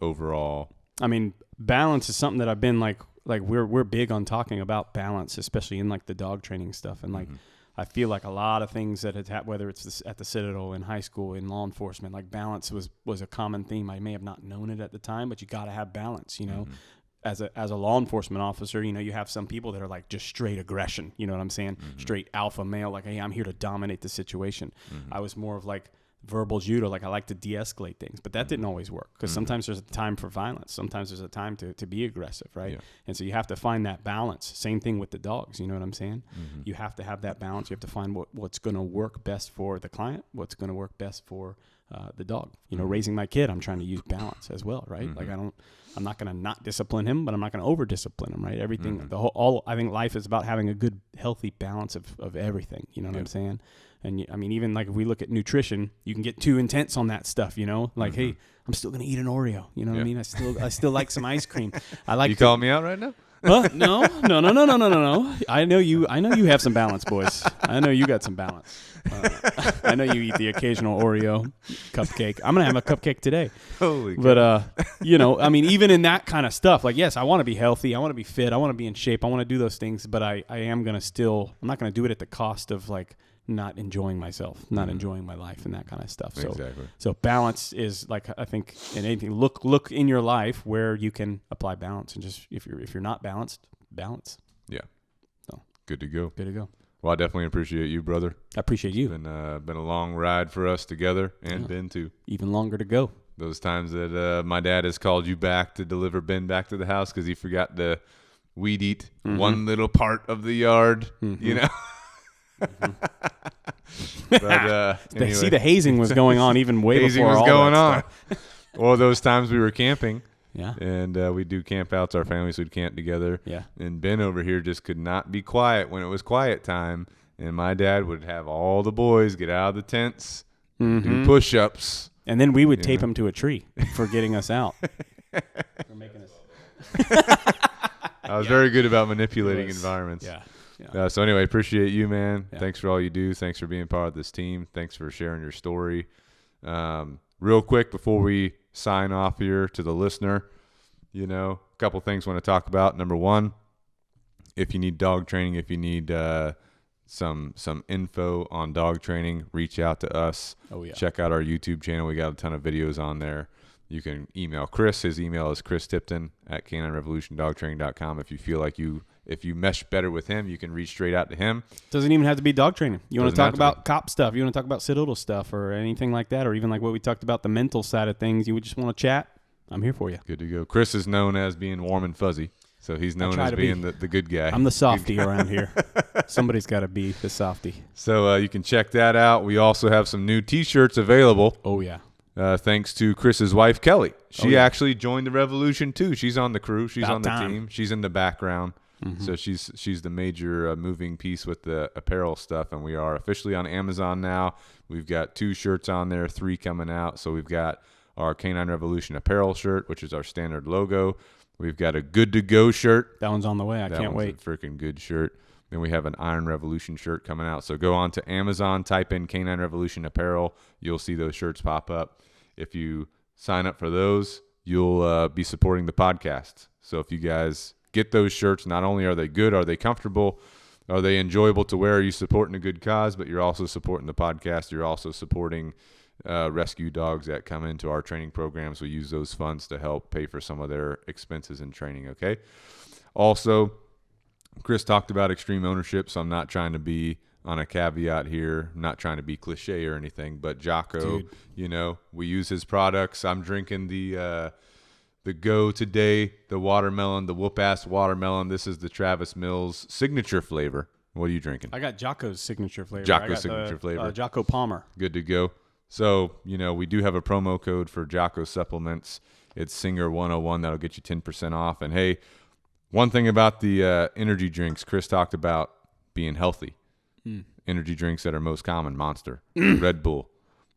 overall. I mean, balance is something that I've been like we're big on talking about balance, especially in like the dog training stuff. And like, I feel like a lot of things that had whether it's at the Citadel, in high school, in law enforcement, like balance was a common theme. I may have not known it at the time, but you got to have balance, As a law enforcement officer, you have some people that are like just straight aggression. You know what I'm saying? Straight alpha male, like, hey, I'm here to dominate the situation. I was more of like verbal judo. Like I like to de-escalate things, but that didn't always work because sometimes there's a time for violence. Sometimes there's a time to be aggressive, right? Yeah. And so you have to find that balance. Same thing with the dogs. You know what I'm saying? You have to have that balance. You have to find what's going to work best for the client, what's going to work best for the dog. You know, raising my kid, I'm trying to use balance as well, right? Like I'm not going to not discipline him, but I'm not going to over discipline him, right? Everything, I think life is about having a good, healthy balance of everything. You know what I'm saying? And I mean, even like if we look at nutrition, you can get too intense on that stuff, you know, like, hey, I'm still going to eat an Oreo. You know what I mean? I still like some ice cream. I like You calling me out right now? No. I know you have some balance, boys. I know you got some balance. I know you eat the occasional Oreo cupcake. I'm going to have a cupcake today. Holy But, you know, I mean, even in that kind of stuff, like, yes, I want to be healthy. I want to be fit. I want to be in shape. I want to do those things. But I am going to I'm not going to do it at the cost of, like, not enjoying myself, not enjoying my life and that kind of stuff. So, Exactly. so balance is like, I think in anything, look in your life where you can apply balance, and just, if you're not balanced, balance. Yeah. So Good to go. good to go. Well, I definitely appreciate you, brother. I appreciate you. Been a long ride for us together, and Ben too. Even longer to go. Those times that my dad has called you back to deliver Ben back to the house because he forgot to weed eat one little part of the yard, you know. But anyway, See, the hazing was going on even way hazing before was all going that on. stuff. Or those times we were camping. Yeah. And we'd do camp outs. Our families would camp together. Yeah. And Ben over here just could not be quiet when it was quiet time. And my dad would have all the boys get out of the tents, do push-ups. And then we would tape him to a tree for getting us out. For making us. I was very good about manipulating environments. Yeah. So anyway, appreciate you, man. Yeah. Thanks for all you do. Thanks for being part of this team. Thanks for sharing your story. Real quick before we sign off here to the listener, you know, a couple things I want to talk about. Number one, if you need dog training, if you need some info on dog training, reach out to us. Oh, yeah. Check out our YouTube channel. We got a ton of videos on there. You can email Chris. His email is christipton@caninerevolutiondogtraining.com. If you feel like if you mesh better with him, you can reach straight out to him. Doesn't even have to be dog training. You want to Doesn't talk have to about cop stuff. You want to talk about Citadel stuff or anything like that, or even like what we talked about, the mental side of things. You would just want to chat. I'm here for you. Good to go. Chris is known as being warm and fuzzy, so he's known try as to being be. the good guy. I'm the softy around here. Somebody's got to be the softy. So you can check that out. We also have some new T-shirts available. Oh, yeah. Thanks to Chris's wife, Kelly. She yeah. actually joined the revolution, too. She's on the crew. She's About on the time. team. She's in the background. So she's the major moving piece with the apparel stuff, and we are officially on Amazon now. We've got 2 shirts on there, 3 coming out. So we've got our Canine Revolution apparel shirt, which is our standard logo. We've got a Good to Go shirt. That one's on the way. I That can't one's wait. a freaking good shirt. Then we have an Iron Revolution shirt coming out. So go on to Amazon, type in Canine Revolution apparel. You'll see those shirts pop up. If you sign up for those, you'll be supporting the podcast. So if you guys get those shirts, not only are they good, are they comfortable, are they enjoyable to wear, are you supporting a good cause, but you're also supporting the podcast. You're also supporting rescue dogs that come into our training programs. We use those funds to help pay for some of their expenses in training, okay? Also, Chris talked about extreme ownership, so I'm not trying to be on a caveat here, I'm not trying to be cliche or anything, but Jocko, Dude. you know, we use his products. I'm drinking the Go today, the watermelon, the whoop-ass watermelon. This is the Travis Mills signature flavor. What are you drinking? I got Jocko's signature flavor. Jocko's I got signature flavor. Jocko Palmer. Good to go. So, you know, we do have a promo code for Jocko supplements. It's Singer101. That'll get you 10% off. And, hey, one thing about the energy drinks, Chris talked about being healthy. Energy drinks that are most common, Monster, Red Bull,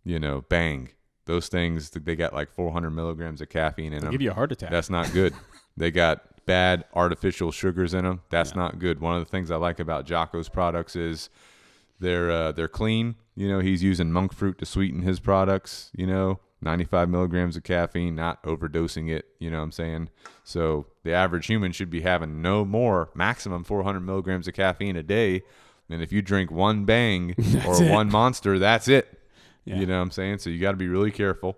you know, Bang. Those things, they got like 400 milligrams of caffeine in them. Give you a heart attack. That's not good. They got bad artificial sugars in them. That's not good. One of the things I like about Jocko's products is they're clean. You know, he's using monk fruit to sweeten his products, you know, 95 milligrams of caffeine, not overdosing it, you know what I'm saying? So the average human should be having no more, maximum 400 milligrams of caffeine a day. And if you drink one Bang or one Monster, that's it. Yeah. You know what I'm saying? So you got to be really careful.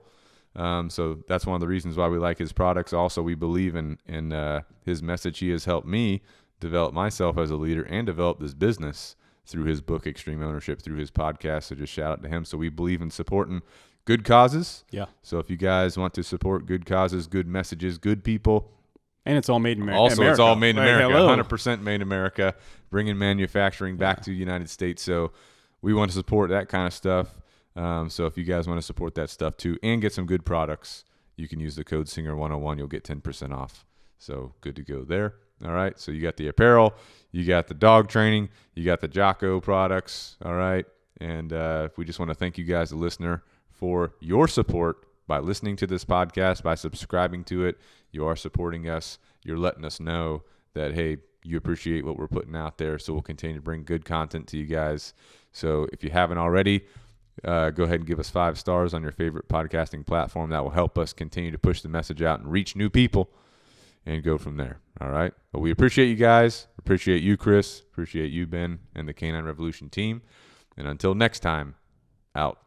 So that's one of the reasons why we like his products. Also, we believe in his message. He has helped me develop myself as a leader and develop this business through his book, Extreme Ownership, through his podcast. So just shout out to him. So we believe in supporting good causes. Yeah. So if you guys want to support good causes, good messages, good people. And it's all made in America. Also, it's all made in America. Hello. 100% made in America, bringing manufacturing back to the United States. So we want to support that kind of stuff. So if you guys want to support that stuff too and get some good products, you can use the code SINGER101. You'll get 10% off. So good to go there. All right. So you got the apparel, you got the dog training, you got the Jocko products. All right. And we just want to thank you guys, the listener, for your support by listening to this podcast, by subscribing to it. You are supporting us. You're letting us know that, hey, you appreciate what we're putting out there. So we'll continue to bring good content to you guys. So if you haven't already, go ahead and give us 5 stars on your favorite podcasting platform. That will help us continue to push the message out and reach new people and go from there. All right. But we appreciate you guys. Appreciate you, Chris. Appreciate you, Ben, and the Canine Revolution team. And until next time, out.